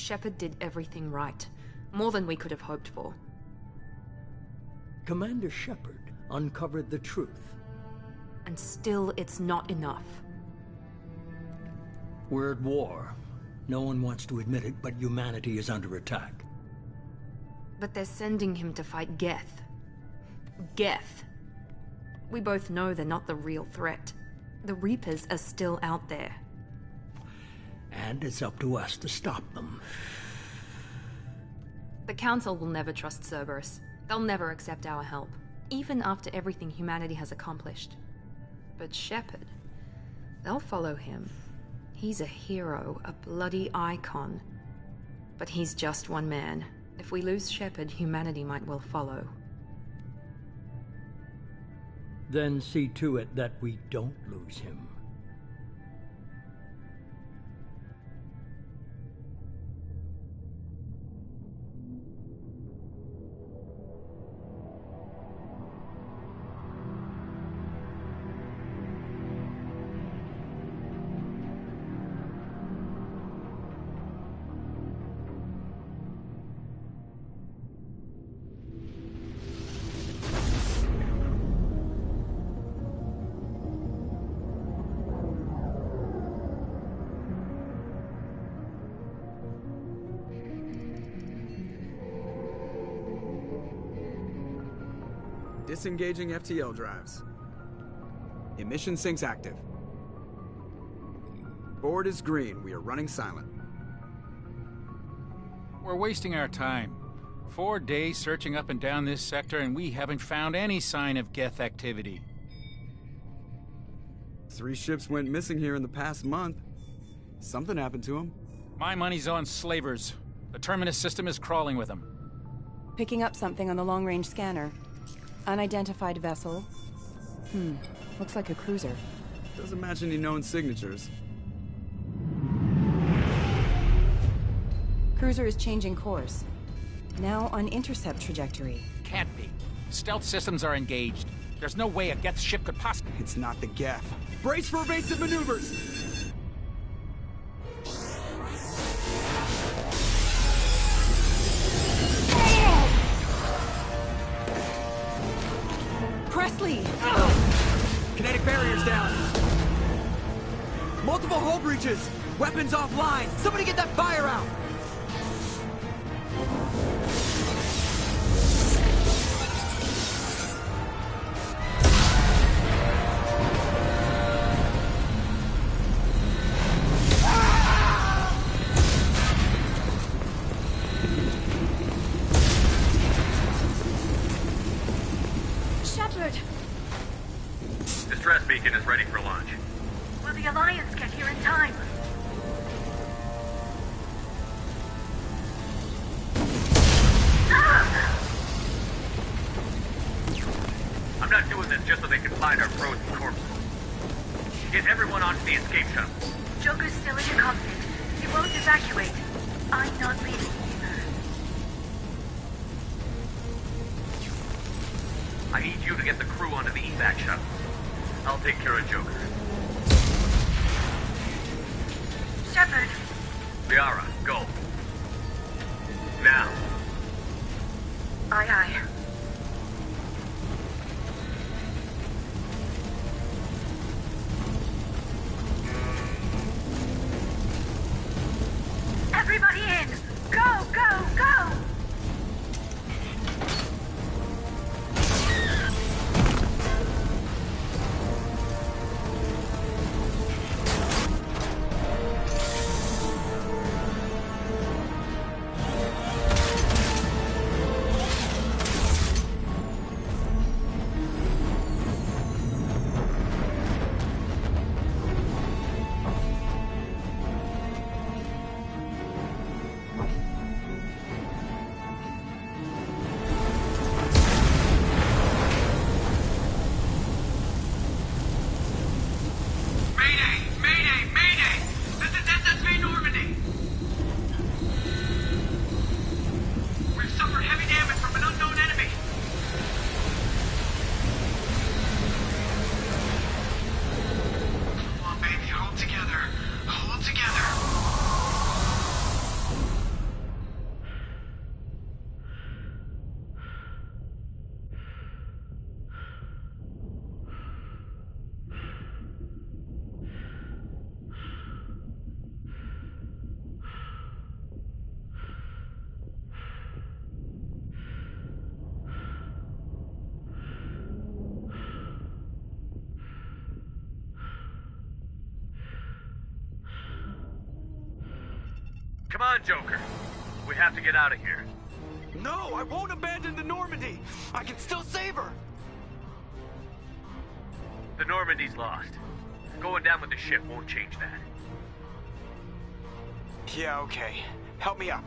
Shepard did everything right. More than we could have hoped for. Commander Shepard uncovered the truth. And still, it's not enough. We're at war. No one wants to admit it, but humanity is under attack. But they're sending him to fight Geth. Geth. We both know they're not the real threat. The Reapers are still out there. And it's up to us to stop them. The Council will never trust Cerberus. They'll never accept our help, even after everything humanity has accomplished. But Shepard, they'll follow him. He's a hero, a bloody icon. But he's just one man. If we lose Shepard, humanity might well follow. Then see to it that we don't lose him. Disengaging FTL drives. Emission sinks active. Board is green. We are running silent. We're wasting our time. 4 days searching up and down this sector, and we haven't found any sign of Geth activity. 3 ships went missing here in the past month. Something happened to them. My money's on slavers. The Terminus system is crawling with them. Picking up something on the long-range scanner. Unidentified vessel. Looks like a cruiser. Doesn't match any known signatures. Cruiser is changing course. Now on intercept trajectory. Can't be. Stealth systems are engaged. There's no way a Geth ship could possibly... It's not the Geth. Brace for evasive maneuvers! Presley! Kinetic barriers down. Multiple hull breaches. Weapons offline. Somebody get that fire out. Distress beacon is ready for launch. Will the Alliance get here in time? I'm not doing this just so they can find our frozen corpses. Get everyone onto the escape shuttle. Joker's still in the cockpit. He won't evacuate. I'm not leaving either. I need you to get the crew onto the evac shuttle. I'll take care of Joker. Shepard! Liara, go. Now. Aye, aye. Everybody in! Go, go, go! Come on, Joker. We have to get out of here. No, I won't abandon the Normandy. I can still save her. The Normandy's lost. Going down with the ship won't change that. Yeah, okay. Help me up.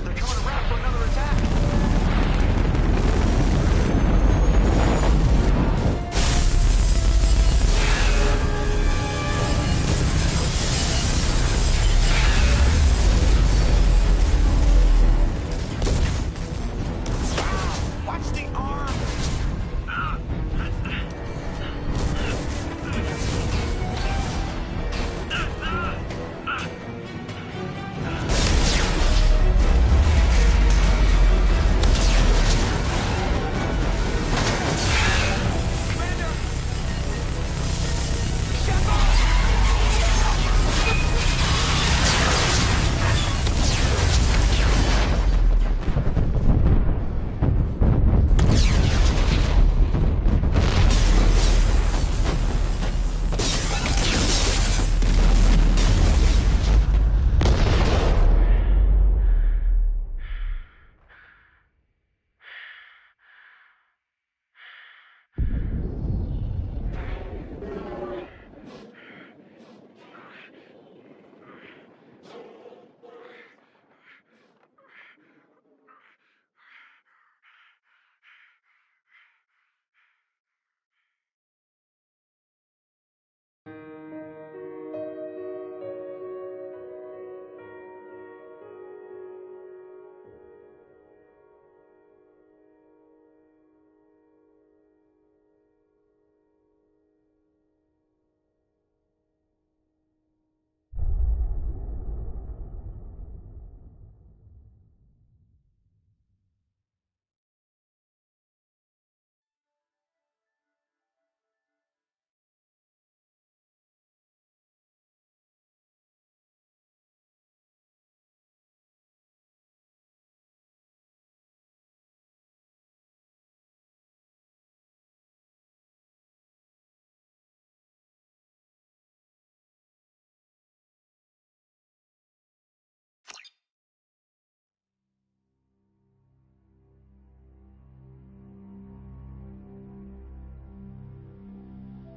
They're coming around for another attack.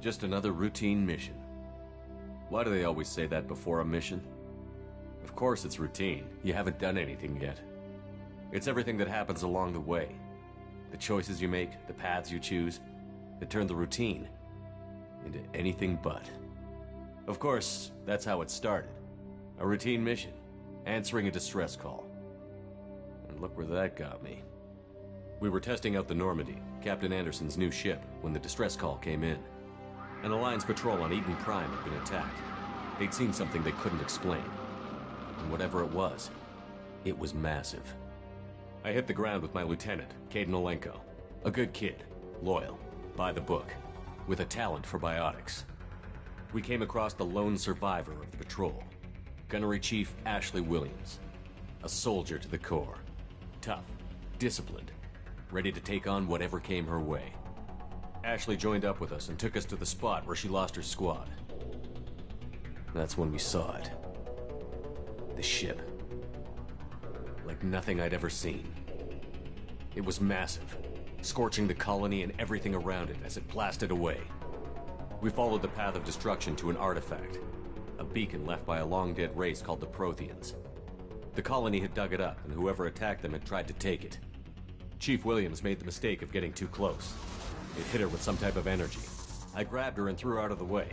Just another routine mission. Why do they always say that before a mission? Of course it's routine. You haven't done anything yet. It's everything that happens along the way. The choices you make, the paths you choose, that turn the routine into anything but. Of course, that's how it started. A routine mission, answering a distress call. And look where that got me. We were testing out the Normandy, Captain Anderson's new ship, when the distress call came in. An Alliance patrol on Eden Prime had been attacked. They'd seen something they couldn't explain. And whatever it was massive. I hit the ground with my lieutenant, Kaidan Alenko. A good kid, loyal, by the book, with a talent for biotics. We came across the lone survivor of the patrol, Gunnery Chief Ashley Williams. A soldier to the core. Tough, disciplined, ready to take on whatever came her way. Ashley joined up with us and took us to the spot where she lost her squad. That's when we saw it. The ship. Like nothing I'd ever seen. It was massive, scorching the colony and everything around it as it blasted away. We followed the path of destruction to an artifact, a beacon left by a long-dead race called the Protheans. The colony had dug it up, and whoever attacked them had tried to take it. Chief Williams made the mistake of getting too close. It hit her with some type of energy. I grabbed her and threw her out of the way.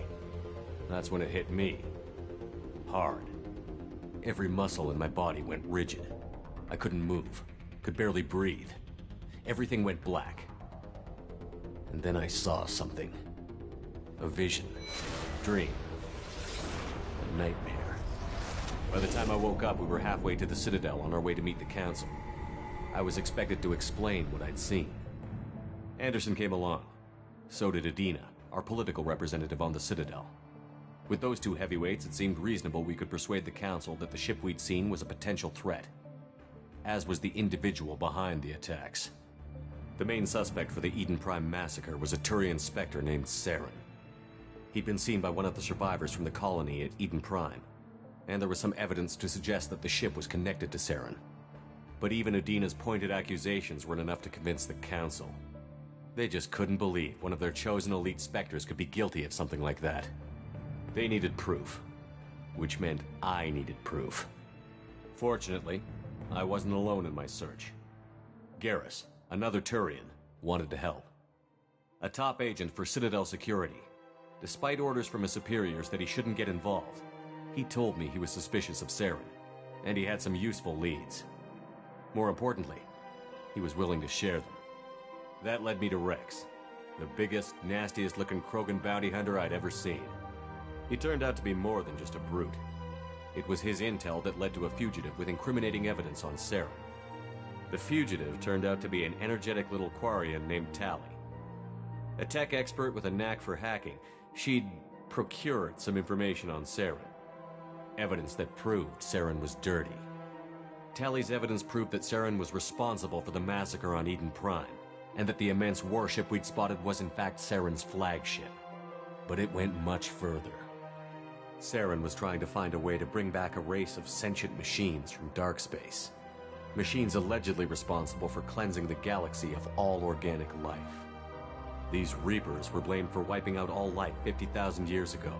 That's when it hit me. Hard. Every muscle in my body went rigid. I couldn't move, could barely breathe. Everything went black. And then I saw something. A vision. A dream. A nightmare. By the time I woke up, we were halfway to the Citadel on our way to meet the Council. I was expected to explain what I'd seen. Anderson came along. So did Adina, our political representative on the Citadel. With those two heavyweights, it seemed reasonable we could persuade the Council that the ship we'd seen was a potential threat. As was the individual behind the attacks. The main suspect for the Eden Prime massacre was a Turian Spectre named Saren. He'd been seen by one of the survivors from the colony at Eden Prime. and there was some evidence to suggest that the ship was connected to Saren. But even Udina's pointed accusations weren't enough to convince the Council. They just couldn't believe one of their chosen elite Spectres could be guilty of something like that. They needed proof, which meant I needed proof. Fortunately, I wasn't alone in my search. Garrus, another Turian, wanted to help. A top agent for Citadel Security. Despite orders from his superiors that he shouldn't get involved, he told me he was suspicious of Saren, and he had some useful leads. More importantly, he was willing to share them. That led me to Rex, the biggest, nastiest-looking Krogan bounty hunter I'd ever seen. He turned out to be more than just a brute. It was his intel that led to a fugitive with incriminating evidence on Saren. The fugitive turned out to be an energetic little Quarian named Tali. A tech expert with a knack for hacking, she'd procured some information on Saren. Evidence that proved Saren was dirty. Tali's evidence proved that Saren was responsible for the massacre on Eden Prime, and that the immense warship we'd spotted was in fact Saren's flagship. But it went much further. Saren was trying to find a way to bring back a race of sentient machines from dark space. Machines allegedly responsible for cleansing the galaxy of all organic life. These Reapers were blamed for wiping out all life 50,000 years ago,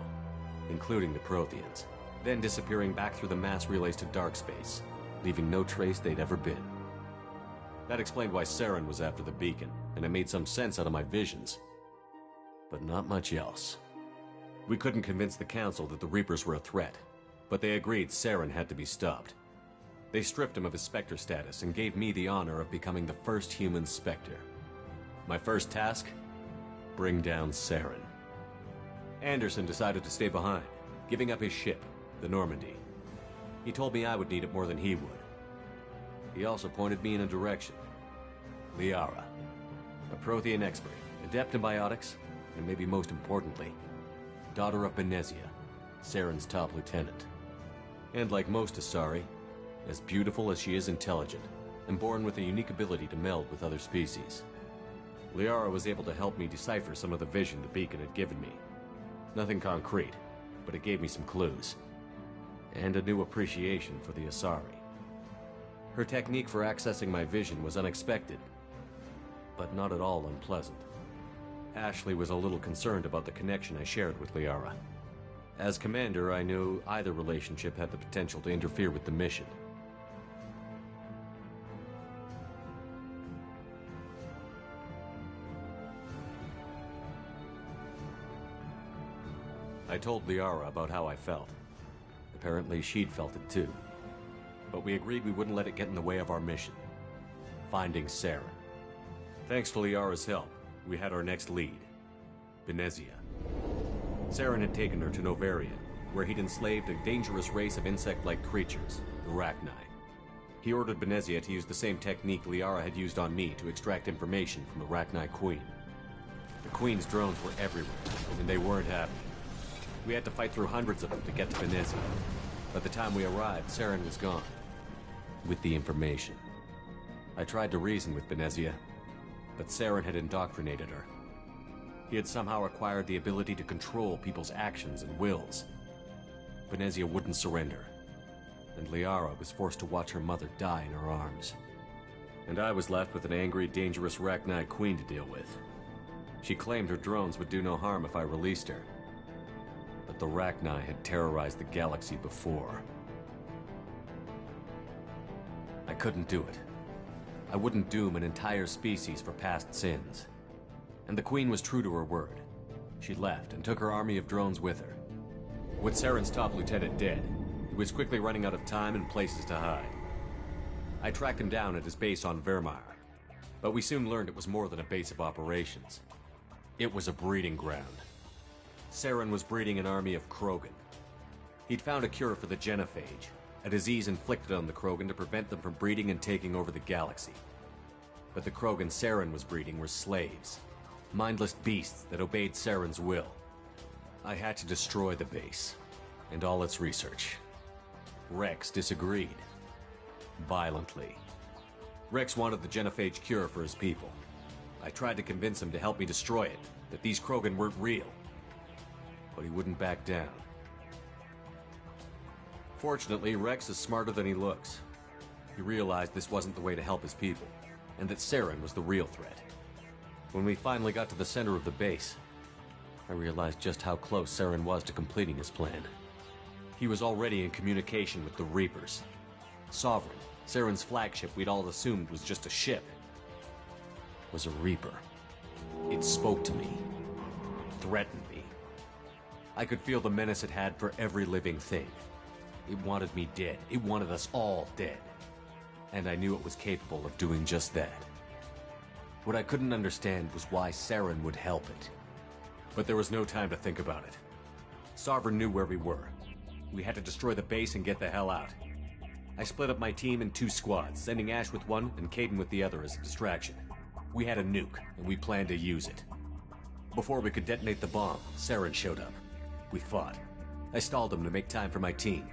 including the Protheans, then disappearing back through the mass relays to dark space, leaving no trace they'd ever been. That explained why Saren was after the beacon, and it made some sense out of my visions. But not much else. We couldn't convince the Council that the Reapers were a threat, but they agreed Saren had to be stopped. They stripped him of his Spectre status and gave me the honor of becoming the first human Spectre. My first task? Bring down Saren. Anderson decided to stay behind, giving up his ship, the Normandy. He told me I would need it more than he would. He also pointed me in a direction. Liara, a Prothean expert, adept in biotics, and maybe most importantly, daughter of Benezia, Saren's top lieutenant. And like most Asari, as beautiful as she is intelligent, and born with a unique ability to meld with other species. Liara was able to help me decipher some of the vision the beacon had given me. Nothing concrete, but it gave me some clues. And a new appreciation for the Asari. Her technique for accessing my vision was unexpected, but not at all unpleasant. Ashley was a little concerned about the connection I shared with Liara. As commander, I knew either relationship had the potential to interfere with the mission. I told Liara about how I felt. Apparently she'd felt it too. But we agreed we wouldn't let it get in the way of our mission. Finding Saren. Thanks to Liara's help, we had our next lead. Benezia. Saren had taken her to Novaria, where he'd enslaved a dangerous race of insect-like creatures, the Rachni. He ordered Benezia to use the same technique Liara had used on me to extract information from the Rachni Queen. The Queen's drones were everywhere, and they weren't happy. We had to fight through hundreds of them to get to Benezia. By the time we arrived, Saren was gone. With the information. I tried to reason with Benezia, but Saren had indoctrinated her. He had somehow acquired the ability to control people's actions and wills. Benezia wouldn't surrender, and Liara was forced to watch her mother die in her arms. And I was left with an angry, dangerous Rachni Queen to deal with. She claimed her drones would do no harm if I released her. But the Rachni had terrorized the galaxy before. I couldn't do it. I wouldn't doom an entire species for past sins. And the Queen was true to her word. She left and took her army of drones with her. With Saren's top lieutenant dead, he was quickly running out of time and places to hide. I tracked him down at his base on Vermeer, but we soon learned it was more than a base of operations. It was a breeding ground. Saren was breeding an army of Krogan. He'd found a cure for the genophage, a disease inflicted on the Krogan to prevent them from breeding and taking over the galaxy. But the Krogan Saren was breeding were slaves, mindless beasts that obeyed Saren's will. I had to destroy the base, and all its research. Rex disagreed. Violently. Rex wanted the genophage cure for his people. I tried to convince him to help me destroy it, that these Krogan weren't real. But he wouldn't back down. Unfortunately, Rex is smarter than he looks. He realized this wasn't the way to help his people, and that Saren was the real threat. When we finally got to the center of the base, I realized just how close Saren was to completing his plan. He was already in communication with the Reapers. Sovereign, Saren's flagship we'd all assumed was just a ship, was a Reaper. It spoke to me, threatened me. I could feel the menace it had for every living thing. It wanted me dead. It wanted us all dead. And I knew it was capable of doing just that. What I couldn't understand was why Saren would help it. But there was no time to think about it. Sovereign knew where we were. We had to destroy the base and get the hell out. I split up my team in 2 squads, sending Ash with one and Kaidan with the other as a distraction. We had a nuke, and we planned to use it. Before we could detonate the bomb, Saren showed up. We fought. I stalled him to make time for my team.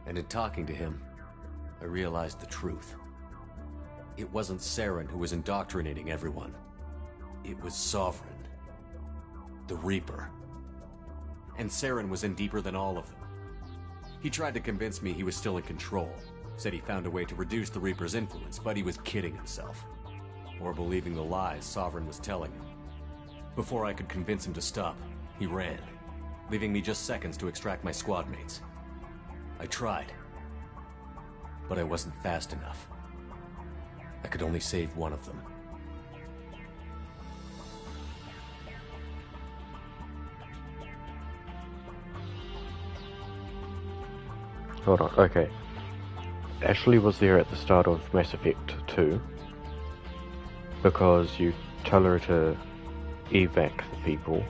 And in talking to him, I realized the truth. It wasn't Saren who was indoctrinating everyone. It was Sovereign. The Reaper. And Saren was in deeper than all of them. He tried to convince me he was still in control. Said he found a way to reduce the Reaper's influence, but he was kidding himself. Or believing the lies Sovereign was telling him. Before I could convince him to stop, he ran, leaving me just seconds to extract my squad mates. I tried, but I wasn't fast enough. I could only save one of them. Hold on, okay. Ashley was there at the start of Mass Effect 2 because you tell her to evac the people.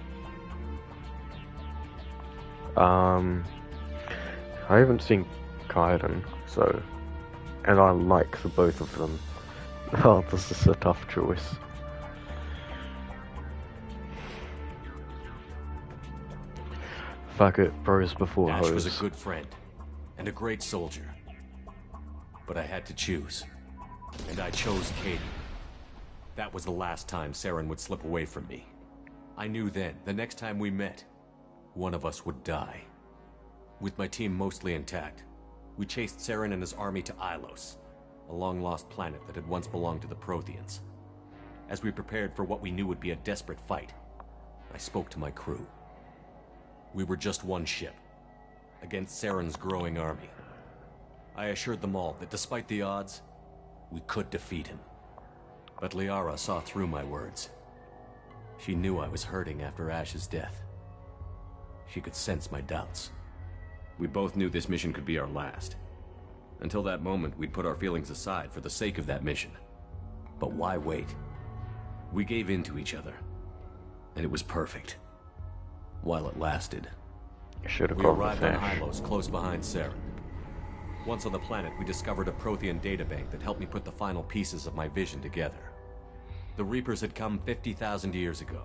I haven't seen Kaidan, so, and I like the both of them. Oh, this is a tough choice. Fuck it, bros before hoes. Ash was a good friend and a great soldier, but I had to choose, and I chose Kaidan. That was the last time Saren would slip away from me. I knew then, the next time we met, one of us would die. With my team mostly intact, we chased Saren and his army to Ilos, a long-lost planet that had once belonged to the Protheans. As we prepared for what we knew would be a desperate fight, I spoke to my crew. We were just one ship, against Saren's growing army. I assured them all that despite the odds, we could defeat him. But Liara saw through my words. She knew I was hurting after Ash's death. She could sense my doubts. We both knew this mission could be our last. Until that moment, we'd put our feelings aside for the sake of that mission. But why wait? We gave in to each other, and it was perfect. While it lasted. We arrived on Ilos, close behind Saren. Once on the planet, we discovered a Prothean databank that helped me put the final pieces of my vision together. The Reapers had come 50,000 years ago,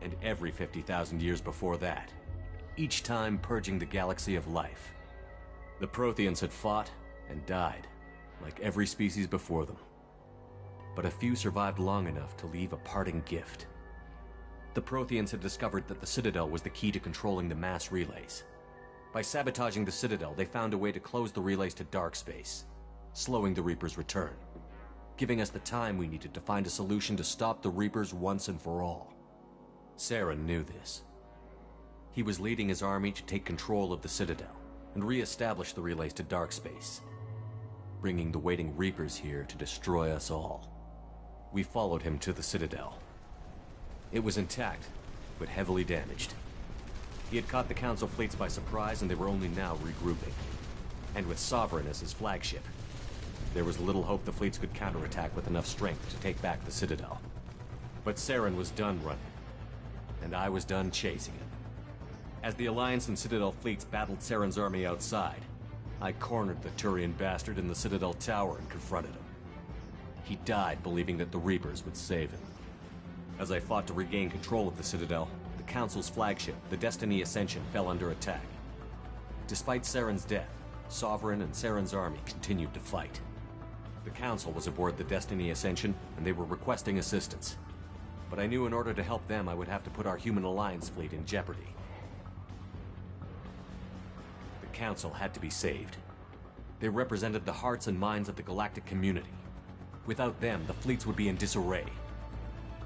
and every 50,000 years before that, each time purging the galaxy of life. The Protheans had fought and died, like every species before them. But a few survived long enough to leave a parting gift. The Protheans had discovered that the Citadel was the key to controlling the mass relays. By sabotaging the Citadel, they found a way to close the relays to dark space, slowing the Reapers' return, giving us the time we needed to find a solution to stop the Reapers once and for all. Saren knew this. He was leading his army to take control of the Citadel and re-establish the relays to dark space, bringing the waiting Reapers here to destroy us all. We followed him to the Citadel. It was intact, but heavily damaged. He had caught the Council fleets by surprise, and they were only now regrouping. And with Sovereign as his flagship, there was little hope the fleets could counterattack with enough strength to take back the Citadel. But Saren was done running, and I was done chasing him. As the Alliance and Citadel fleets battled Saren's army outside, I cornered the Turian bastard in the Citadel tower and confronted him. He died believing that the Reapers would save him. As I fought to regain control of the Citadel, the Council's flagship, the Destiny Ascension, fell under attack. Despite Saren's death, Sovereign and Saren's army continued to fight. The Council was aboard the Destiny Ascension, and they were requesting assistance. But I knew in order to help them, I would have to put our human Alliance fleet in jeopardy. The Council had to be saved. They represented the hearts and minds of the galactic community. Without them, the fleets would be in disarray.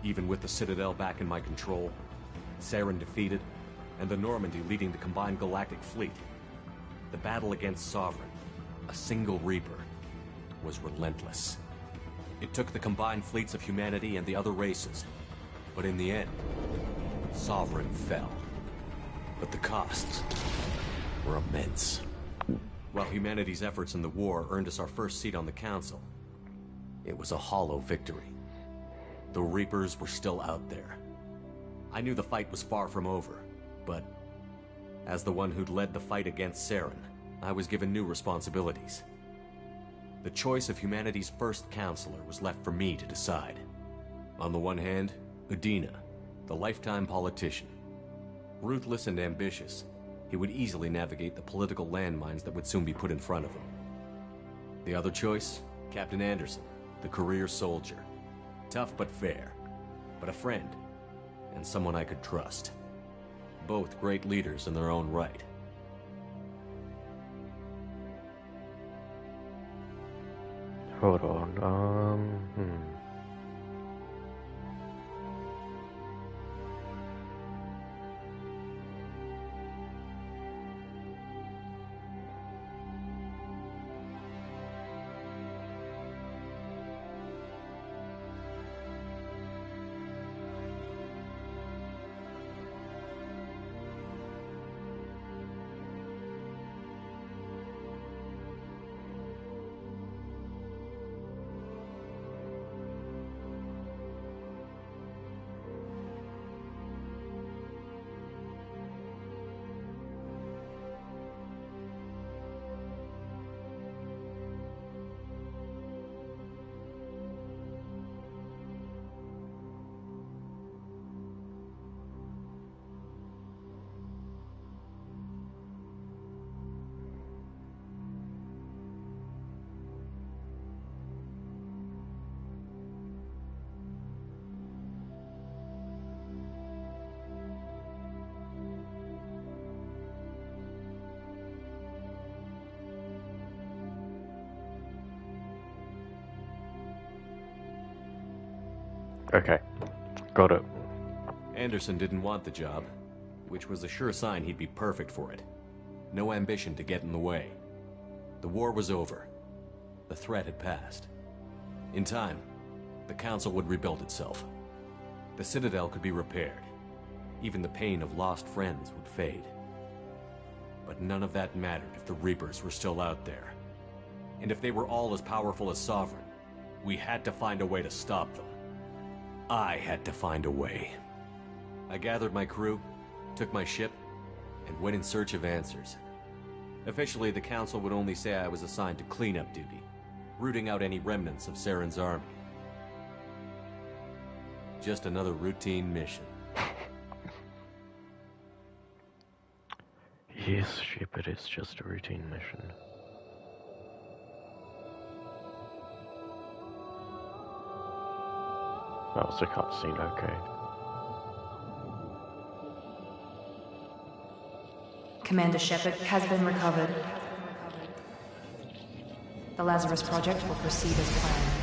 Even with the Citadel back in my control, Saren defeated, and the Normandy leading the combined galactic fleet, the battle against Sovereign, a single Reaper, was relentless. It took the combined fleets of humanity and the other races, but in the end, Sovereign fell. But the costs were immense. While humanity's efforts in the war earned us our first seat on the Council, it was a hollow victory. The Reapers were still out there. I knew the fight was far from over, but as the one who'd led the fight against Saren, I was given new responsibilities. The choice of humanity's first counselor was left for me to decide. On the one hand, Udina, the lifetime politician. Ruthless and ambitious, he would easily navigate the political landmines that would soon be put in front of him. The other choice, Captain Anderson, the career soldier. Tough but fair, but a friend, and someone I could trust. Both great leaders in their own right. Hold on, Okay, got it. Anderson didn't want the job, which was a sure sign he'd be perfect for it. No ambition to get in the way. The war was over. The threat had passed. In time, the Council would rebuild itself. The Citadel could be repaired. Even the pain of lost friends would fade. But none of that mattered if the Reapers were still out there. And if they were all as powerful as Sovereign, we had to find a way to stop them. I had to find a way. I gathered my crew, took my ship, and went in search of answers. Officially, the Council would only say I was assigned to cleanup duty, rooting out any remnants of Saren's army. Just another routine mission. Yes, Shepard, it's just a routine mission. Oh, it's a cutscene, okay. Commander Shepard has been recovered. The Lazarus Project will proceed as planned.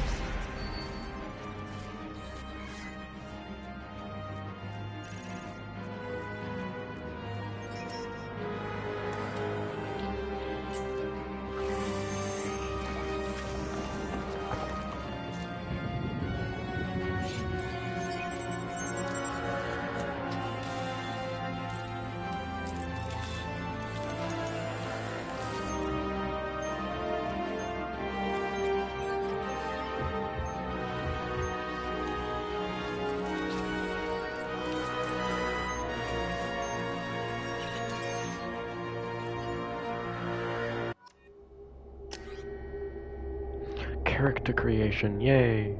Character creation, yay!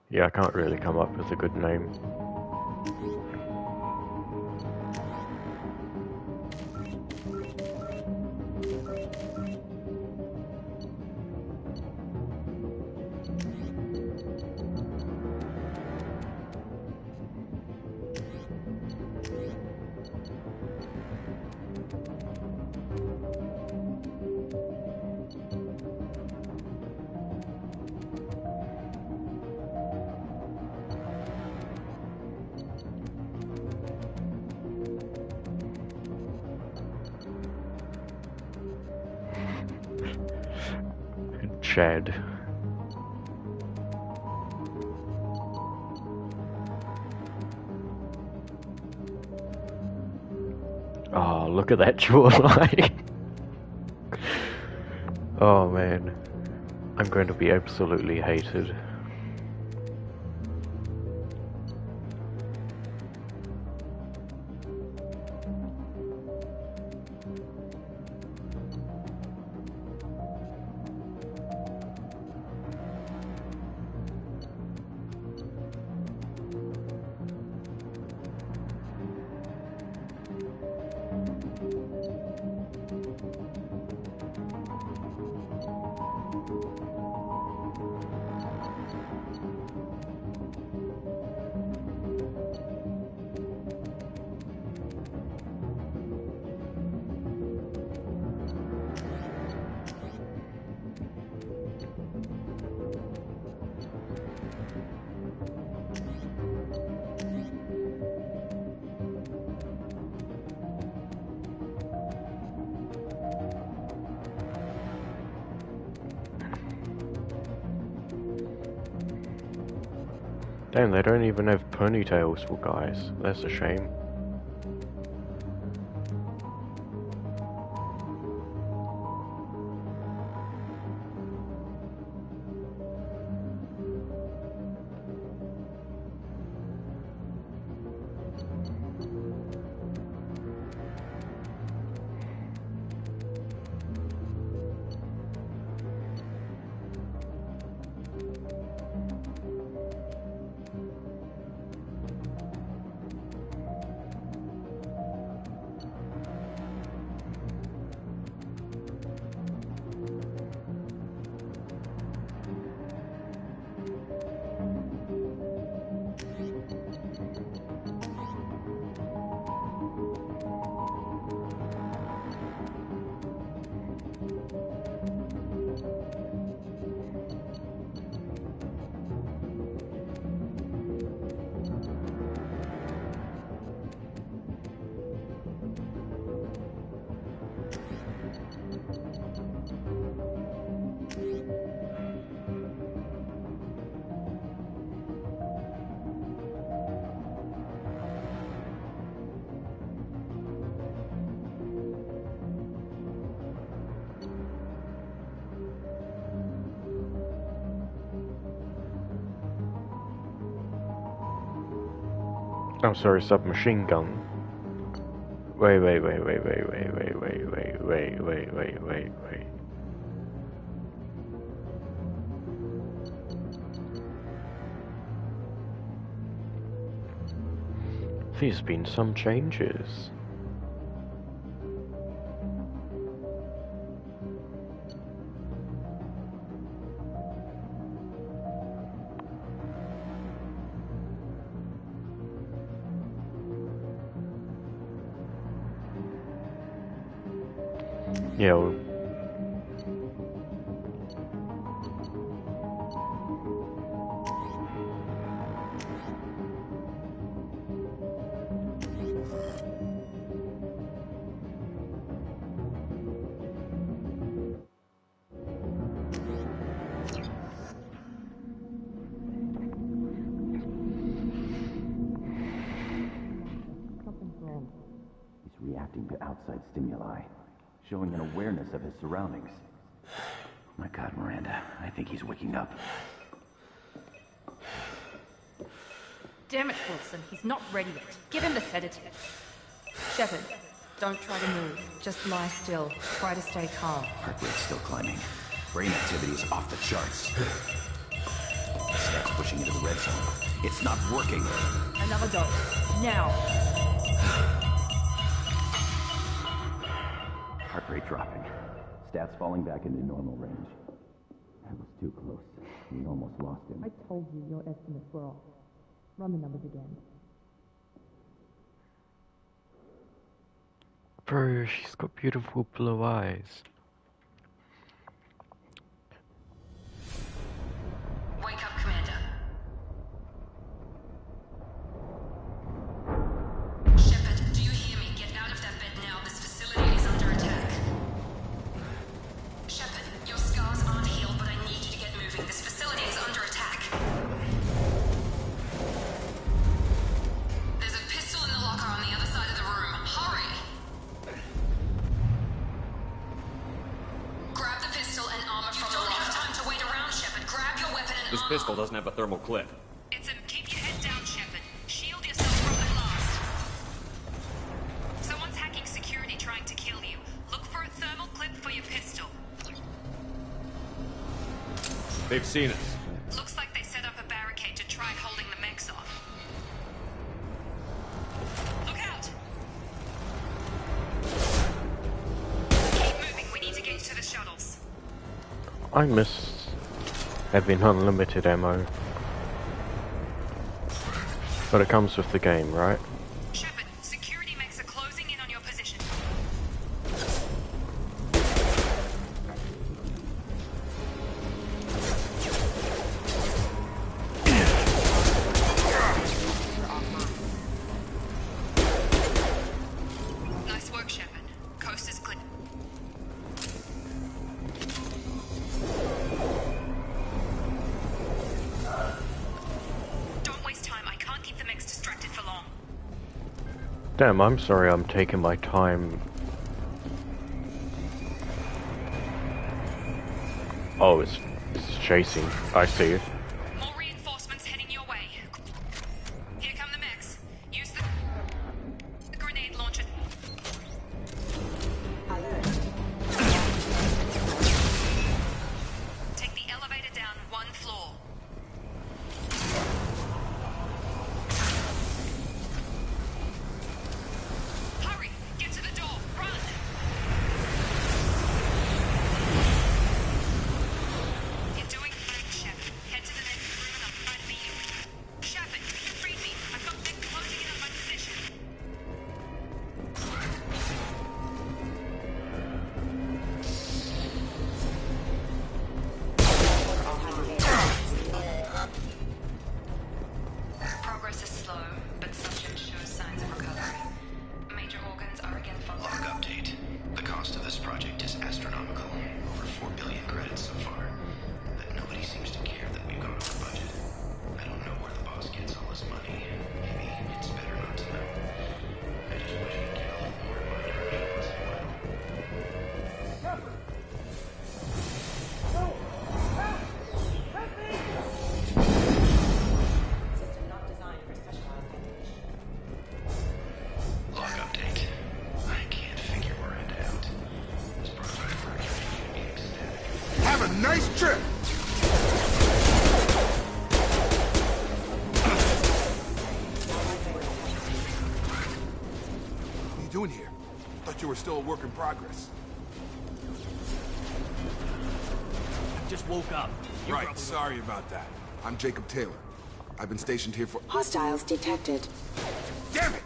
Yeah, I can't really come up with a good name. shed. Oh, look at that jawline. Oh man, I'm going to be absolutely hated. Damn, they don't even have ponytails for guys. That's a shame. I'm sorry, submachine gun. Wait. There's been some changes. Yeah. He's reacting to outside stimuli, showing an awareness of his surroundings. Oh my God, Miranda, I think he's waking up. Damn it, Wilson, he's not ready yet. Give him the sedative. Shepard, don't try to move. Just lie still. Try to stay calm. Heart rate's still climbing. Brain activity is off the charts. Stats pushing into the red zone. It's not working. Another dose. Now. Heart rate dropping. Stats falling back into normal range. That was too close. We almost lost him. I told you your estimates were off. Run the numbers again. Bro, she's got beautiful blue eyes. Wake up, Commander. Shepard, do you hear me? Get out of that bed now. This facility is under attack. Shepard, your scars aren't healed, but I need This pistol doesn't have a thermal clip. Keep your head down, Shepard. Shield yourself from the blast. Someone's hacking security trying to kill you. Look for a thermal clip for your pistol. They've seen us. Looks like they set up a barricade to try holding the mechs off. Look out! Keep moving, we need to get to the shuttles. I miss having unlimited ammo. But it comes with the game, right? Shepard, security mechs are closing in on your position. Nice work, Shepard. Coast is clear. Don't waste time. I can't keep the mechs distracted for long. Damn, I'm sorry I'm taking my time. Oh, it's chasing. I see. More reinforcements heading your way. Here come the mechs. Use the grenade launcher. Take the elevator down one floor. Hurry! Get to the door! Run! You're doing fine, Shepard. Head to the next room and I'll try to beat you. Shepard, read me. I've got mechs closing in on my position. Progress is slow, but subject shows signs of recovery. Major organs are again functioning. Log update. The cost of this project is astronomical. Over 4 billion credits so far. But nobody seems to care that we've gone over budget. I don't know where the boss gets all his money. Maybe it's better not to know. I just wish he'd get a little more in my direction once in a while. Log update. I can't figure Miranda out. This prototype version should be ecstatic. Have a nice trip! What are you doing here? Thought you were still a work in progress. Just woke up. Right, sorry about that. I'm Jacob Taylor. I've been stationed here for— Hostiles detected. Damn it!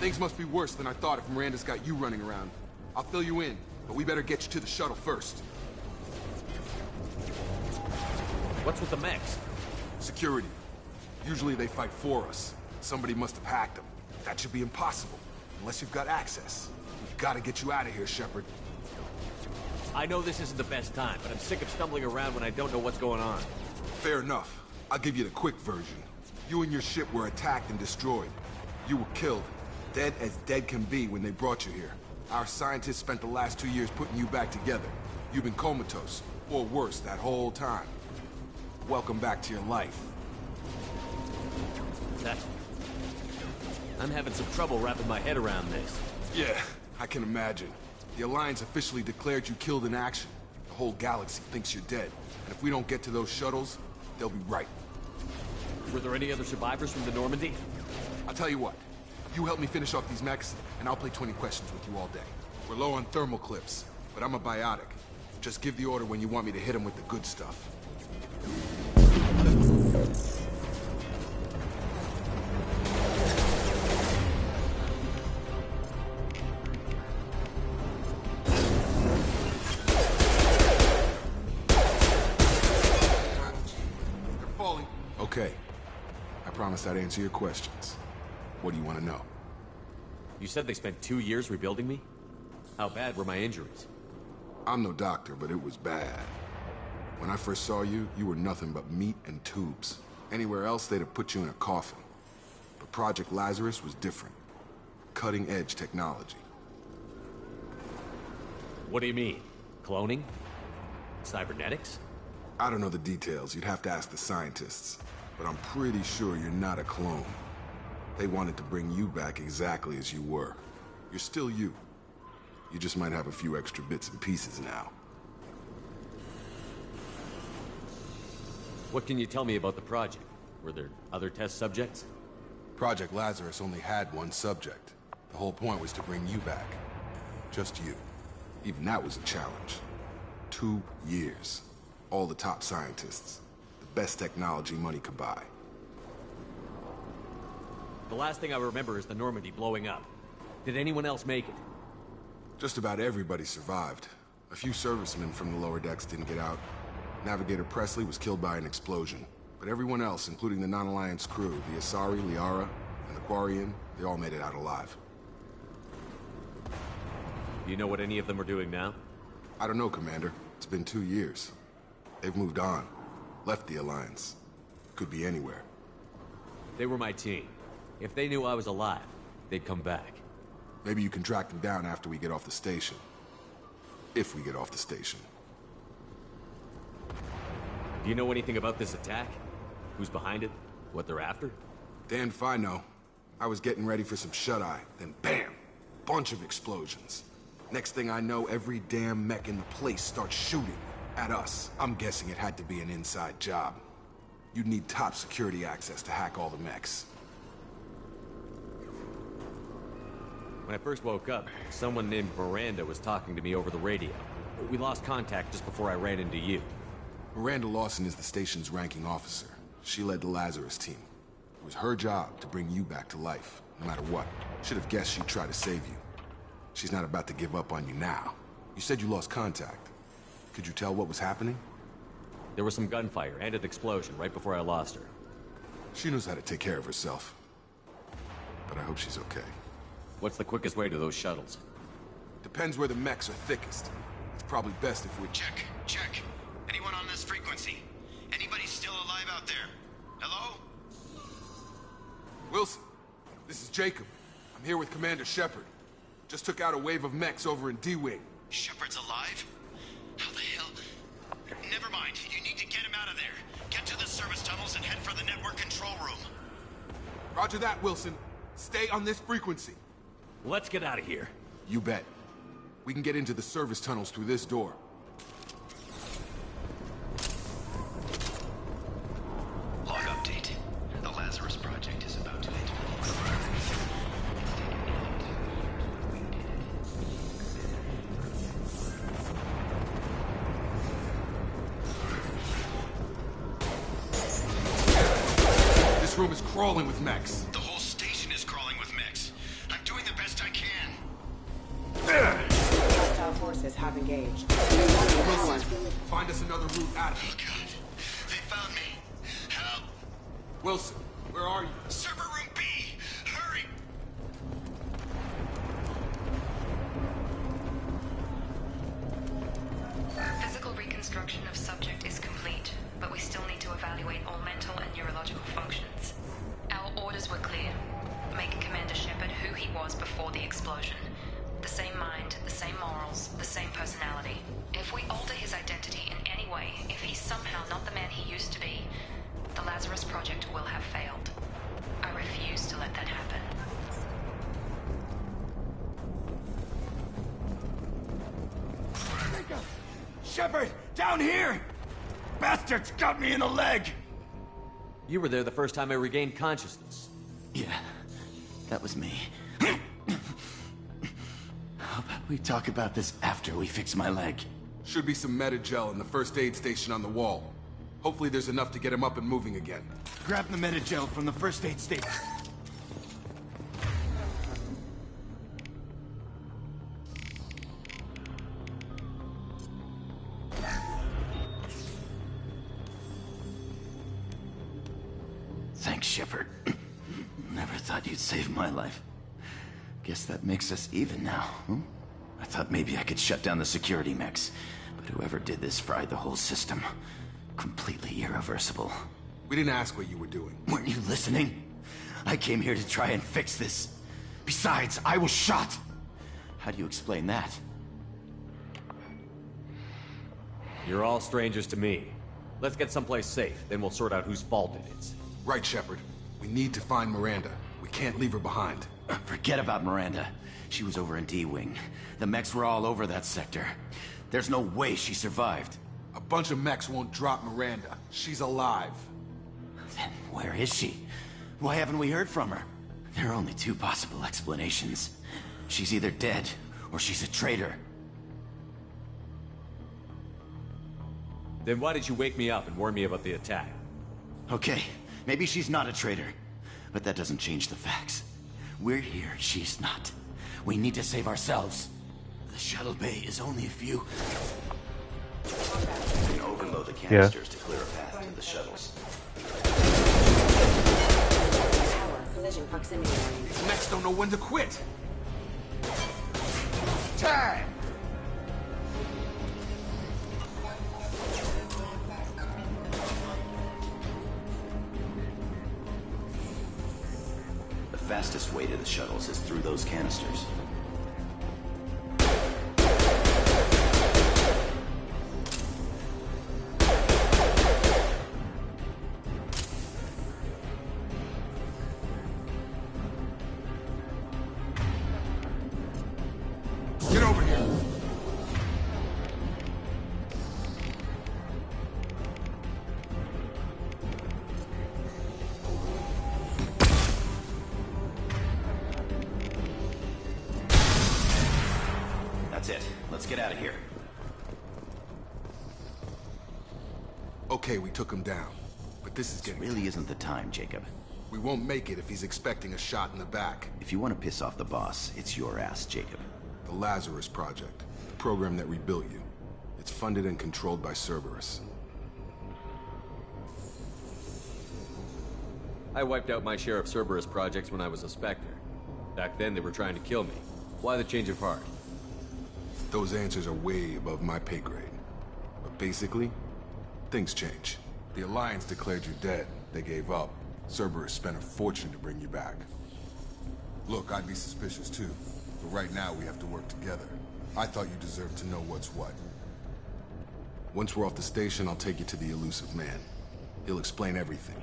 Things must be worse than I thought if Miranda's got you running around. I'll fill you in, but we better get you to the shuttle first. What's with the mechs? Security. Usually they fight for us. Somebody must have hacked them. That should be impossible, unless you've got access. We've got to get you out of here, Shepard. I know this isn't the best time, but I'm sick of stumbling around when I don't know what's going on. Fair enough. I'll give you the quick version. You and your ship were attacked and destroyed. You were killed. Dead as dead can be when they brought you here. Our scientists spent the last 2 years putting you back together. You've been comatose, or worse, that whole time. Welcome back to your life. I'm having some trouble wrapping my head around this. Yeah, I can imagine. The Alliance officially declared you killed in action. The whole galaxy thinks you're dead. And if we don't get to those shuttles, they'll be right. Were there any other survivors from the Normandy? I'll tell you what. You help me finish off these mechs, and I'll play 20 questions with you all day. We're low on thermal clips, but I'm a biotic. Just give the order when you want me to hit them with the good stuff. They're falling. Okay. I promised I'd answer your questions. What do you want to know? You said they spent 2 years rebuilding me? How bad were my injuries? I'm no doctor, but it was bad. When I first saw you, you were nothing but meat and tubes. Anywhere else, they'd have put you in a coffin. But Project Lazarus was different. Cutting-edge technology. What do you mean? Cloning? Cybernetics? I don't know the details. You'd have to ask the scientists. But I'm pretty sure you're not a clone. They wanted to bring you back exactly as you were. You're still you. You just might have a few extra bits and pieces now. What can you tell me about the project? Were there other test subjects? Project Lazarus only had one subject. The whole point was to bring you back. Just you. Even that was a challenge. 2 years. All the top scientists. The best technology money could buy. The last thing I remember is the Normandy blowing up. Did anyone else make it? Just about everybody survived. A few servicemen from the lower decks didn't get out. Navigator Presley was killed by an explosion. But everyone else, including the non-Alliance crew, the Asari, Liara, and the Quarian, they all made it out alive. Do you know what any of them are doing now? I don't know, Commander. It's been 2 years. They've moved on. Left the Alliance. Could be anywhere. They were my team. If they knew I was alive, they'd come back. Maybe you can track them down after we get off the station. If we get off the station. Do you know anything about this attack? Who's behind it? What they're after? Damned if I know. I was getting ready for some shut-eye, then bam! Bunch of explosions. Next thing I know, every damn mech in the place starts shooting at us. I'm guessing it had to be an inside job. You'd need top security access to hack all the mechs. When I first woke up, someone named Miranda was talking to me over the radio. We lost contact just before I ran into you. Miranda Lawson is the station's ranking officer. She led the Lazarus team. It was her job to bring you back to life, no matter what. Should have guessed she'd try to save you. She's not about to give up on you now. You said you lost contact. Could you tell what was happening? There was some gunfire and an explosion right before I lost her. She knows how to take care of herself. But I hope she's okay. What's the quickest way to those shuttles? Depends where the mechs are thickest. It's probably best if we... Check. Anyone on this frequency? Anybody still alive out there? Hello? Wilson, this is Jacob. I'm here with Commander Shepard. Just took out a wave of mechs over in D-Wing. Shepard's alive? How the hell? Never mind. You need to get him out of there. Get to the service tunnels and head for the network control room. Roger that, Wilson. Stay on this frequency. Let's get out of here. You bet. We can get into the service tunnels through this door. Log update. The Lazarus Project is about to hit. This room is crawling with mechs. The whole station is crawling with mechs. I'm doing the best I can. Hostile forces have engaged. Find us another route out of Oh, here. God. They found me. Help! Wilson, where are you? Server room B! Hurry! Physical reconstruction of subject is complete, but we still need to evaluate all mental and neurological functions. Our orders were clear. Make Commander Shepard who he was before the explosion. The same mind, the same morals, the same personality. If we alter his identity in any way, if he's somehow not the man he used to be, the Lazarus Project will have failed. I refuse to let that happen. Shepard, down here! Bastards got me in the leg! You were there the first time I regained consciousness. Yeah, that was me. How about we talk about this after we fix my leg? Should be some Medi-gel in the first aid station on the wall. Hopefully there's enough to get him up and moving again. Grab the Medi-gel from the first aid station. Thanks, Shepard. Never thought you'd save my life. Guess that makes us even now, huh? I thought maybe I could shut down the security mechs, but whoever did this fried the whole system. Completely irreversible. We didn't ask what you were doing. Weren't you listening? I came here to try and fix this. Besides, I was shot. How do you explain that? You're all strangers to me. Let's get someplace safe, then we'll sort out whose fault it is. Right, Shepard. We need to find Miranda. We can't leave her behind. Forget about Miranda. She was over in D-Wing. The mechs were all over that sector. There's no way she survived. A bunch of mechs won't drop Miranda. She's alive. Then where is she? Why haven't we heard from her? There are only two possible explanations. She's either dead, or she's a traitor. Then why did you wake me up and warn me about the attack? Okay, maybe she's not a traitor. But that doesn't change the facts. We're here, she's not. We need to save ourselves. The shuttle bay is only a few... You can overload the canisters to clear a path to the shuttles. Collision proximity warning. These mechs don't know when to quit. Time! The fastest way to the shuttles is through those canisters. Get over here! That's it. Let's get out of here. Okay, we took him down. But this is This getting... really isn't the time, Jacob. We won't make it if he's expecting a shot in the back. If you want to piss off the boss, it's your ass, Jacob. The Lazarus Project. The program that rebuilt you. It's funded and controlled by Cerberus. I wiped out my share of Cerberus projects when I was a Spectre. Back then, they were trying to kill me. Why the change of heart? Those answers are way above my pay grade. But basically, things change. The Alliance declared you dead. They gave up. Cerberus spent a fortune to bring you back. Look, I'd be suspicious too. But right now, we have to work together. I thought you deserved to know what's what. Once we're off the station, I'll take you to the Elusive Man. He'll explain everything.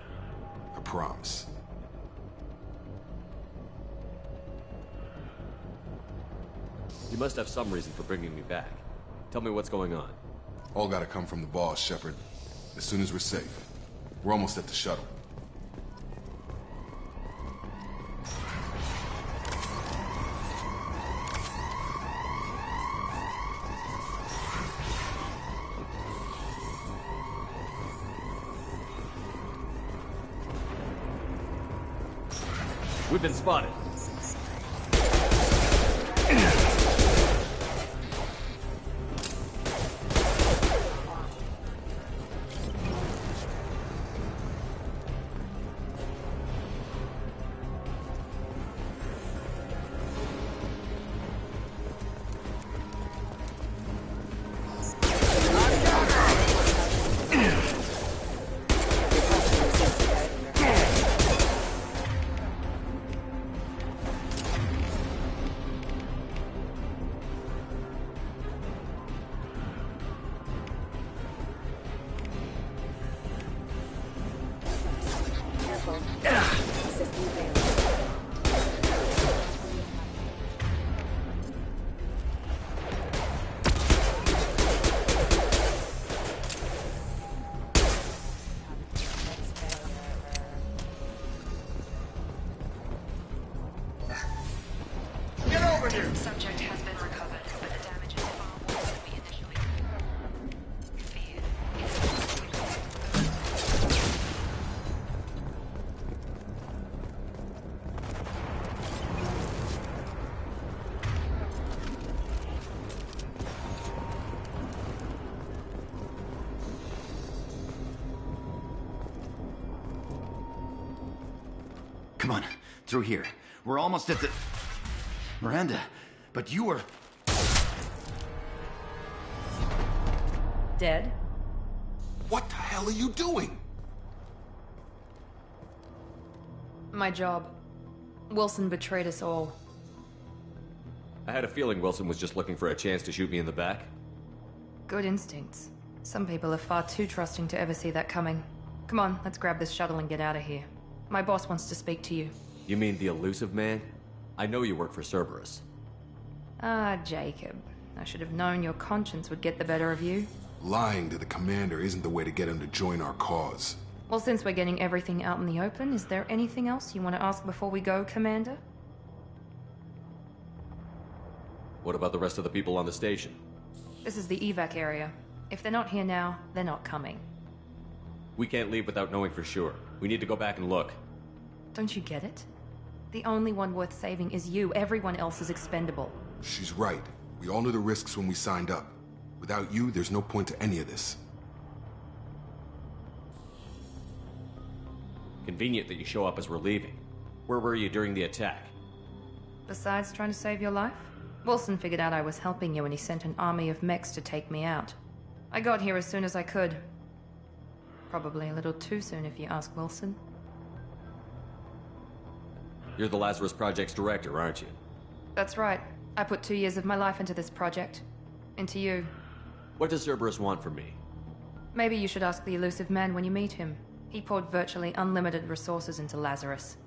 I promise. You must have some reason for bringing me back. Tell me what's going on. All gotta come from the boss, Shepard. As soon as we're safe. We're almost at the shuttle. We've been spotted. Subject has been recovered, but the damage is far more than we initially feared. Come on, through here. We're almost at the... Miranda, but you were... Dead? What the hell are you doing? My job. Wilson betrayed us all. I had a feeling Wilson was just looking for a chance to shoot me in the back. Good instincts. Some people are far too trusting to ever see that coming. Come on, let's grab this shuttle and get out of here. My boss wants to speak to you. You mean the elusive man? I know you work for Cerberus. Ah, Jacob. I should have known your conscience would get the better of you. Lying to the commander isn't the way to get him to join our cause. Well, since we're getting everything out in the open, is there anything else you want to ask before we go, Commander? What about the rest of the people on the station? This is the evac area. If they're not here now, they're not coming. We can't leave without knowing for sure. We need to go back and look. Don't you get it? The only one worth saving is you. Everyone else is expendable. She's right. We all knew the risks when we signed up. Without you, there's no point to any of this. Convenient that you show up as we're leaving. Where were you during the attack? Besides trying to save your life, Wilson figured out I was helping you and he sent an army of mechs to take me out. I got here as soon as I could. Probably a little too soon if you ask Wilson. You're the Lazarus Project's director, aren't you? That's right. I put 2 years of my life into this project. Into you. What does Cerberus want from me? Maybe you should ask the elusive man when you meet him. He poured virtually unlimited resources into Lazarus.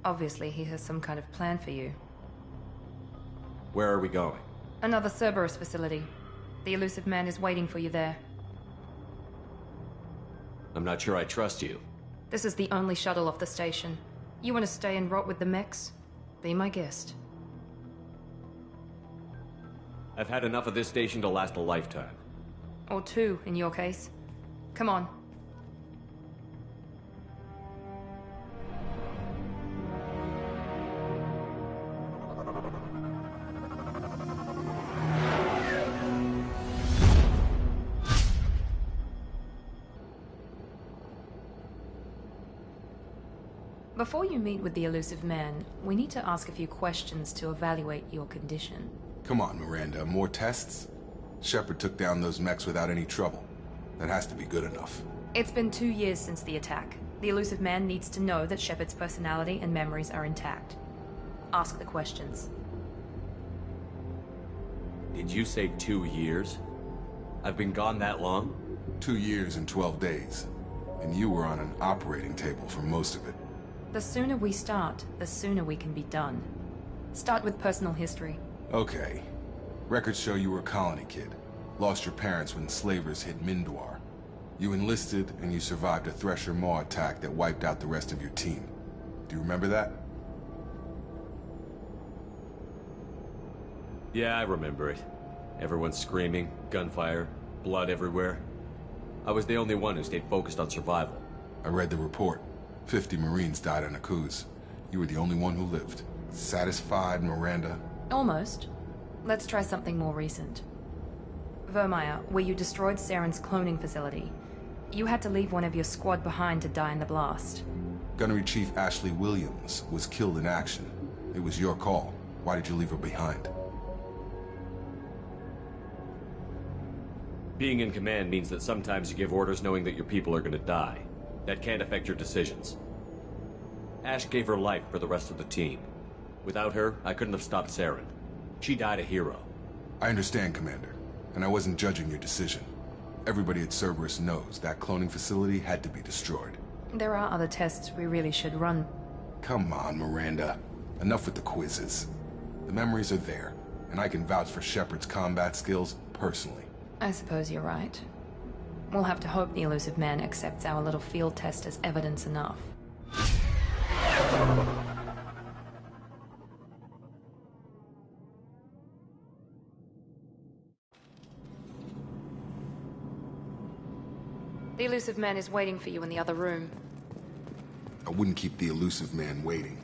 Obviously, he has some kind of plan for you. Where are we going? Another Cerberus facility. The elusive man is waiting for you there. I'm not sure I trust you. This is the only shuttle off the station. You want to stay and rot with the mechs? Be my guest. I've had enough of this station to last a lifetime. Or 2, in your case. Come on. Before you meet with the elusive man, we need to ask a few questions to evaluate your condition. Come on, Miranda, more tests? Shepard took down those mechs without any trouble. That has to be good enough. It's been 2 years since the attack. The elusive man needs to know that Shepard's personality and memories are intact. Ask the questions. Did you say 2 years? I've been gone that long? 2 years and 12 days. And you were on an operating table for most of it. The sooner we start, the sooner we can be done. Start with personal history. Okay. Records show you were a colony kid. Lost your parents when slavers hit Mindwar. You enlisted and you survived a Thresher Maw attack that wiped out the rest of your team. Do you remember that? Yeah, I remember it. Everyone screaming, gunfire, blood everywhere. I was the only one who stayed focused on survival. I read the report. 50 Marines died on Akuz. You were the only one who lived. Satisfied, Miranda? Almost. Let's try something more recent. Vermeer, where you destroyed Saren's cloning facility. You had to leave one of your squad behind to die in the blast. Gunnery Chief Ashley Williams was killed in action. It was your call. Why did you leave her behind? Being in command means that sometimes you give orders knowing that your people are gonna die. That can't affect your decisions. Ash gave her life for the rest of the team. Without her, I couldn't have stopped Saren. She died a hero. I understand, Commander. And I wasn't judging your decision. Everybody at Cerberus knows that cloning facility had to be destroyed. There are other tests we really should run. Come on, Miranda. Enough with the quizzes. The memories are there, and I can vouch for Shepard's combat skills personally. I suppose you're right. We'll have to hope the elusive man accepts our little field test as evidence enough. The elusive man is waiting for you in the other room. I wouldn't keep the elusive man waiting.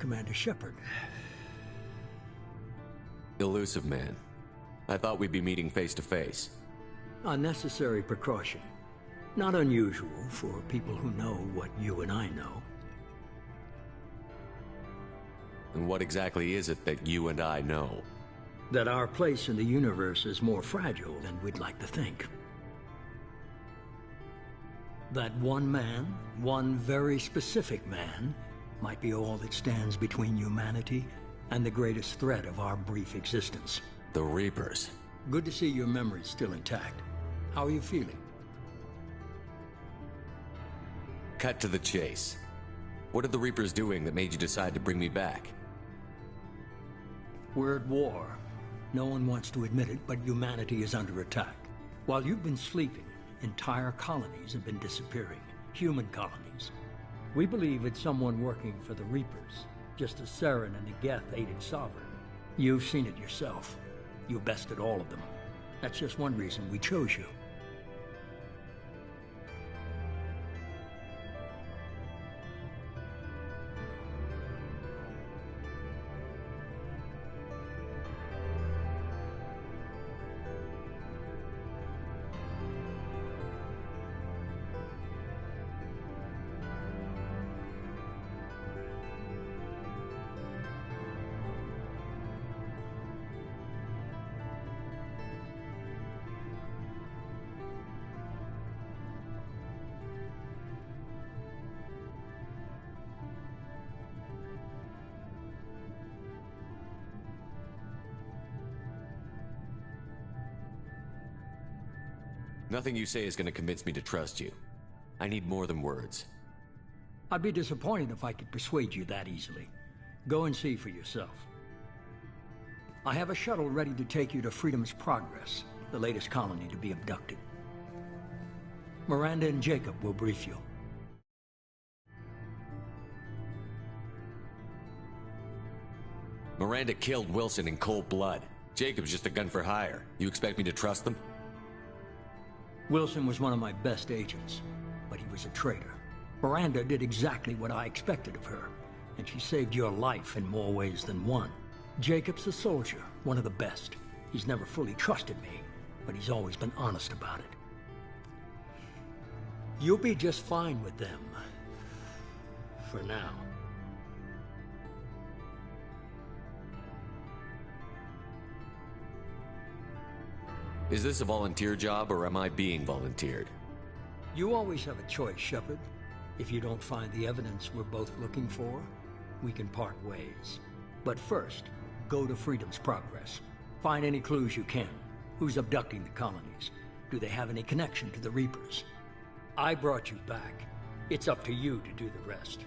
Commander Shepard. Elusive Man. I thought we'd be meeting face to face. A necessary precaution. Not unusual for people who know what you and I know. And what exactly is it that you and I know? That our place in the universe is more fragile than we'd like to think. That one man, one very specific man, might be all that stands between humanity and the greatest threat of our brief existence. The Reapers. Good to see your memory's still intact. How are you feeling? Cut to the chase. What are the Reapers doing that made you decide to bring me back? We're at war. No one wants to admit it, but humanity is under attack. While you've been sleeping, entire colonies have been disappearing. Human colonies. We believe it's someone working for the Reapers, just as Saren and the Geth aided Sovereign. You've seen it yourself. You bested all of them. That's just one reason we chose you. Nothing you say is going to convince me to trust you. I need more than words. I'd be disappointed if I could persuade you that easily. Go and see for yourself. I have a shuttle ready to take you to Freedom's Progress, the latest colony to be abducted. Miranda and Jacob will brief you. Miranda killed Wilson in cold blood. Jacob's just a gun for hire. You expect me to trust them? Wilson was one of my best agents, but he was a traitor. Miranda did exactly what I expected of her, and she saved your life in more ways than one. Jacob's a soldier, one of the best. He's never fully trusted me, but he's always been honest about it. You'll be just fine with them. For now. Is this a volunteer job, or am I being volunteered? You always have a choice, Shepard. If you don't find the evidence we're both looking for, we can part ways. But first, go to Freedom's Progress. Find any clues you can. Who's abducting the colonies? Do they have any connection to the Reapers? I brought you back. It's up to you to do the rest.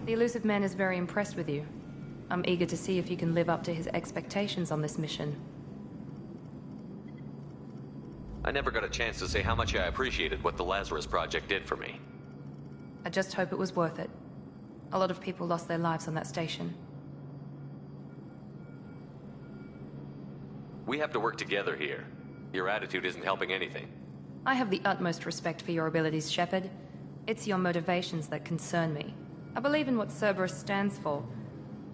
The Elusive Man is very impressed with you. I'm eager to see if you can live up to his expectations on this mission. I never got a chance to say how much I appreciated what the Lazarus Project did for me. I just hope it was worth it. A lot of people lost their lives on that station. We have to work together here. Your attitude isn't helping anything. I have the utmost respect for your abilities, Shepard. It's your motivations that concern me. I believe in what Cerberus stands for.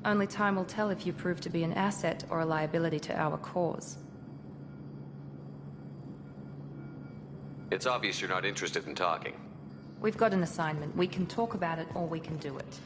Only time will tell if you prove to be an asset or a liability to our cause. It's obvious you're not interested in talking. We've got an assignment. We can talk about it or we can do it.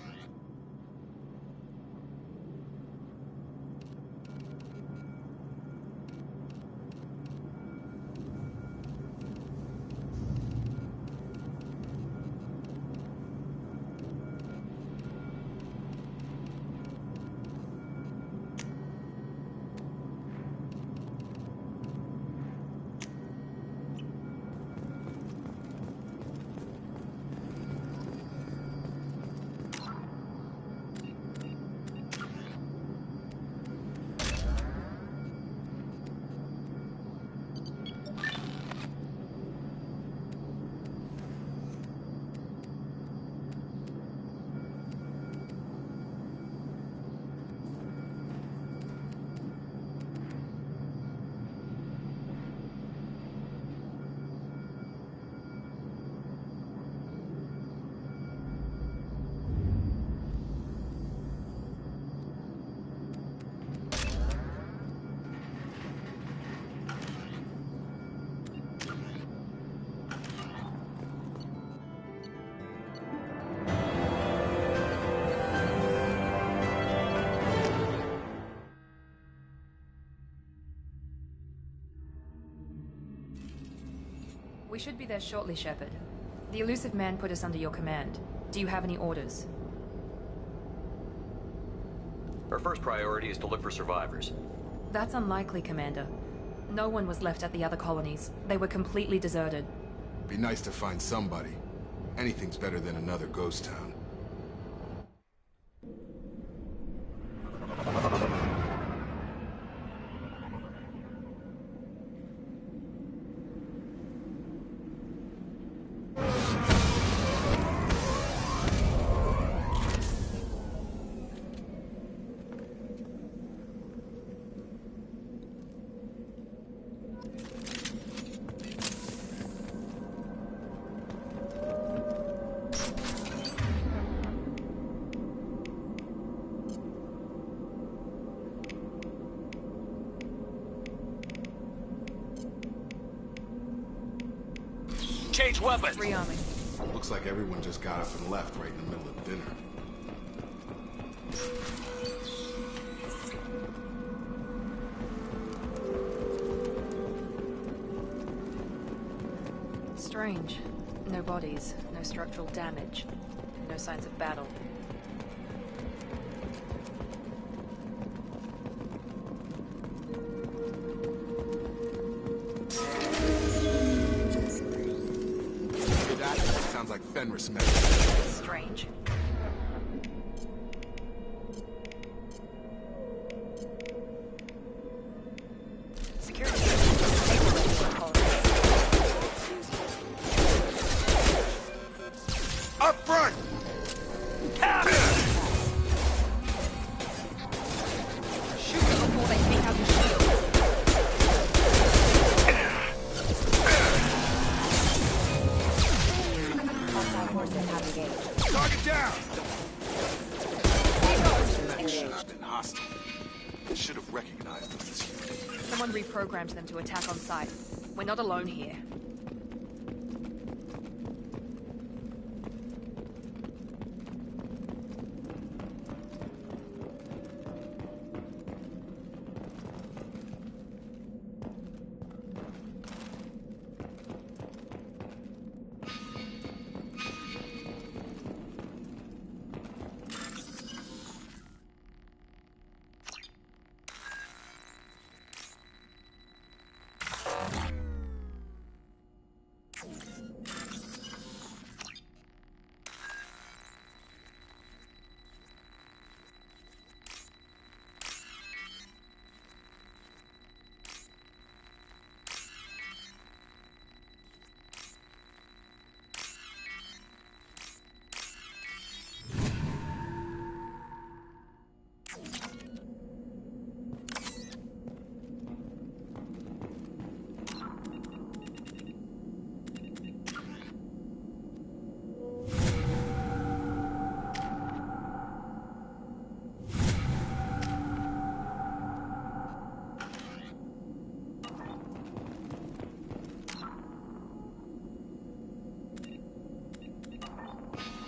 We should be there shortly, Shepard. The elusive man put us under your command. Do you have any orders? Our first priority is to look for survivors. That's unlikely, Commander. No one was left at the other colonies. They were completely deserted. Be nice to find somebody. Anything's better than another ghost town. Change weapons! Rearming. Looks like everyone just got up and left right in the middle of dinner. Strange. No bodies, no structural damage, no signs of battle. Sounds like Fenris met. Strange. Security. Up front! Shoot them before they take out the shield. Target down! Should have been hostile. They should have recognized us as humans. Someone reprogrammed them to attack on sight. We're not alone here.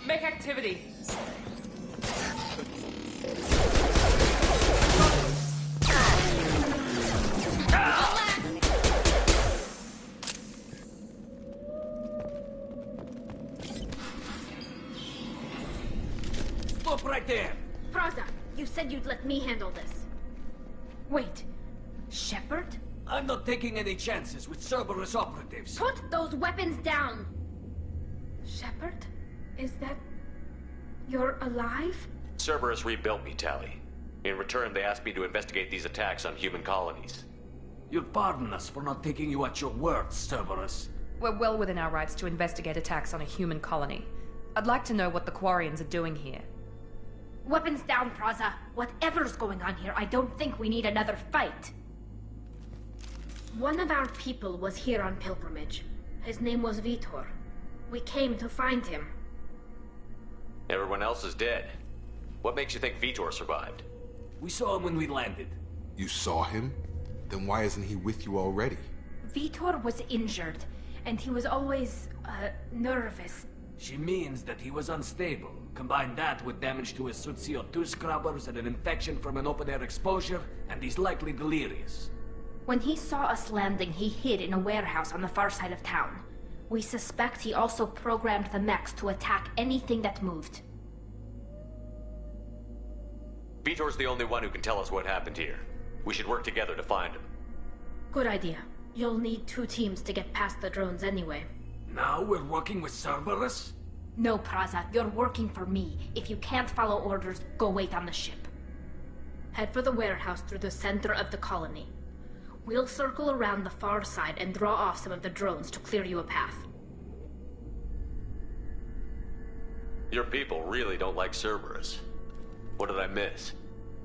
Make activity. Stop right there! Praza, you said you'd let me handle this. Wait, Shepard? I'm not taking any chances with Cerberus operatives. Put those weapons down! Shepard? Is that... you're alive? Cerberus rebuilt me, Tali. In return, they asked me to investigate these attacks on human colonies. You'll pardon us for not taking you at your word, Cerberus. We're well within our rights to investigate attacks on a human colony. I'd like to know what the Quarians are doing here. Weapons down, Praza. Whatever's going on here, I don't think we need another fight. One of our people was here on pilgrimage. His name was Vitor. We came to find him. Everyone else is dead. What makes you think Vitor survived? We saw him when we landed. You saw him? Then why isn't he with you already? Vitor was injured, and he was always, nervous. She means that he was unstable. Combine that with damage to his suit CO2 scrubbers and an infection from an open-air exposure, and he's likely delirious. When he saw us landing, he hid in a warehouse on the far side of town. We suspect he also programmed the mechs to attack anything that moved. Vitor's the only one who can tell us what happened here. We should work together to find him. Good idea. You'll need 2 teams to get past the drones anyway. Now we're working with Cerberus? No, Praza, you're working for me. If you can't follow orders, go wait on the ship. Head for the warehouse through the center of the colony. We'll circle around the far side and draw off some of the drones to clear you a path. Your people really don't like Cerberus. What did I miss?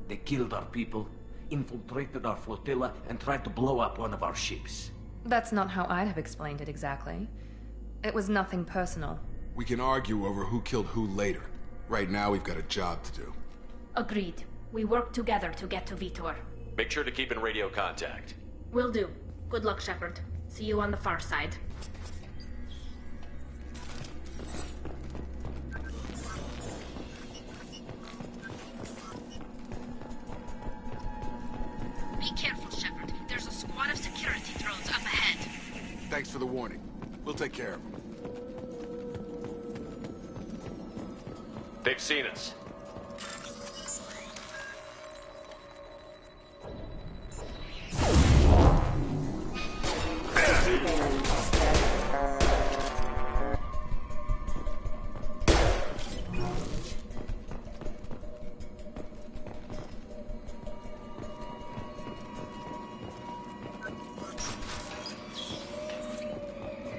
They killed our people, infiltrated our flotilla, and tried to blow up one of our ships. That's not how I'd have explained it exactly. It was nothing personal. We can argue over who killed who later. Right now, we've got a job to do. Agreed. We work together to get to Vitor. Make sure to keep in radio contact. Will do. Good luck, Shepard. See you on the far side. Be careful, Shepard. There's a squad of security drones up ahead. Thanks for the warning. We'll take care of them. They've seen us.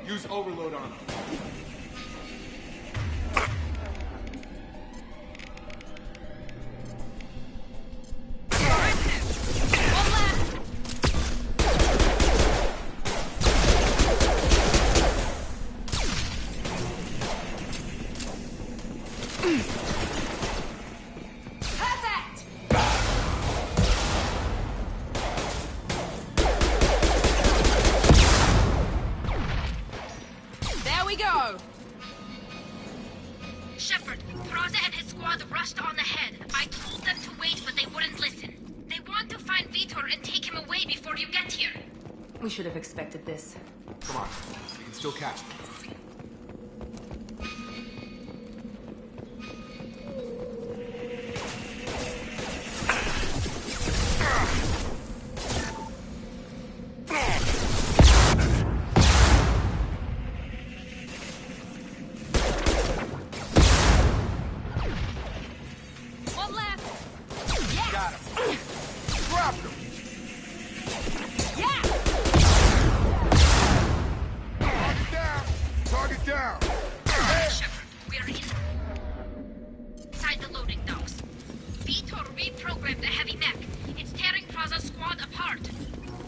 Use overload on them. Shepard, Praza and his squad rushed on ahead. I told them to wait, but they wouldn't listen. They want to find Vitor and take him away before you get here. We should have expected this. Come on, we can still catch them.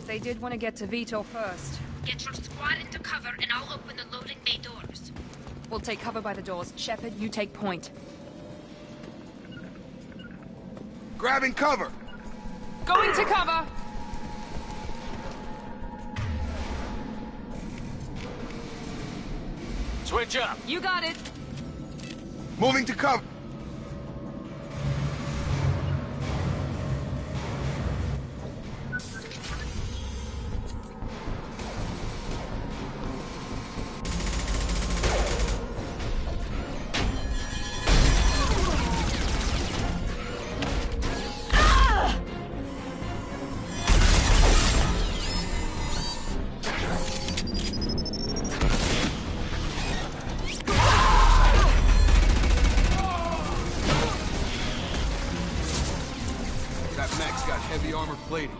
They did want to get to Vitor first. Get your squad into cover and I'll open the loading bay doors. We'll take cover by the doors. Shepard, you take point. Grabbing cover! Going to cover! Switch up! You got it! Moving to cover! Heavy armor plating.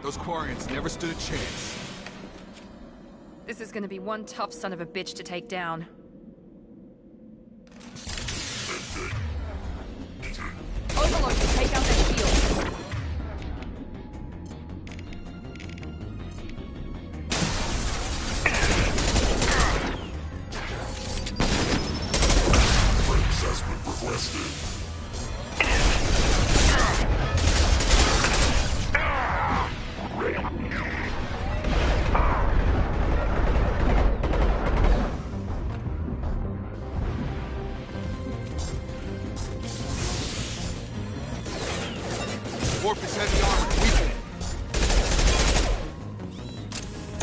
Those Quarians never stood a chance. This is gonna be one tough son of a bitch to take down. Overlord can take out their shield. Assessment requested. Warp is heavy armor. Weaken it.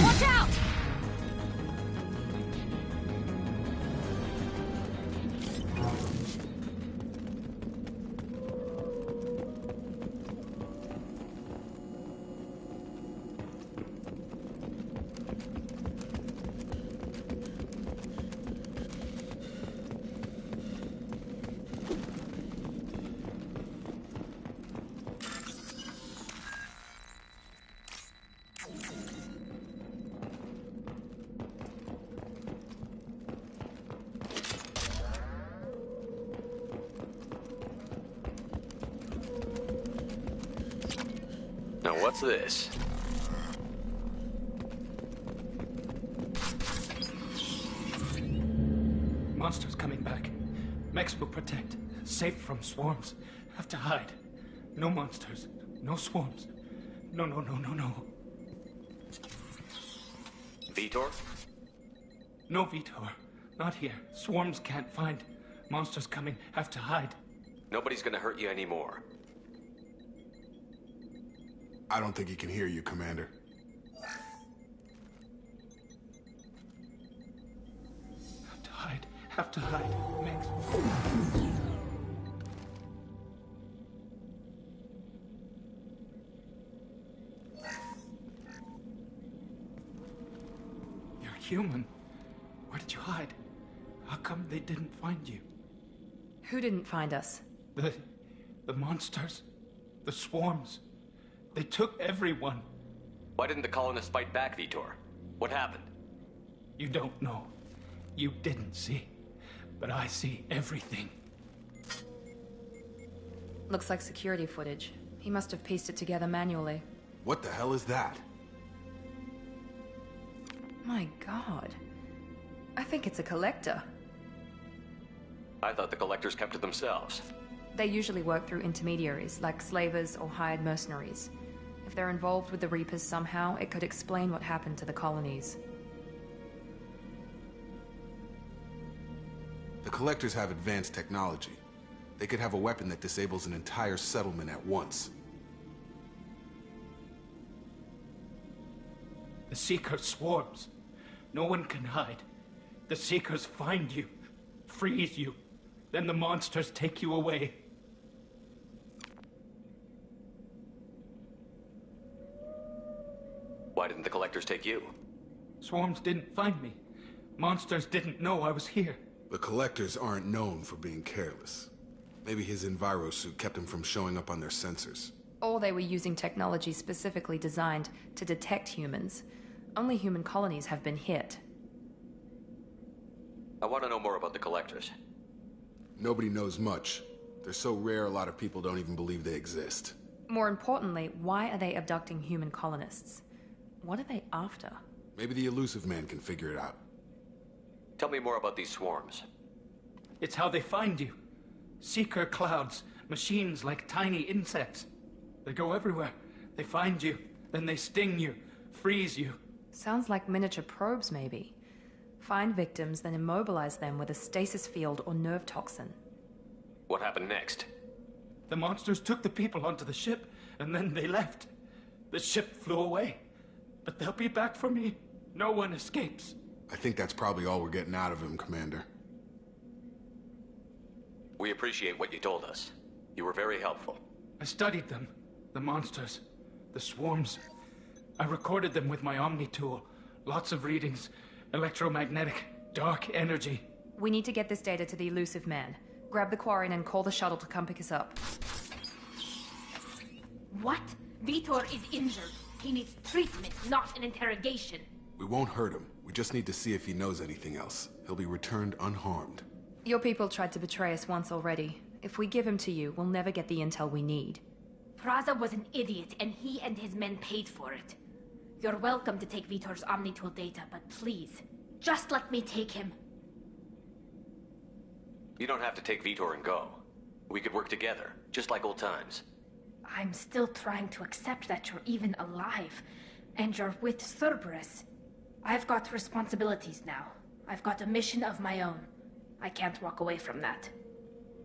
Watch out! What's this? Monsters coming back. Mechs will protect. Safe from swarms. Have to hide. No monsters. No swarms. No. Vitor? No, Vitor. Not here. Swarms can't find. Monsters coming. Have to hide. Nobody's gonna hurt you anymore. I don't think he can hear you, Commander. Have to hide. Mechs. You're human. Where did you hide? How come they didn't find you? Who didn't find us? The monsters. The swarms. They took everyone. Why didn't the colonists fight back, Vitor? What happened? You don't know. You didn't see. But I see everything. Looks like security footage. He must have pieced it together manually. What the hell is that? My god. I think it's a collector. I thought the collectors kept to themselves. They usually work through intermediaries, like slavers or hired mercenaries. If they're involved with the Reapers somehow, it could explain what happened to the colonies. The Collectors have advanced technology. They could have a weapon that disables an entire settlement at once. The Seeker swarms. No one can hide. The Seekers find you, freeze you, then the monsters take you away. Why didn't the collectors take you? Swarms didn't find me. Monsters didn't know I was here. The Collectors aren't known for being careless. Maybe his Enviro suit kept him from showing up on their sensors. Or they were using technology specifically designed to detect humans. Only human colonies have been hit. I want to know more about the collectors. Nobody knows much. They're so rare a lot of people don't even believe they exist. More importantly, why are they abducting human colonists? What are they after? Maybe the Elusive Man can figure it out. Tell me more about these swarms. It's how they find you. Seeker clouds, machines like tiny insects. They go everywhere. They find you, then they sting you, freeze you. Sounds like miniature probes, maybe. Find victims, then immobilize them with a stasis field or nerve toxin. What happened next? The monsters took the people onto the ship, and then they left. The ship flew away. But they'll be back for me. No one escapes. I think that's probably all we're getting out of him, Commander. We appreciate what you told us. You were very helpful. I studied them. The monsters. The swarms. I recorded them with my Omni tool. Lots of readings. Electromagnetic. Dark energy. We need to get this data to the Elusive Man. Grab the Quarian and call the shuttle to come pick us up. What? Vitor is injured. He needs treatment, not an interrogation. We won't hurt him. We just need to see if he knows anything else. He'll be returned unharmed. Your people tried to betray us once already. If we give him to you, we'll never get the intel we need. Praza was an idiot, and he and his men paid for it. You're welcome to take Vitor's Omnitool data, but please, just let me take him. You don't have to take Vitor and go. We could work together, just like old times. I'm still trying to accept that you're even alive, and you're with Cerberus. I've got responsibilities now. I've got a mission of my own. I can't walk away from that.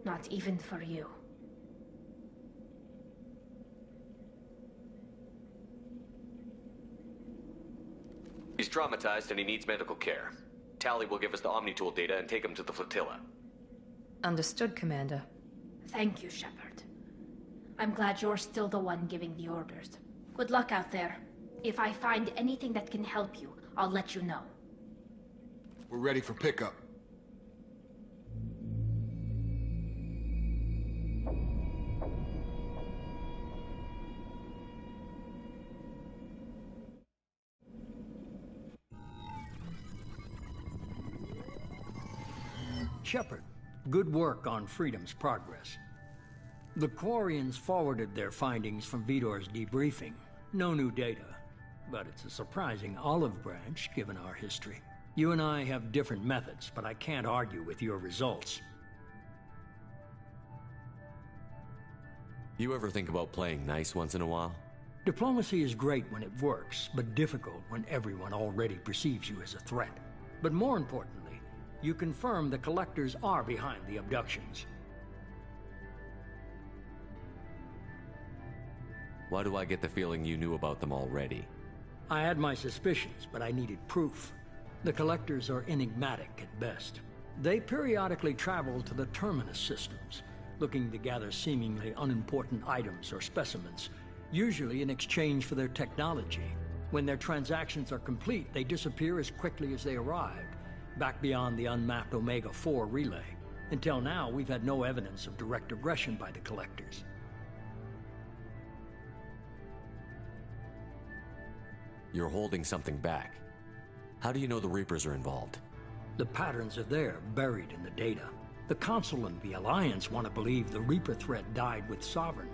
Not even for you. He's traumatized and he needs medical care. Tali will give us the Omnitool data and take him to the flotilla. Understood, Commander. Thank you, Shepard. I'm glad you're still the one giving the orders. Good luck out there. If I find anything that can help you, I'll let you know. We're ready for pickup. Shepard, good work on Freedom's progress. The Quarians forwarded their findings from Vitor's debriefing. No new data, but it's a surprising olive branch given our history. You and I have different methods, but I can't argue with your results. You ever think about playing nice once in a while? Diplomacy is great when it works, but difficult when everyone already perceives you as a threat. But more importantly, you confirm the Collectors are behind the abductions. Why do I get the feeling you knew about them already? I had my suspicions, but I needed proof. The Collectors are enigmatic at best. They periodically travel to the Terminus systems, looking to gather seemingly unimportant items or specimens, usually in exchange for their technology. When their transactions are complete, they disappear as quickly as they arrived, back beyond the unmapped Omega-4 relay. Until now, we've had no evidence of direct aggression by the Collectors. You're holding something back. How do you know the Reapers are involved? The patterns are there, buried in the data. The Council and the Alliance want to believe the Reaper threat died with Sovereign.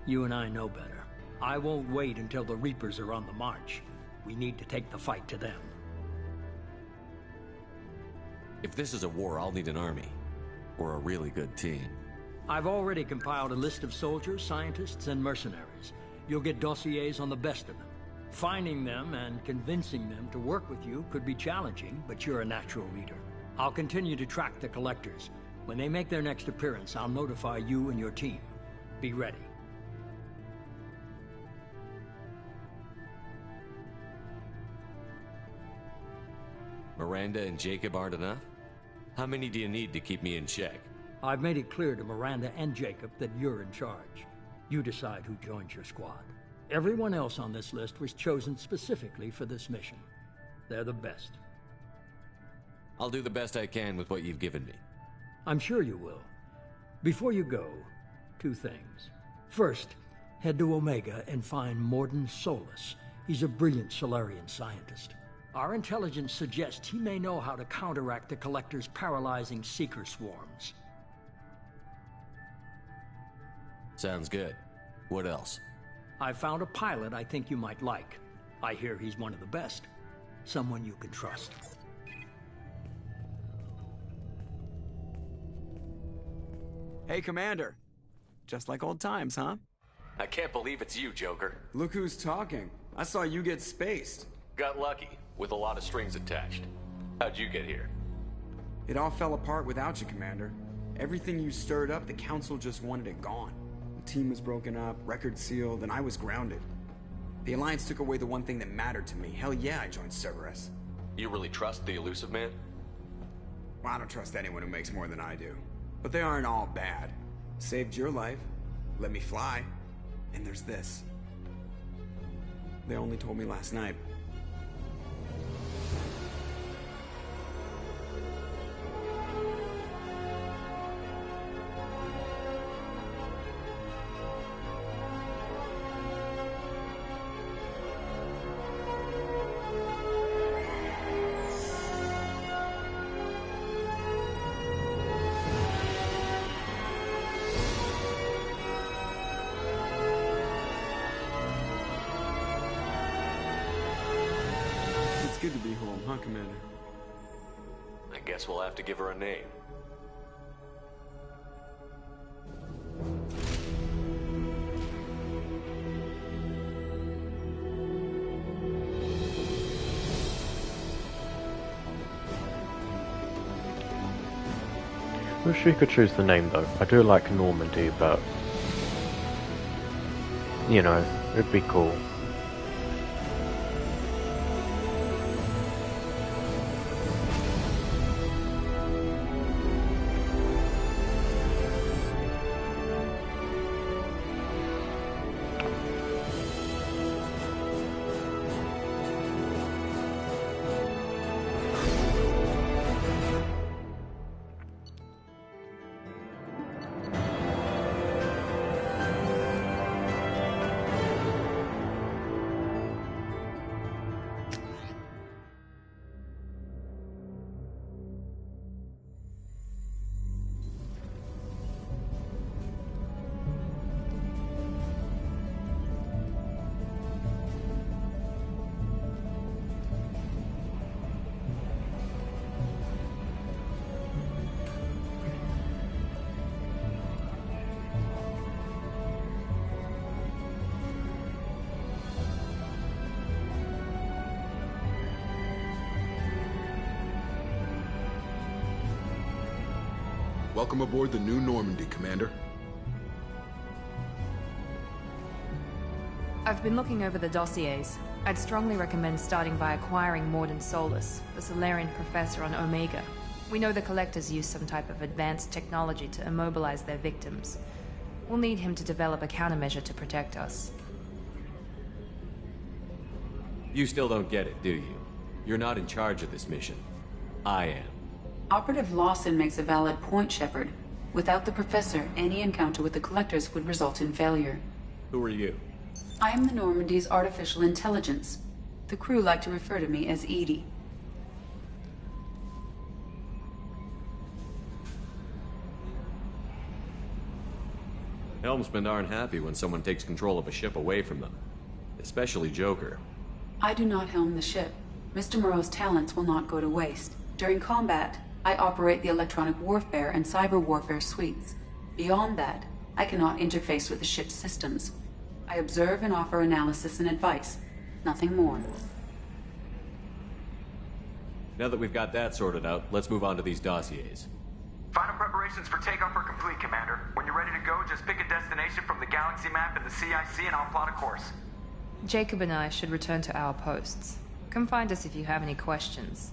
You and I know better. I won't wait until the Reapers are on the march. We need to take the fight to them. If this is a war, I'll need an army. Or a really good team. I've already compiled a list of soldiers, scientists, and mercenaries. You'll get dossiers on the best of them. Finding them and convincing them to work with you could be challenging, but you're a natural leader. I'll continue to track the Collectors. When they make their next appearance, I'll notify you and your team. Be ready. Miranda and Jacob aren't enough? How many do you need to keep me in check? I've made it clear to Miranda and Jacob that you're in charge. You decide who joins your squad. Everyone else on this list was chosen specifically for this mission. They're the best. I'll do the best I can with what you've given me. I'm sure you will. Before you go, 2 things. First, head to Omega and find Mordin Solus. He's a brilliant Solarian scientist. Our intelligence suggests he may know how to counteract the Collector's paralyzing Seeker swarms. Sounds good. What else? I found a pilot I think you might like. I hear he's one of the best. Someone you can trust. Hey, Commander. Just like old times, huh? I can't believe it's you, Joker. Look who's talking. I saw you get spaced. Got lucky, with a lot of strings attached. How'd you get here? It all fell apart without you, Commander. Everything you stirred up, the Council just wanted it gone. The team was broken up, record sealed, and I was grounded. The Alliance took away the one thing that mattered to me. Hell yeah, I joined Cerberus. You really trust the Illusive Man? Well, I don't trust anyone who makes more than I do. But they aren't all bad. Saved your life, let me fly, and there's this. They only told me last night. Good to be home, huh, Commander? I guess we'll have to give her a name. Wish we could choose the name though. I do like Normandy, but you know, it'd be cool. Welcome aboard the new Normandy, Commander. I've been looking over the dossiers. I'd strongly recommend starting by acquiring Mordin Solus, the Solarian professor on Omega. We know the Collectors use some type of advanced technology to immobilize their victims. We'll need him to develop a countermeasure to protect us. You still don't get it, do you? You're not in charge of this mission. I am. Operative Lawson makes a valid point, Shepard. Without the Professor, any encounter with the Collectors would result in failure. Who are you? I am the Normandy's artificial intelligence. The crew like to refer to me as EDI. Helmsmen aren't happy when someone takes control of a ship away from them. Especially Joker. I do not helm the ship. Mr. Moreau's talents will not go to waste. During combat, I operate the electronic warfare and cyber warfare suites. Beyond that, I cannot interface with the ship's systems. I observe and offer analysis and advice. Nothing more. Now that we've got that sorted out, let's move on to these dossiers. Final preparations for takeoff are complete, Commander. When you're ready to go, just pick a destination from the galaxy map in the CIC and I'll plot a course. Jacob and I should return to our posts. Come find us if you have any questions.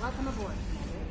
Welcome aboard, Commander.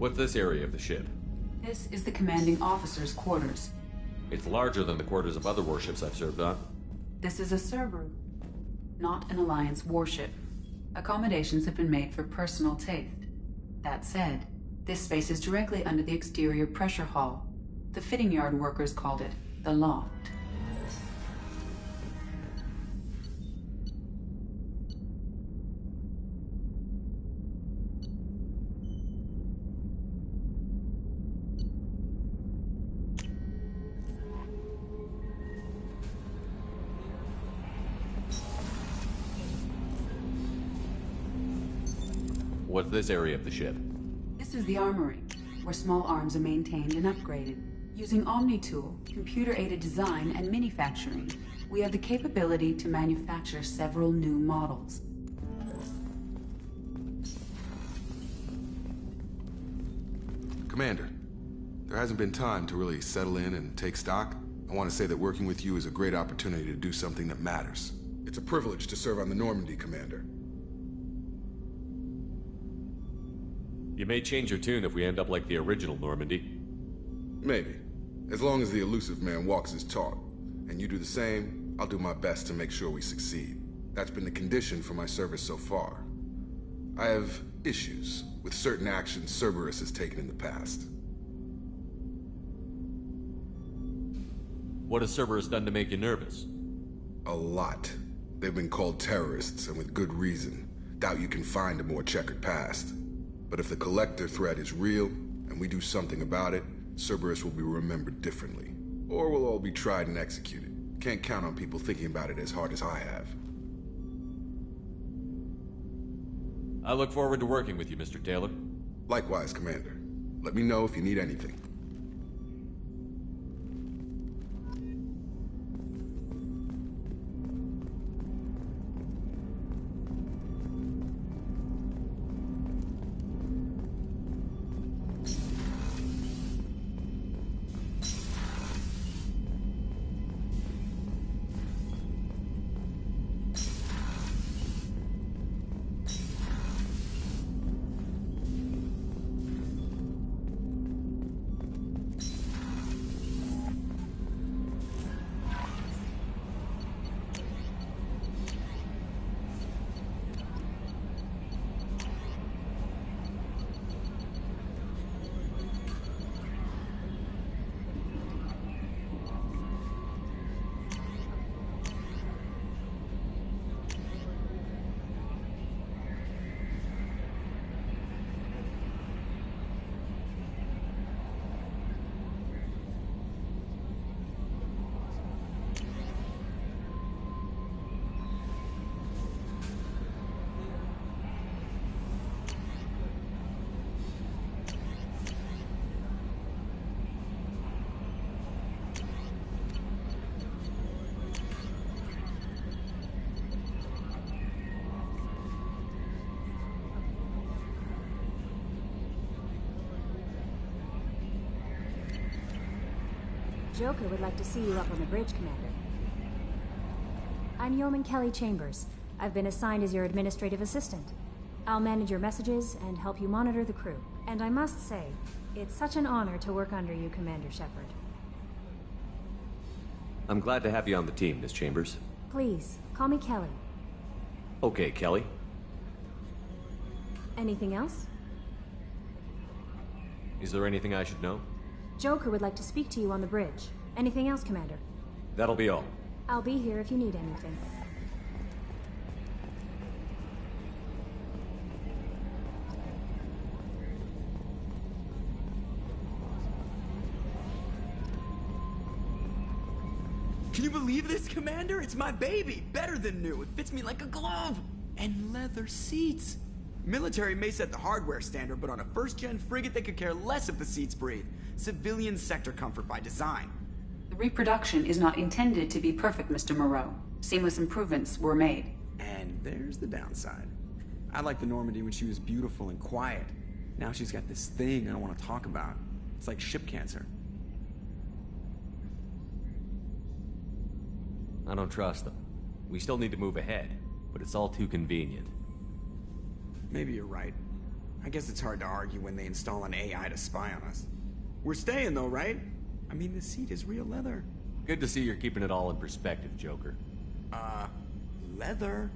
What's this area of the ship? This is the commanding officer's quarters. It's larger than the quarters of other warships I've served on. This is a Cerberus, not an Alliance warship. Accommodations have been made for personal taste. That said, this space is directly under the exterior pressure hall. The fitting yard workers called it the loft. What's this area of the ship? This is the armory, where small arms are maintained and upgraded. Using OmniTool, computer-aided design, and manufacturing, we have the capability to manufacture several new models. Commander, there hasn't been time to really settle in and take stock. I want to say that working with you is a great opportunity to do something that matters. It's a privilege to serve on the Normandy, Commander. You may change your tune if we end up like the original Normandy. Maybe. As long as the elusive man walks his talk, and you do the same, I'll do my best to make sure we succeed. That's been the condition for my service so far. I have issues with certain actions Cerberus has taken in the past. What has Cerberus done to make you nervous? A lot. They've been called terrorists, and with good reason. Doubt you can find a more checkered past. But if the Collector threat is real, and we do something about it, Cerberus will be remembered differently. Or we'll all be tried and executed. Can't count on people thinking about it as hard as I have. I look forward to working with you, Mr. Taylor. Likewise, Commander. Let me know if you need anything. Joker would like to see you up on the bridge, Commander. I'm Yeoman Kelly Chambers. I've been assigned as your administrative assistant. I'll manage your messages and help you monitor the crew. And I must say, it's such an honor to work under you, Commander Shepard. I'm glad to have you on the team, Miss Chambers. Please, call me Kelly. Okay, Kelly. Anything else? Is there anything I should know? Joker would like to speak to you on the bridge. Anything else, Commander? That'll be all. I'll be here if you need anything. Can you believe this, Commander? It's my baby! Better than new. It fits me like a glove! And leather seats! Military may set the hardware standard, but on a first-gen frigate they could care less if the seats breathe. Civilian sector comfort by design. The reproduction is not intended to be perfect, Mr. Moreau. Seamless improvements were made. And there's the downside. I liked the Normandy when she was beautiful and quiet. Now she's got this thing I don't want to talk about. It's like ship cancer. I don't trust them. We still need to move ahead, but it's all too convenient. Maybe you're right. I guess it's hard to argue when they install an AI to spy on us. We're staying though, right? I mean, the seat is real leather. Good to see you're keeping it all in perspective, Joker. Leather?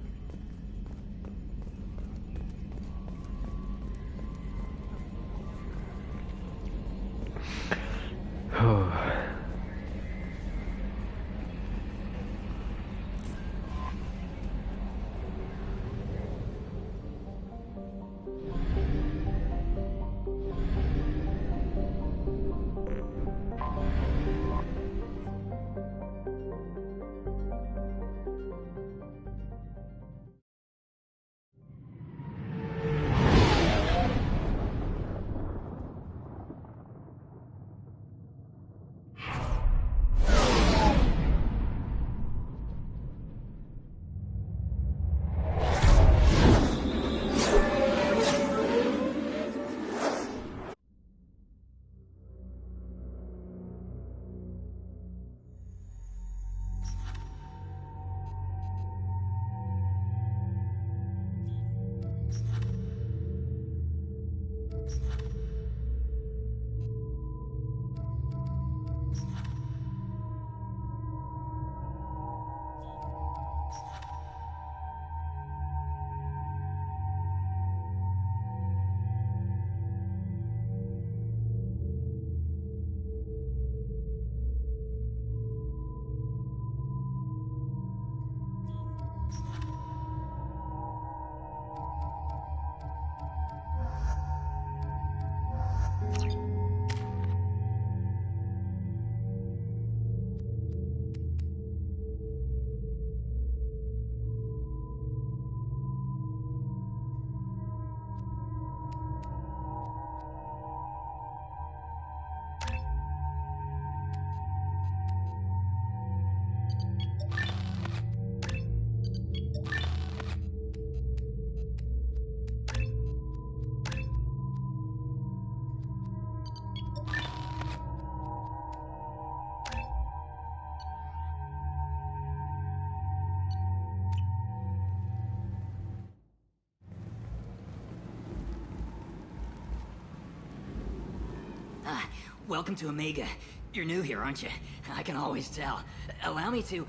Welcome to Omega. You're new here, aren't you? I can always tell. Allow me to...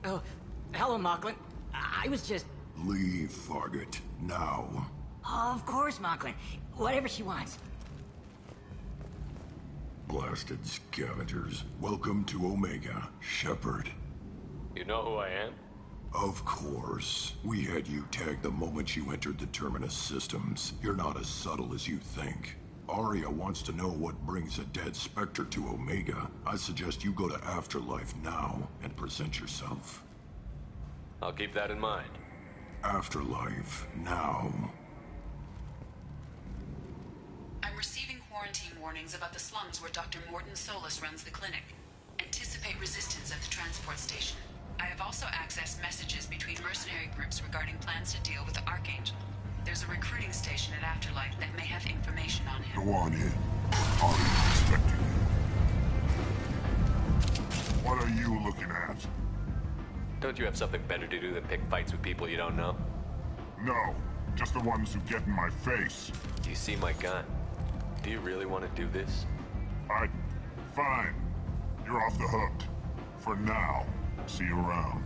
Oh, hello, Mocklin. I was just... Leave, Fargate. Now. Of course, Mocklin. Whatever she wants. Blasted scavengers. Welcome to Omega, Shepard. You know who I am? Of course. We had you tagged the moment you entered the Terminus systems. You're not as subtle as you think. Aria wants to know what brings a dead Spectre to Omega. I suggest you go to Afterlife now and present yourself. I'll keep that in mind. Afterlife now. I'm receiving quarantine warnings about the slums where Dr. Morton Solus runs the clinic. Anticipate resistance at the transport station. I have also accessed messages between mercenary groups regarding plans to deal with the Archangel. There's a recruiting station at Afterlife that may have information on him. Go on in. Aria's expecting you. What are you looking at? Don't you have something better to do than pick fights with people you don't know? No, just the ones who get in my face. Do you see my gun? Do you really want to do this? Fine. You're off the hook. For now. See you around.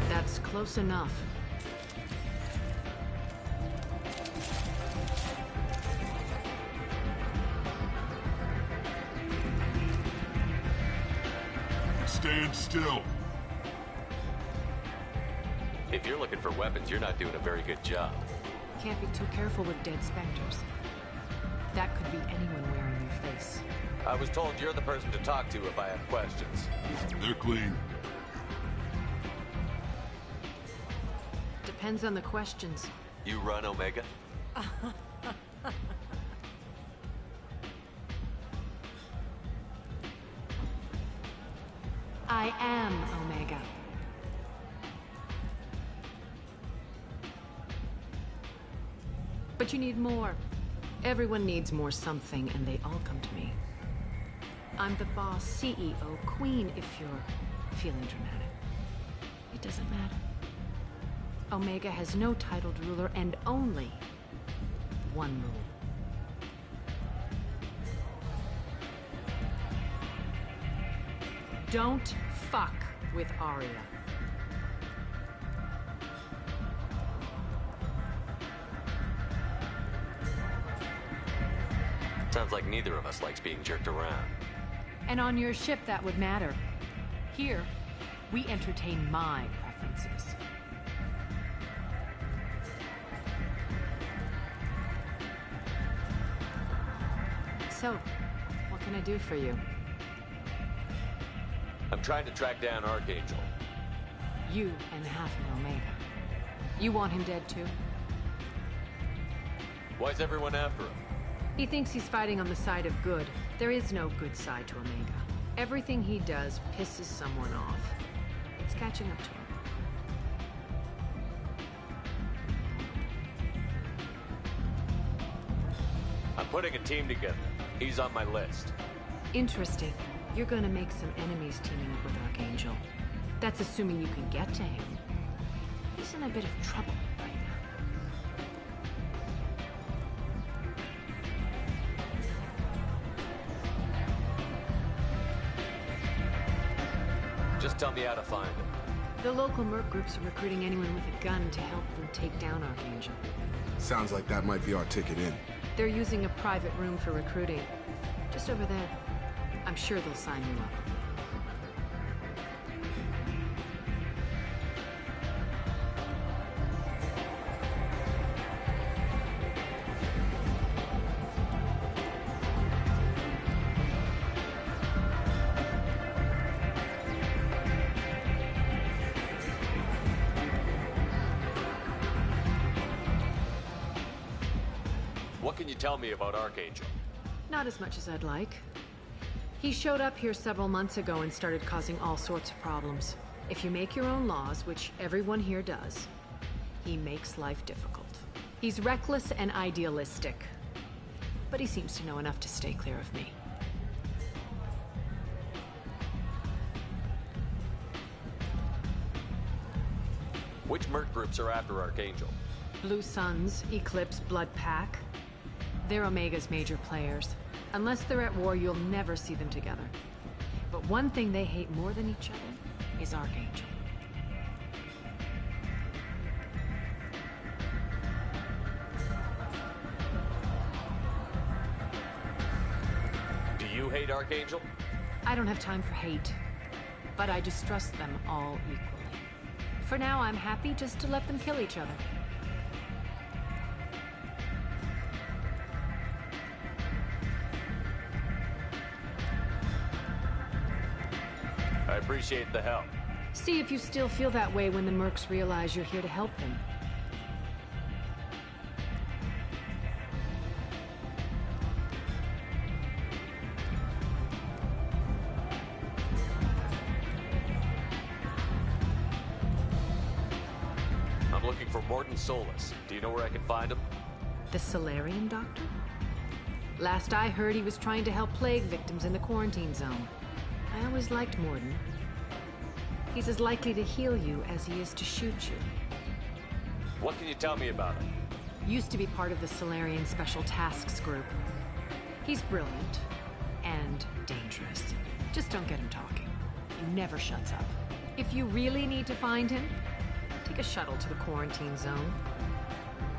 That's close enough. Stand still. If you're looking for weapons, you're not doing a very good job. Can't be too careful with dead specters. That could be anyone wearing your face. I was told you're the person to talk to if I have questions. They're clean. Depends on the questions. You run Omega? I am Omega. But you need more. Everyone needs more something, and they all come to me. I'm the boss, CEO, queen, if you're feeling dramatic. It doesn't matter. Omega has no titled ruler and only one rule. Don't fuck with Aria. Sounds like neither of us likes being jerked around. And on your ship, that would matter. Here, we entertain my preferences. So, what can I do for you? I'm trying to track down Archangel. You and half of Omega. You want him dead too? Why's everyone after him? He thinks he's fighting on the side of good. There is no good side to Omega. Everything he does pisses someone off. It's catching up to him. I'm putting a team together. He's on my list. Interesting. You're gonna make some enemies teaming up with Archangel. That's assuming you can get to him. He's in a bit of trouble right now. Just tell me how to find him. The local merc groups are recruiting anyone with a gun to help them take down Archangel. Sounds like that might be our ticket in. They're using a private room for recruiting. Just over there. I'm sure they'll sign you up. What can you tell me about Archangel? Not as much as I'd like. He showed up here several months ago and started causing all sorts of problems. If you make your own laws, which everyone here does, he makes life difficult. He's reckless and idealistic, but he seems to know enough to stay clear of me. Which merc groups are after Archangel? Blue Suns, Eclipse, Blood Pack. They're Omega's major players. Unless they're at war, you'll never see them together. But one thing they hate more than each other is Archangel. Do you hate Archangel? I don't have time for hate, but I distrust them all equally. For now, I'm happy just to let them kill each other. I appreciate the help. See if you still feel that way when the mercs realize you're here to help them. I'm looking for Morton Solus. Do you know where I can find him? The Solarian doctor? Last I heard, he was trying to help plague victims in the quarantine zone. I always liked Morden. He's as likely to heal you as he is to shoot you. What can you tell me about him? Used to be part of the Solarian Special Tasks Group. He's brilliant and dangerous. Just don't get him talking. He never shuts up. If you really need to find him, take a shuttle to the quarantine zone.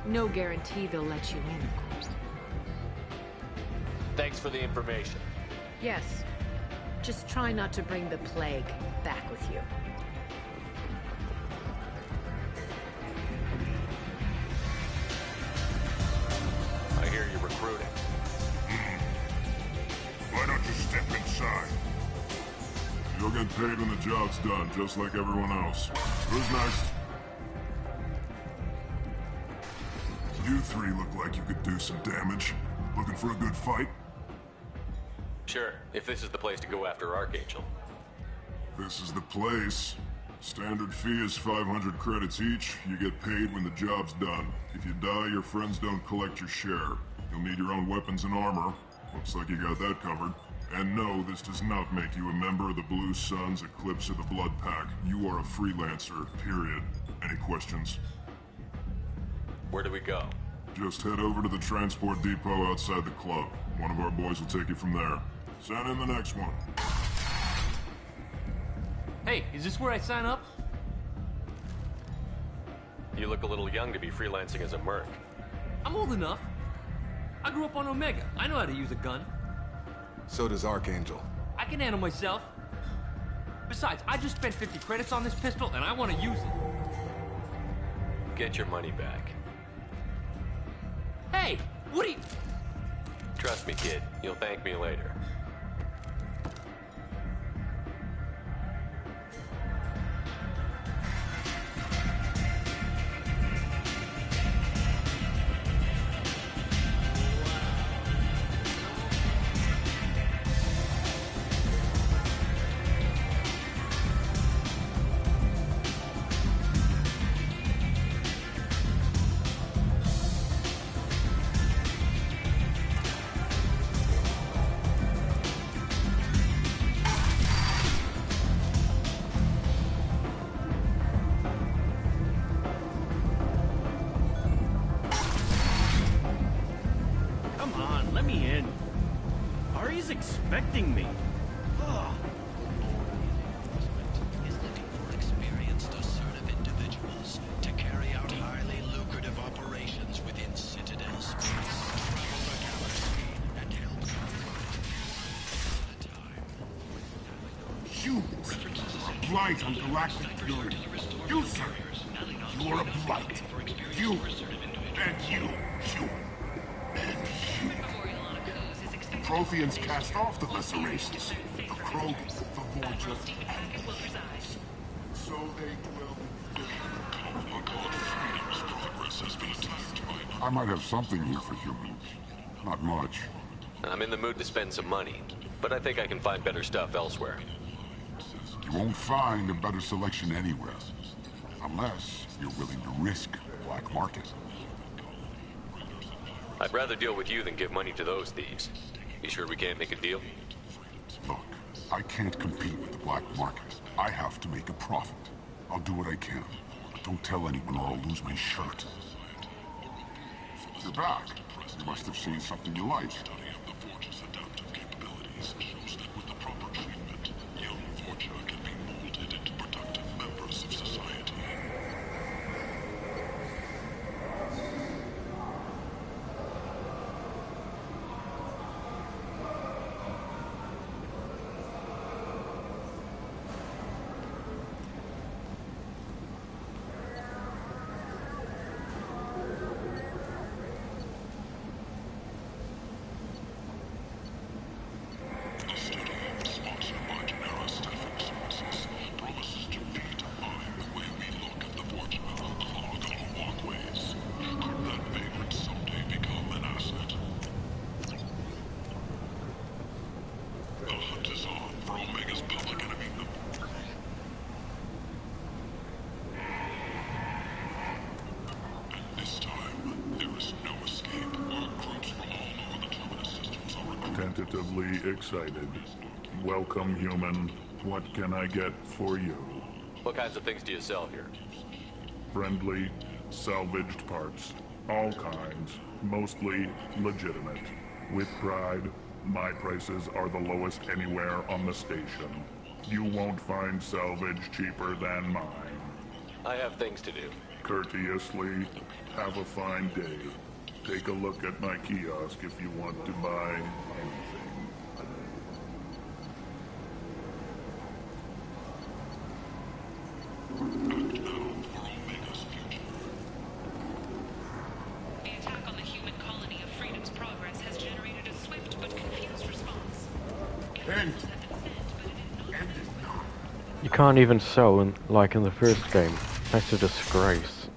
No guarantee they'll let you in, of course. Thanks for the information. Yes. Just try not to bring the plague back with you. I hear you're recruiting. Why don't you step inside? You'll get paid when the job's done, just like everyone else. Who's next? You three look like you could do some damage. Looking for a good fight? Sure, if this is the place to go after Archangel. This is the place. Standard fee is 500 credits each. You get paid when the job's done. If you die, your friends don't collect your share. You'll need your own weapons and armor. Looks like you got that covered. And no, this does not make you a member of the Blue Suns, Eclipse, or the Blood Pack. You are a freelancer, period. Any questions? Where do we go? Just head over to the transport depot outside the club. One of our boys will take you from there. Send in the next one. Hey, is this where I sign up? You look a little young to be freelancing as a merc. I'm old enough. I grew up on Omega. I know how to use a gun. So does Archangel. I can handle myself. Besides, I just spent 50 credits on this pistol, and I want to use it. Get your money back. Hey, what are you... Trust me, kid. You'll thank me later. Expecting me. Is looking for experienced, assertive individuals to carry out highly lucrative operations within Citadel space, travel the galaxy, and help You, a blight on galactic fury. You, sir, you are a blight. You, and you, and you. Protheans cast off the lesser races, the Krogan, the Vorcha, and the Humans. So they dwell I might have something here for humans. Not much. I'm in the mood to spend some money. but I think I can find better stuff elsewhere. You won't find a better selection anywhere. Unless you're willing to risk black market. I'd rather deal with you than give money to those thieves. You sure we can't make a deal? Look, I can't compete with the black market. I have to make a profit. I'll do what I can. But don't tell anyone or I'll lose my shirt. You're back. You must have seen something you like. Tentatively excited. Welcome, human. What can I get for you? What kinds of things do you sell here? Friendly, salvaged parts. All kinds. Mostly legitimate. With pride, my prices are the lowest anywhere on the station. You won't find salvage cheaper than mine. I have things to do. Courteously, have a fine day. Take a look at my kiosk if you want to buy anything. The attack on the human colony of Freedom's Progress has generated a swift but confused response. You can't even sell like in the first game. That's a disgrace.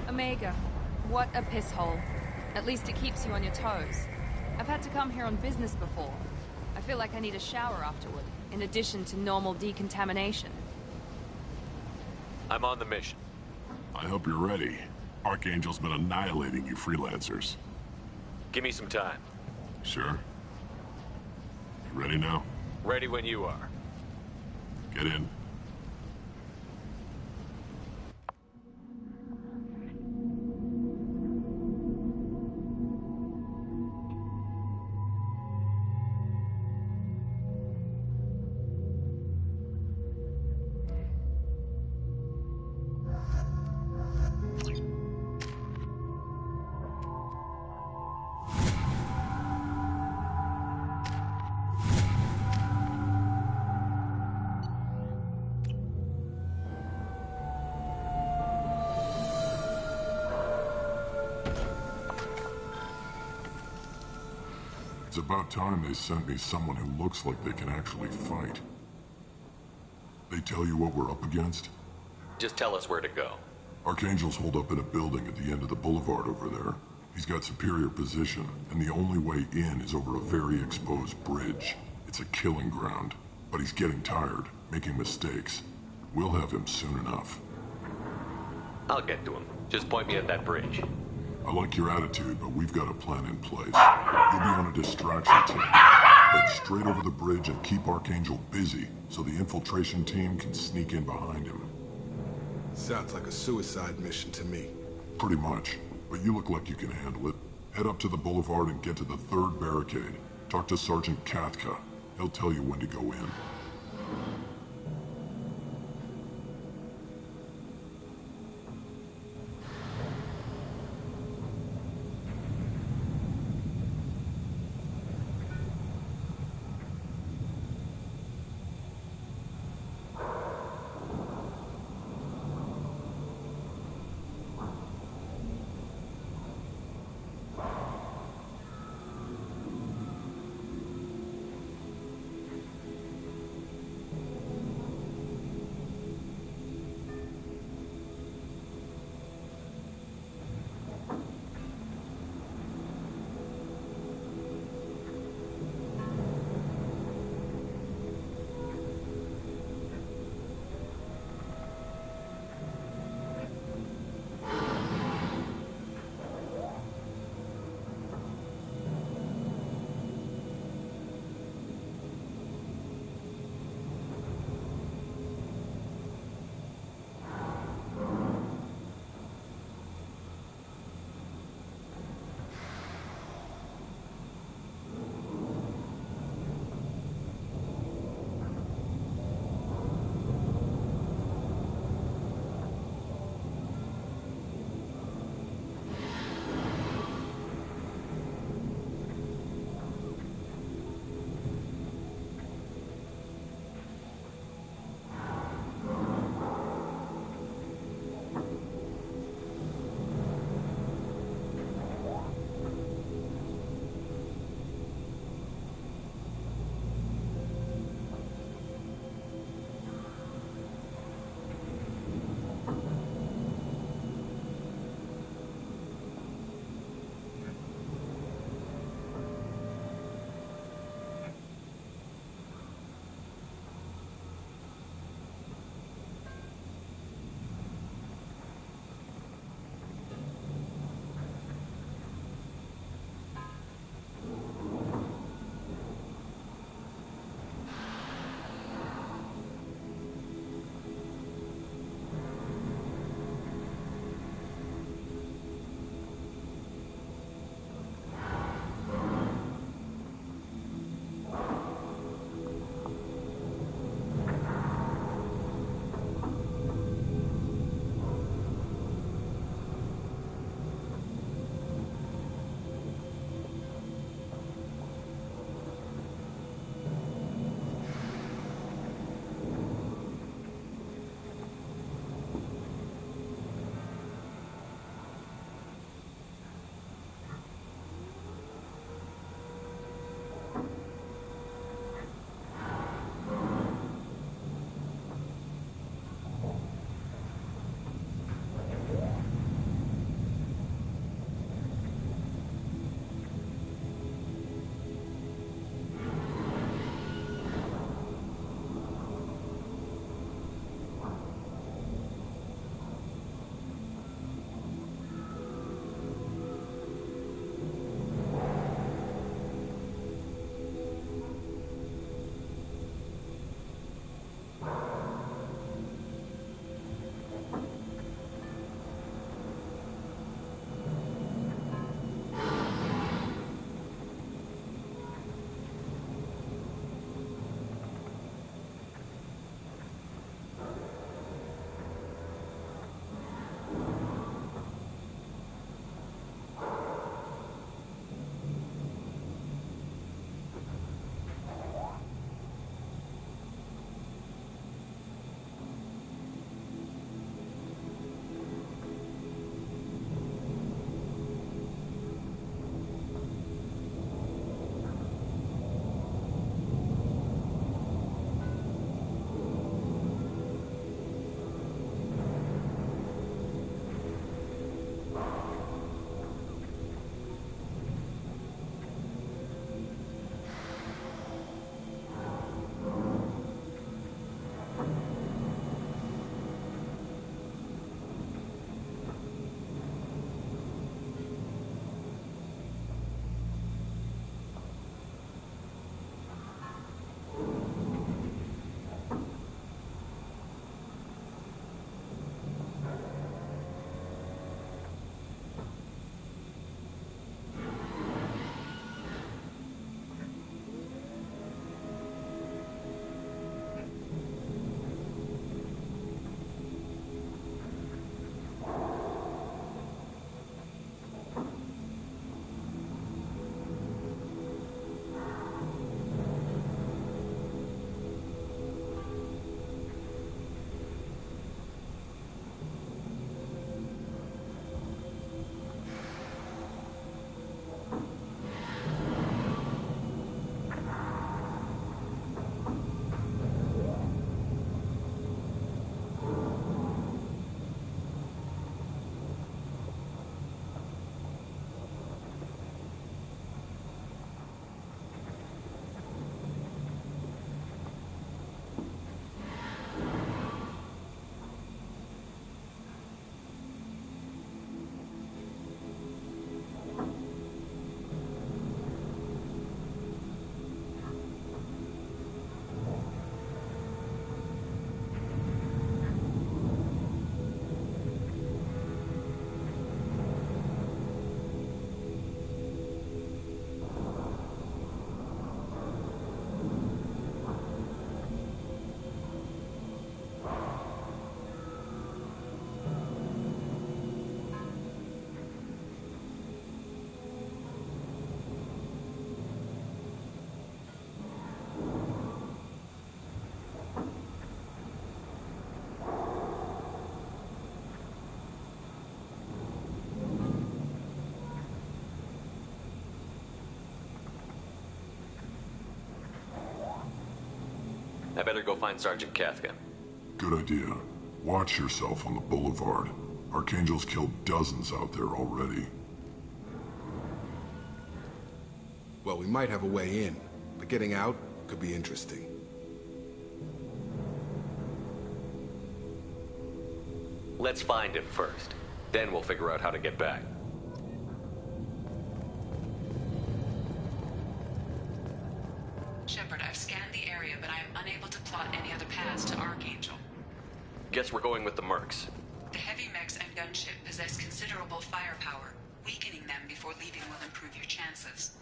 Omega, what a piss hole. At least it keeps you on your toes. I've had to come here on business before. I feel like I need a shower afterward, in addition to normal decontamination. I'm on the mission. I hope you're ready. Archangel's been annihilating you freelancers. Give me some time. Sure? You ready now? Ready when you are. Get in. It's about time they sent me someone who looks like they can actually fight. They tell you what we're up against? Just tell us where to go. Archangel's holed up in a building at the end of the boulevard over there. He's got superior position, and the only way in is over a very exposed bridge. It's a killing ground, but he's getting tired, making mistakes. We'll have him soon enough. I'll get to him. Just point me at that bridge. I like your attitude, but we've got a plan in place. You'll be on a distraction team. Head straight over the bridge and keep Archangel busy, so the infiltration team can sneak in behind him. Sounds like a suicide mission to me. Pretty much, but you look like you can handle it. Head up to the boulevard and get to the third barricade. Talk to Sergeant Katka. He'll tell you when to go in. I better go find Sergeant Kafka. Good idea. Watch yourself on the boulevard. Archangel's killed dozens out there already. Well, we might have a way in, but getting out could be interesting. Let's find him first. Then we'll figure out how to get back. Shepard, I've scanned the area, but I am unable to plot any other paths to Archangel. Guess we're going with the Mercs. The heavy mechs and gunship possess considerable firepower. Weakening them before leaving will improve your chances.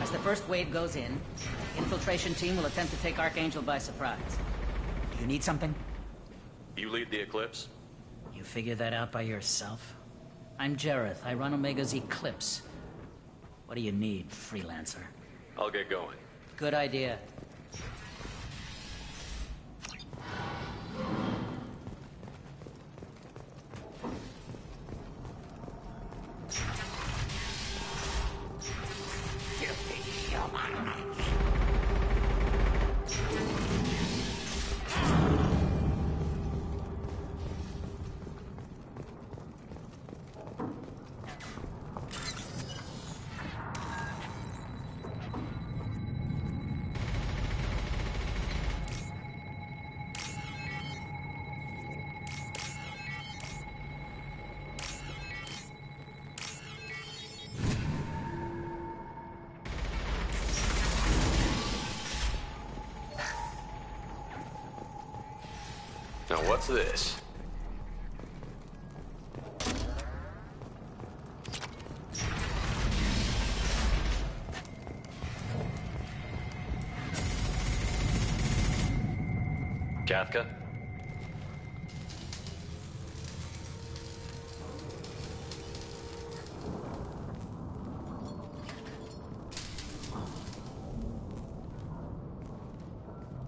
As the first wave goes in, the infiltration team will attempt to take Archangel by surprise. Do you need something? You lead the Eclipse? You figure that out by yourself? I'm Jareth. I run Omega's Eclipse. What do you need, freelancer? I'll get going. Good idea. Now what's this? Kafka?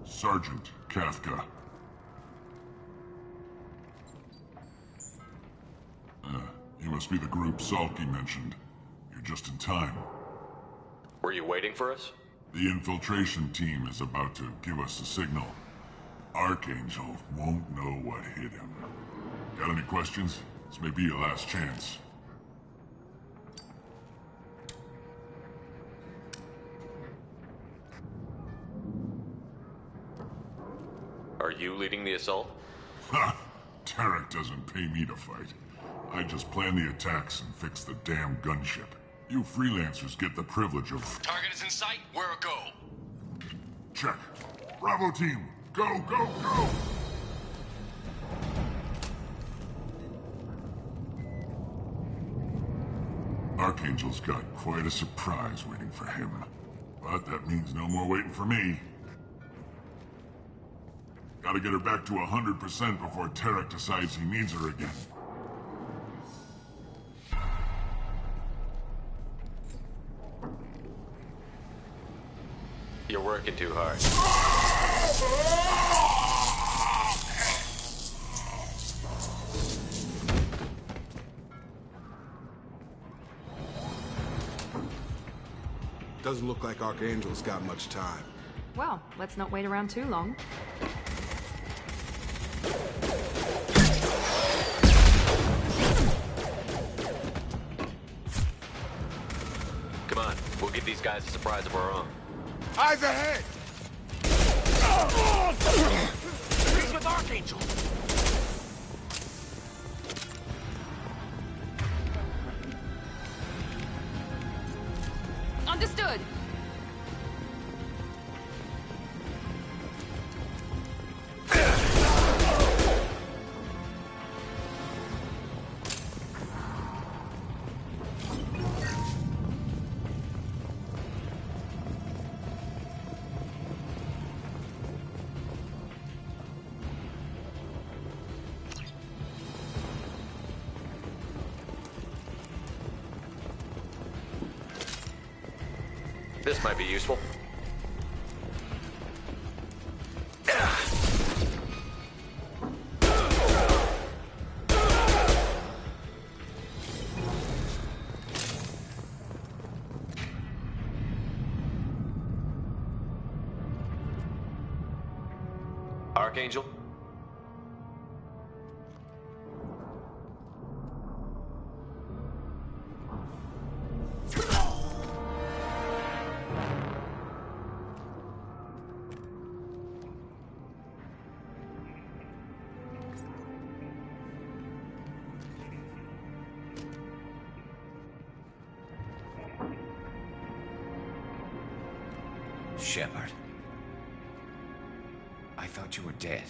Sergeant Kafka. You must be the group Salky mentioned. You're just in time. Were you waiting for us? The infiltration team is about to give us a signal. Archangel won't know what hit him. Got any questions? This may be your last chance. Are you leading the assault? Ha! Tarek doesn't pay me to fight. I just plan the attacks and fix the damn gunship. You freelancers get the privilege of... Target is in sight. Where a go? Check. Bravo team, go, go, go! Archangel's got quite a surprise waiting for him. But that means no more waiting for me. Gotta get her back to 100% before Tarek decides he needs her again. You're working too hard. Doesn't look like Archangel's got much time. Well, let's not wait around too long. Come on, we'll give these guys a surprise of our own. Eyes ahead! He's with Archangel! Understood! This might be useful. Archangel? Shepard. I thought you were dead.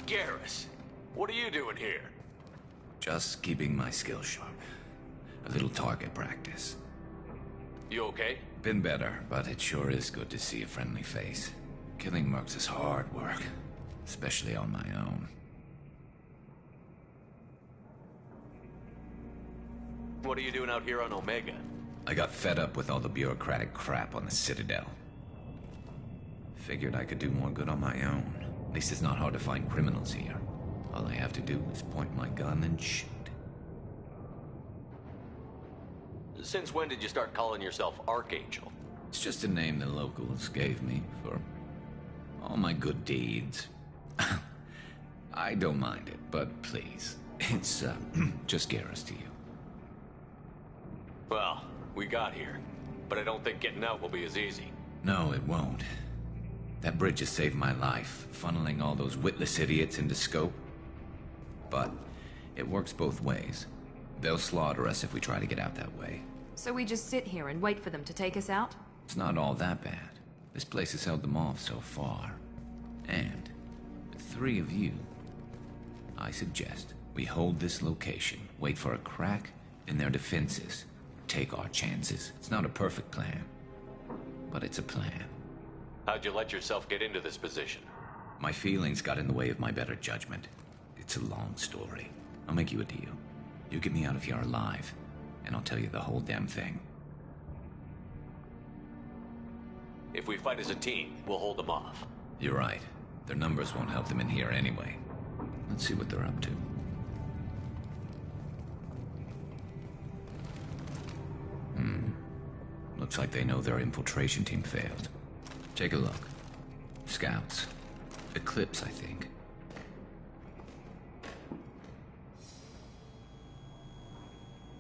Garrus, what are you doing here? Just keeping my skills sharp. A little target practice. You okay? Been better, but it sure is good to see a friendly face. Killing mercs is hard work, especially on my own. What are you doing out here on Omega? I got fed up with all the bureaucratic crap on the Citadel. Figured I could do more good on my own. At least it's not hard to find criminals here. All I have to do is point my gun and shoot. Since when did you start calling yourself Archangel? It's just a name the locals gave me for all my good deeds. I don't mind it, but please, it's just Garrus to you. Well, we got here, but I don't think getting out will be as easy. No, it won't. That bridge has saved my life, funneling all those witless idiots into scope. But it works both ways. They'll slaughter us if we try to get out that way. So we just sit here and wait for them to take us out? It's not all that bad. This place has held them off so far. And with 3 of you, I suggest we hold this location, wait for a crack in their defenses, take our chances. It's not a perfect plan, but it's a plan. How'd you let yourself get into this position? My feelings got in the way of my better judgment. It's a long story. I'll make you a deal. You get me out of here alive, and I'll tell you the whole damn thing. If we fight as a team, we'll hold them off. You're right. Their numbers won't help them in here anyway. Let's see what they're up to. Looks like they know their infiltration team failed. Take a look. Scouts. Eclipse, I think.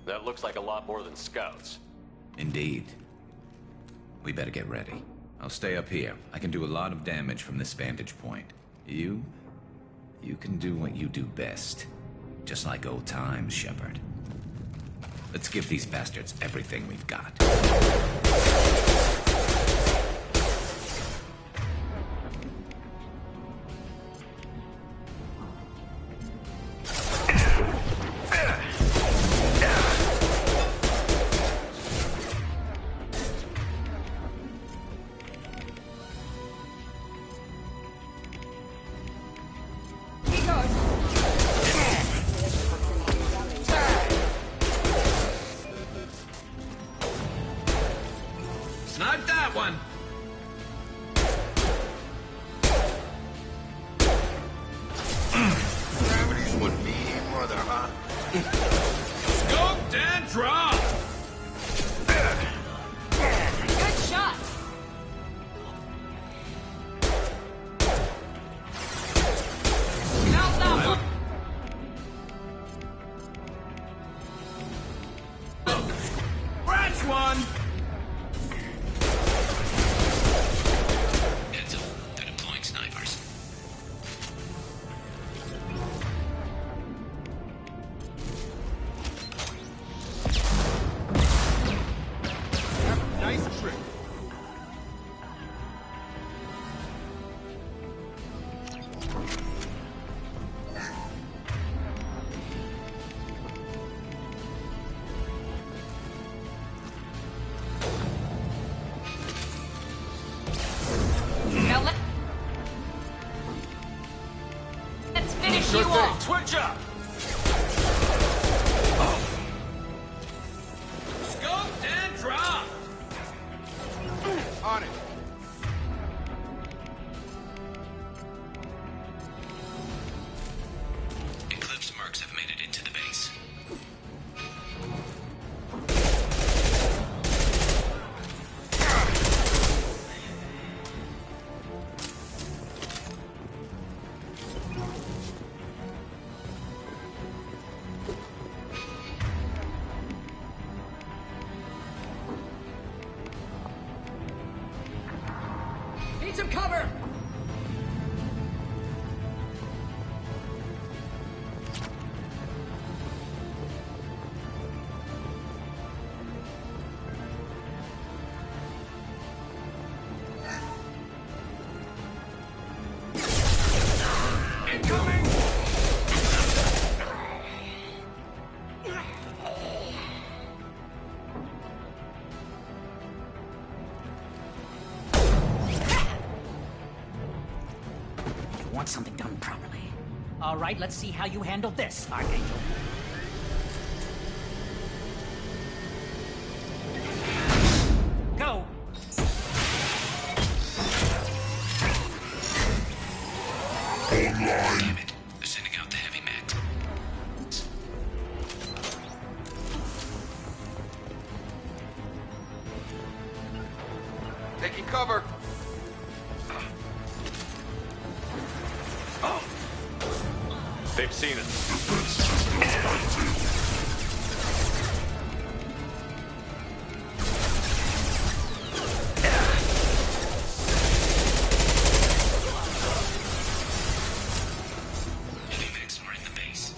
That looks like a lot more than scouts. Indeed. We better get ready. I'll stay up here. I can do a lot of damage from this vantage point. You can do what you do best. Just like old times, Shepard. Let's give these bastards everything we've got. Snipe that one! Gravity's one meaty mother, huh? Scoped and dropped! Good shot! Mount that one! Scratch one! Heads up, they're deploying snipers. Nice trick. All right, let's see how you handle this, Archangel. Go! Damn it. They're sending out the heavy mech. Taking cover. They've seen it. Heavy mechs are in the base.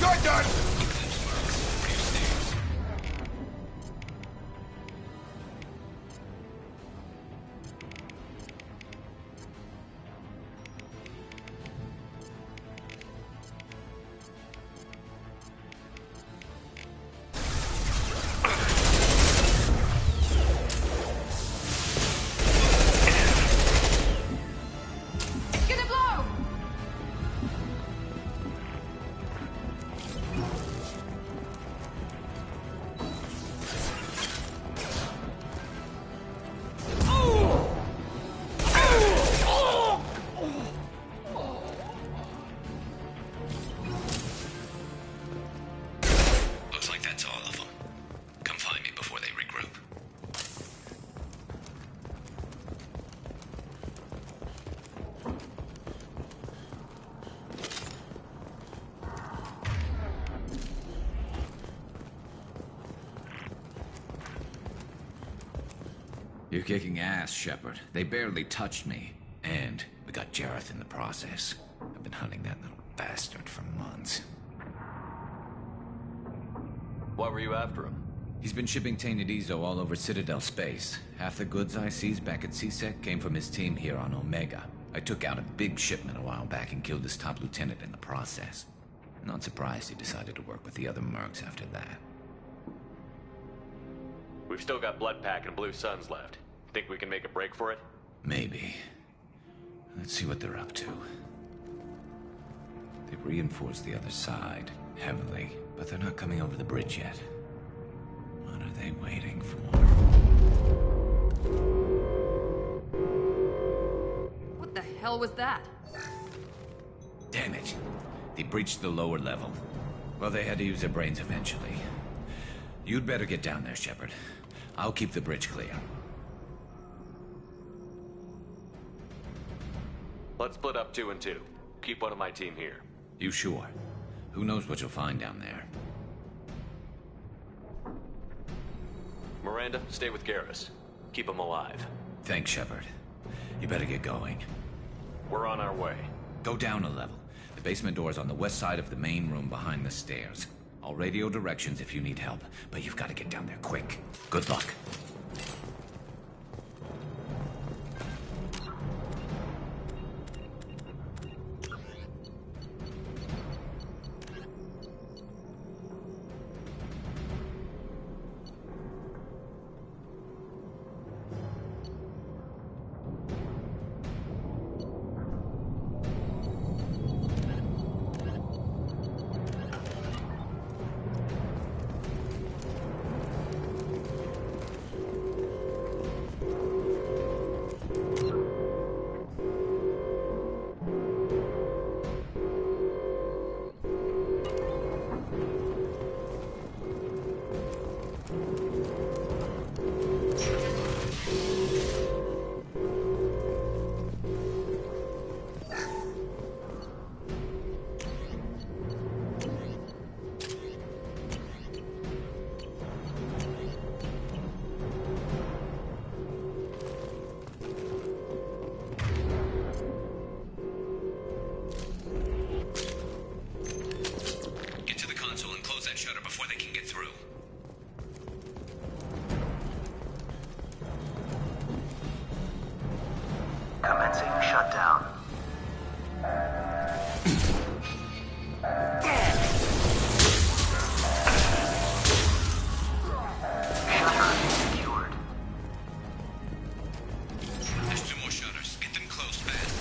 You're done! Gonna blow! Looks like that's all of them. Come find me before they regroup. You're kicking ass, Shepard. They barely touched me. And we got Jareth in the process. I've been hunting that little bastard for months. Why were you after him? He's been shipping tainted Ezo all over Citadel space. Half the goods I seized back at CSEC came from his team here on Omega. I took out a big shipment a while back and killed his top lieutenant in the process. Not surprised he decided to work with the other mercs after that. We've still got Bloodpack and Blue Suns left. Think we can make a break for it? Maybe. Let's see what they're up to. They've reinforced the other side, heavily, but they're not coming over the bridge yet. What are they waiting for? What the hell was that? Damn it. They breached the lower level. Well, they had to use their brains eventually. You'd better get down there, Shepard. I'll keep the bridge clear. Let's split up 2 and 2. Keep one of my team here. You sure? Who knows what you'll find down there? Miranda, stay with Garrus. Keep him alive. Thanks, Shepard. You better get going. We're on our way. Go down a level. The basement door's on the west side of the main room behind the stairs. I'll radio directions if you need help, but you've got to get down there quick. Good luck. There's 2 more shutters. Get them closed fast.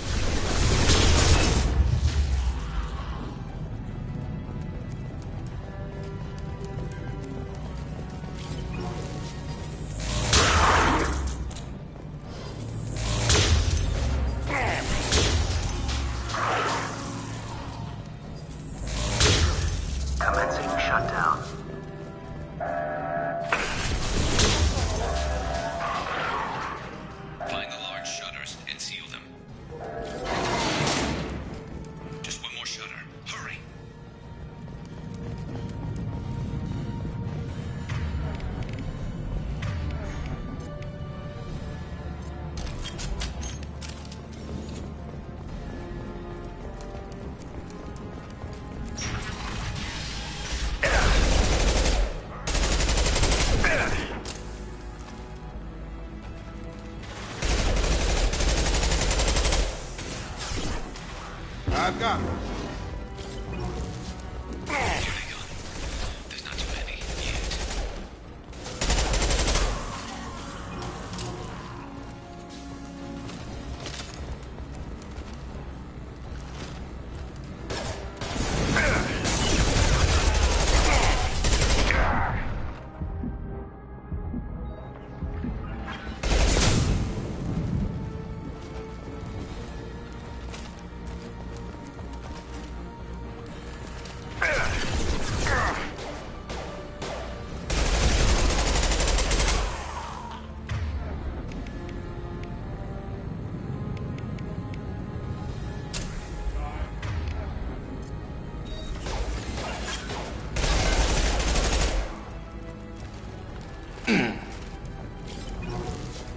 Commencing shutdown. Find the large shutters and seal them. Just 1 more shutter. Hurry! I've got him. There's not too many yet.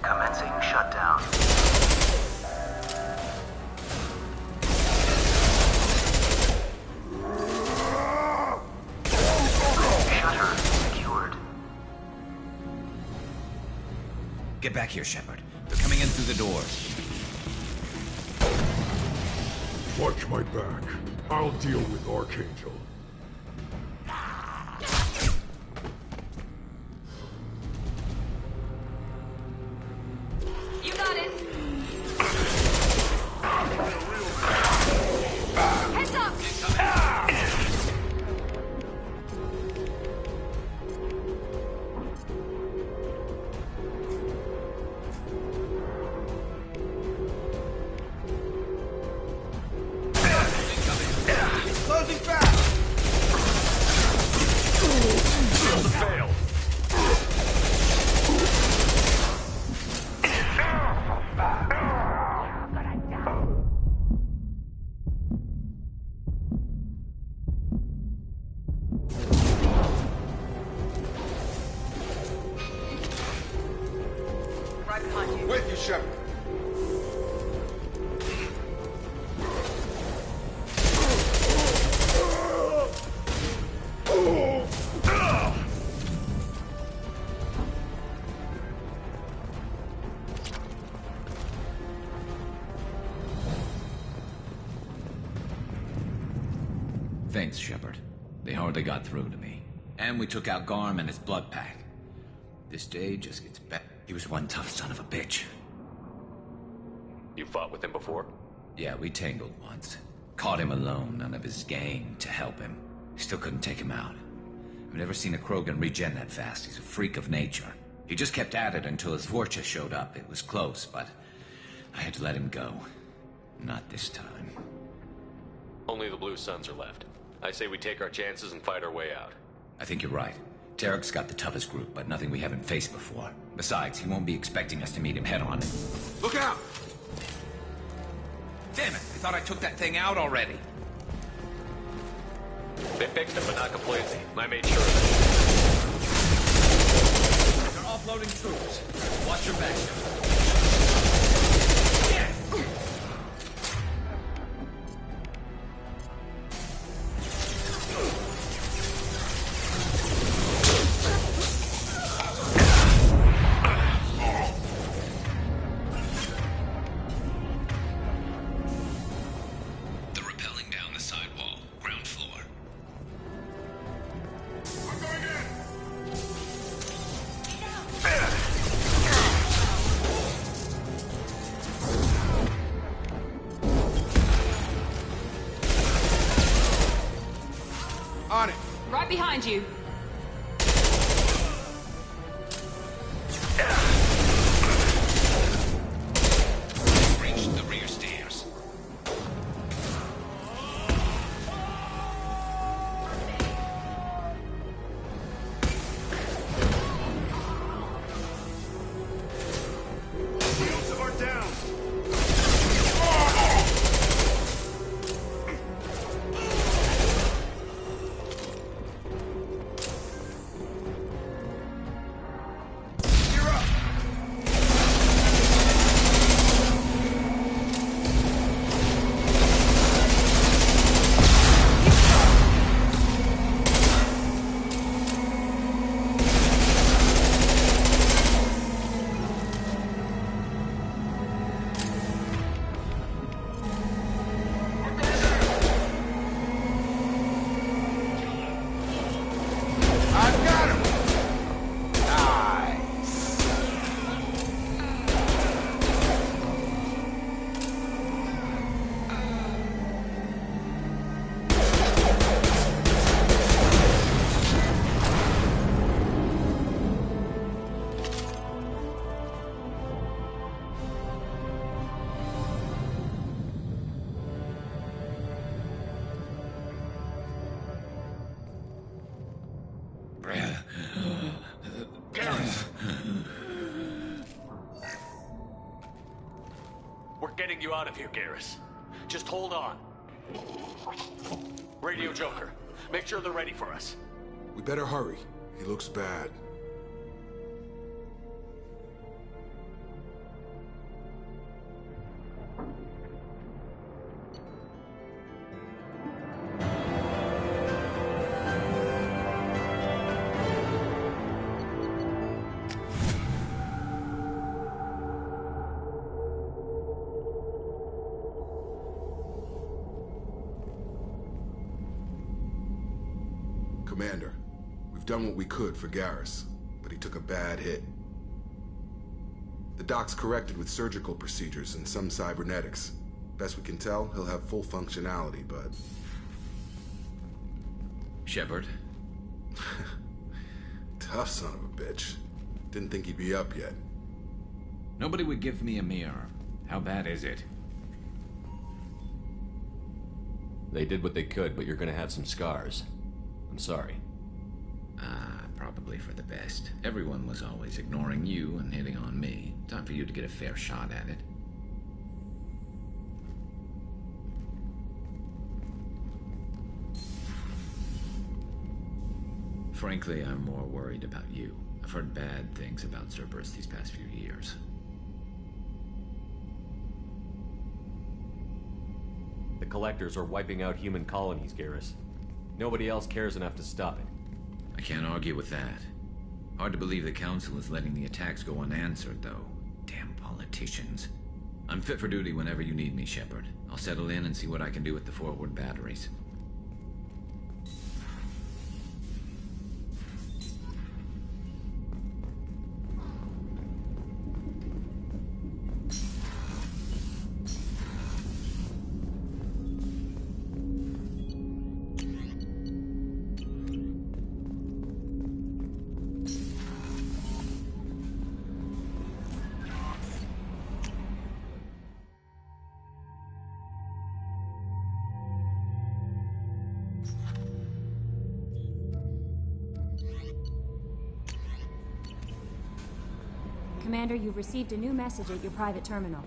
Commencing shutdown. Shutter secured. Get back here, Shepard. They're coming in through the doors. Watch my back. I'll deal with Archangel. You got it. Heads up. Closing fast! Shield to fail. Right behind you. With you, Shepard. Thanks, Shepard. They hardly got through to me. And we took out Garm and his blood pack. This day just gets better. He was one tough son of a bitch. You fought with him before? Yeah, we tangled once. Caught him alone, none of his gang to help him. Still couldn't take him out. I've never seen a Krogan regen that fast. He's a freak of nature. He just kept at it until his Vorcha showed up. It was close, but I had to let him go. Not this time. Only the Blue Suns are left. I say we take our chances and fight our way out. I think you're right. Tarek's got the toughest group, but nothing we haven't faced before. Besides, he won't be expecting us to meet him head-on. Look out! Damn it! I thought I took that thing out already. They fixed it, but not completely. I made sure of it. They're offloading troops. Watch your back. They're rappelling down the On it. Right behind you. Reach the rear stairs. Shields are down. We're getting you out of here, Garrus. Just hold on. Radio Joker, make sure they're ready for us. We better hurry. He looks bad. Commander, we've done what we could for Garrus, but he took a bad hit. The doc's corrected with surgical procedures and some cybernetics. Best we can tell, he'll have full functionality, but... Shepard? Tough son of a bitch. Didn't think he'd be up yet. Nobody would give me a mirror. How bad is it? They did what they could, but you're gonna have some scars. I'm sorry. Probably for the best. Everyone was always ignoring you and hitting on me. Time for you to get a fair shot at it. Frankly, I'm more worried about you. I've heard bad things about Cerberus these past few years. The Collectors are wiping out human colonies, Garrus. Nobody else cares enough to stop it. I can't argue with that. Hard to believe the Council is letting the attacks go unanswered, though. Damn politicians. I'm fit for duty whenever you need me, Shepard. I'll settle in and see what I can do with the forward batteries. Commander, you've received a new message at your private terminal.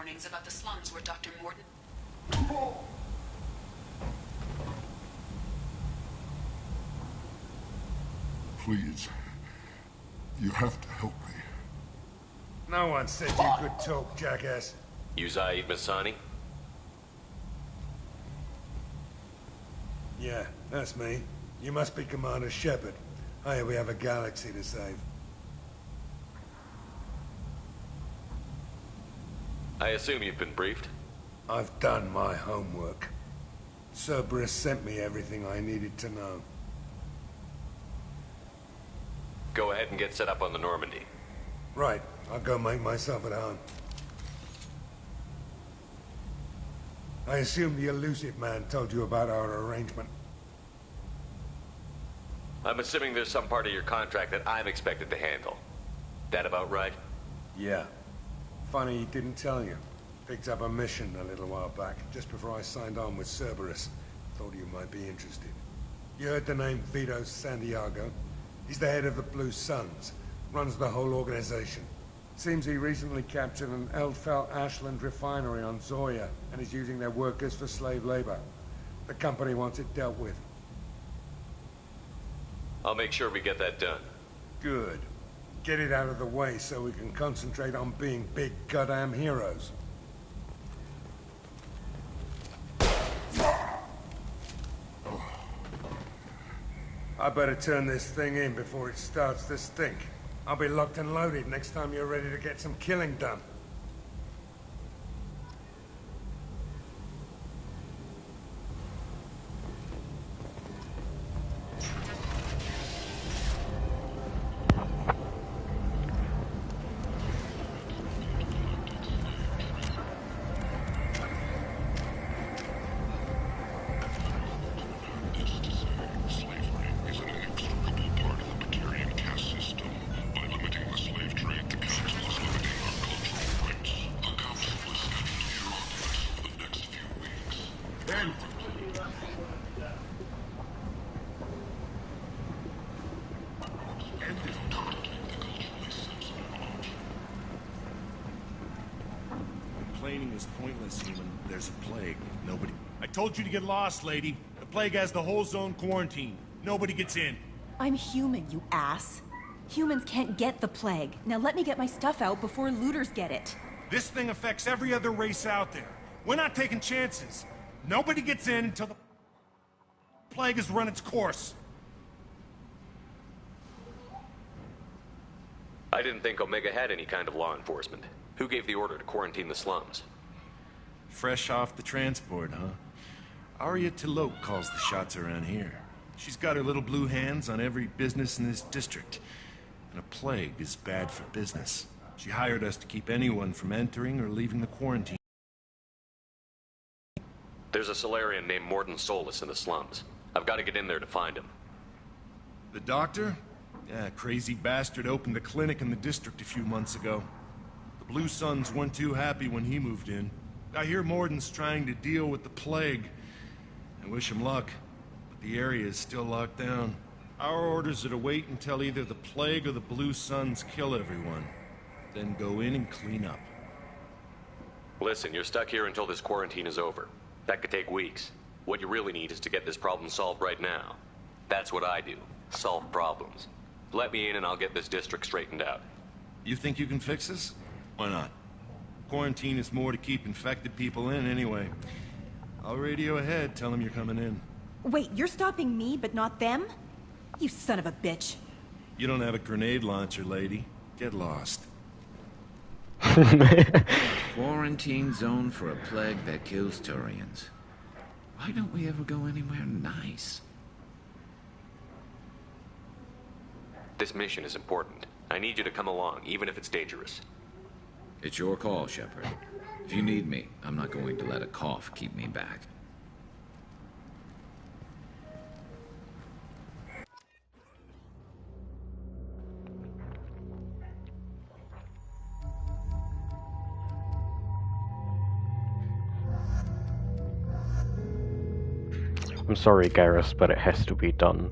warnings about the slums where Dr. Morton... Please. You have to help me. No one said you could talk, jackass. You Zaid Masani? Yeah, that's me. You must be Commander Shepard. Hey, we have a galaxy to save. I assume you've been briefed? I've done my homework. Cerberus sent me everything I needed to know. Go ahead and get set up on the Normandy. Right, I'll go make myself at home. I assume the Illusive Man told you about our arrangement. I'm assuming there's some part of your contract that I'm expected to handle. That about right? Yeah. Funny he didn't tell you. Picked up a mission a little while back, just before I signed on with Cerberus. Thought you might be interested. You heard the name Vito Santiago? He's the head of the Blue Suns. Runs the whole organization. Seems he recently captured an Eldfell Ashland refinery on Zoya, and is using their workers for slave labor. The company wants it dealt with. I'll make sure we get that done. Good. Get it out of the way so we can concentrate on being big goddamn heroes. I better turn this thing in before it starts to stink. I'll be locked and loaded next time you're ready to get some killing done. Complaining is pointless, human. There's a plague. Nobody... I told you to get lost, lady. The plague has the whole zone quarantined. Nobody gets in. I'm human, you ass. Humans can't get the plague. Now let me get my stuff out before looters get it. This thing affects every other race out there. We're not taking chances. Nobody gets in until the plague has run its course. I didn't think Omega had any kind of law enforcement. Who gave the order to quarantine the slums? Fresh off the transport, huh? Arya T'Loak calls the shots around here. She's got her little blue hands on every business in this district. And a plague is bad for business. She hired us to keep anyone from entering or leaving the quarantine. There's a Solarian named Mordin Solus in the slums. I've got to get in there to find him. The doctor? Yeah, crazy bastard opened a clinic in the district a few months ago. The Blue Suns weren't too happy when he moved in. I hear Mordin's trying to deal with the plague. I wish him luck, but the area is still locked down. Our orders are to wait until either the plague or the Blue Suns kill everyone. Then go in and clean up. Listen, you're stuck here until this quarantine is over. That could take weeks. What you really need is to get this problem solved right now. That's what I do. Solve problems. Let me in and I'll get this district straightened out. You think you can fix this? Why not? Quarantine is more to keep infected people in anyway. I'll radio ahead, tell them you're coming in. Wait, you're stopping me, but not them? You son of a bitch. You don't have a grenade launcher, lady. Get lost. Quarantine zone for a plague that kills Turians. Why don't we ever go anywhere nice? This mission is important. I need you to come along, even if it's dangerous. It's your call, Shepard. If you need me, I'm not going to let a cough keep me back. I'm sorry, Garrus, but it has to be done.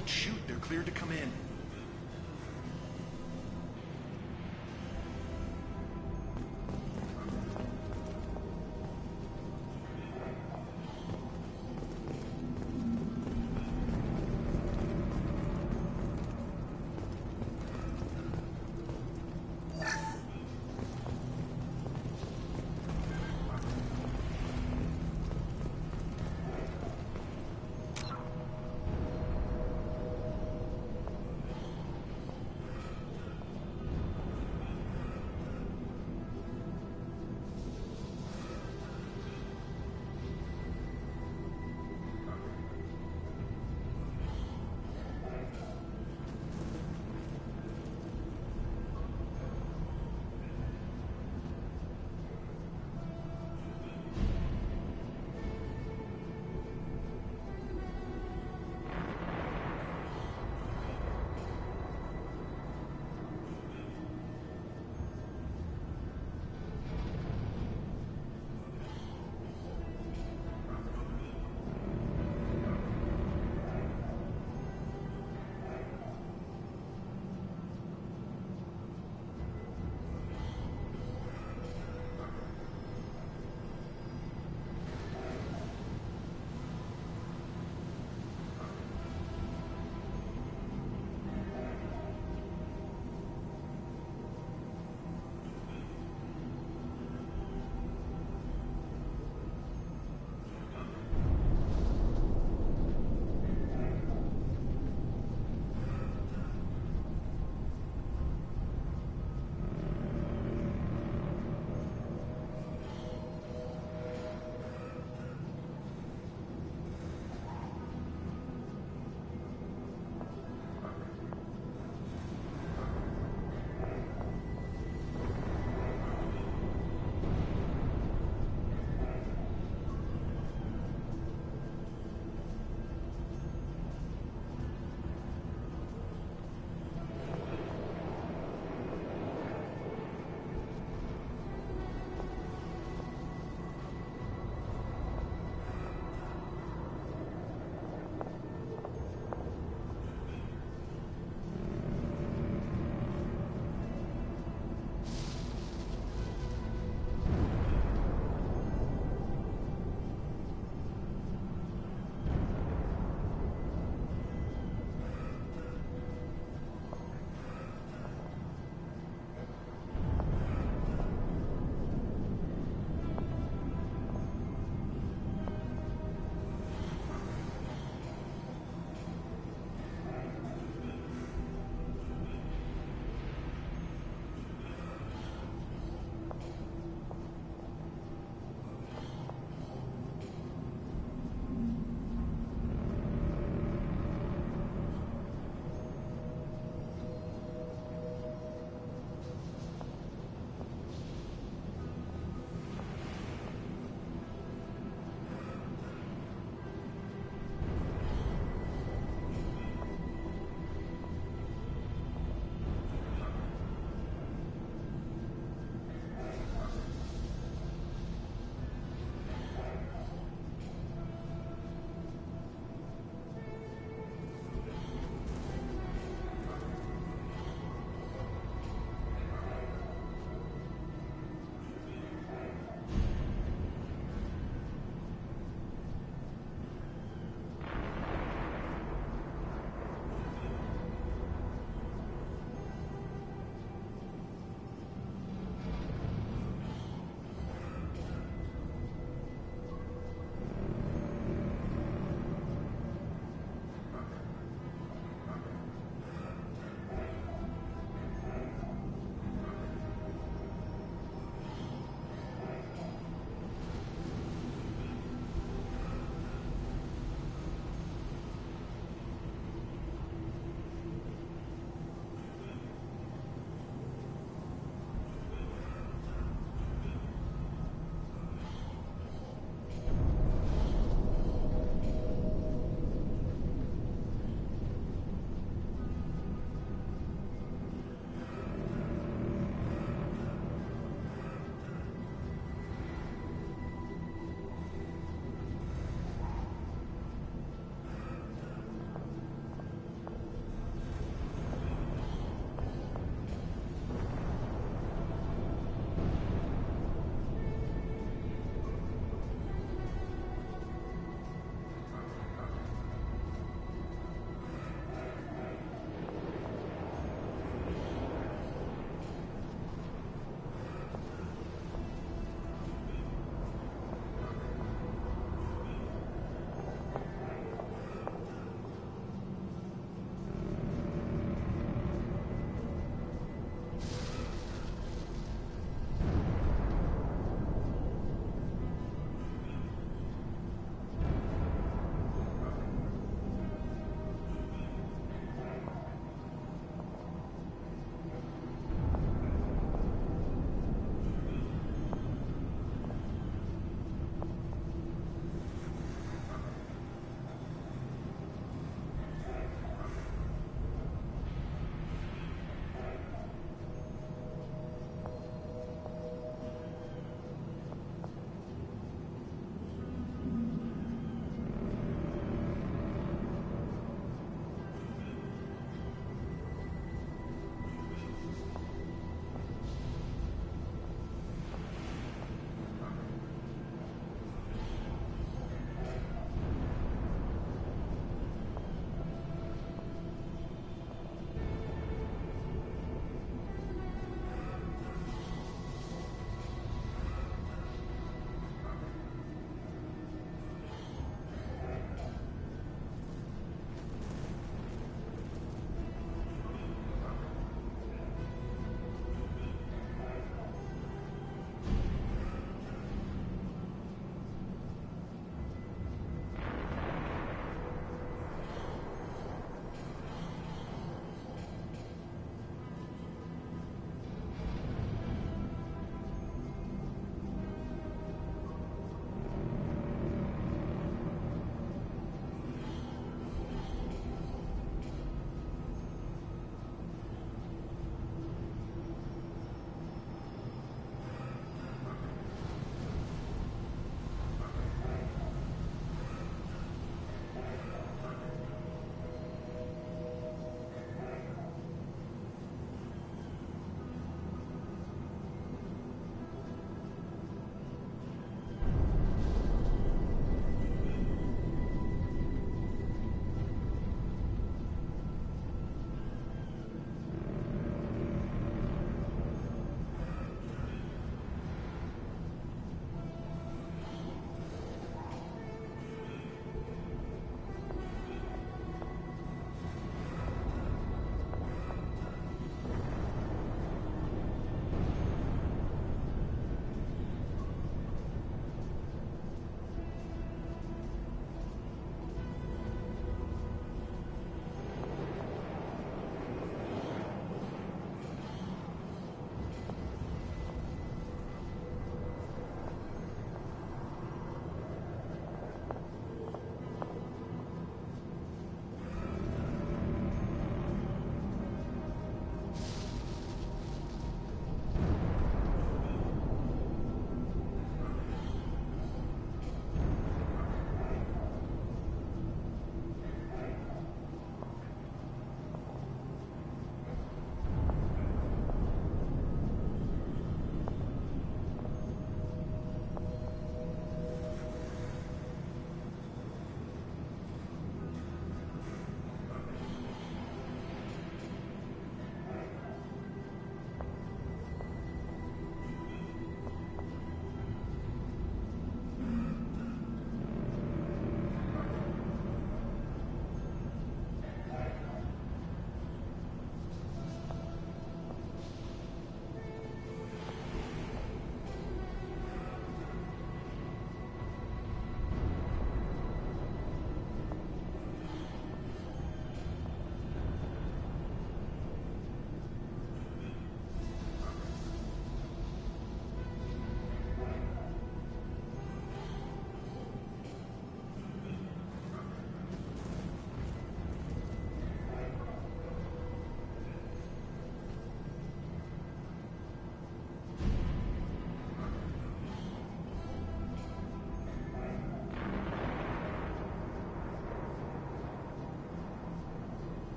Don't shoot. They're cleared to come in.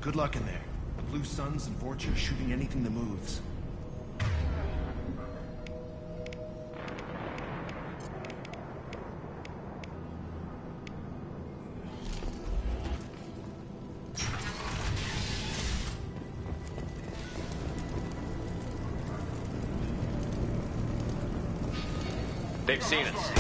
Good luck in there. The Blue Suns and Vorcha are shooting anything that moves. They've seen us.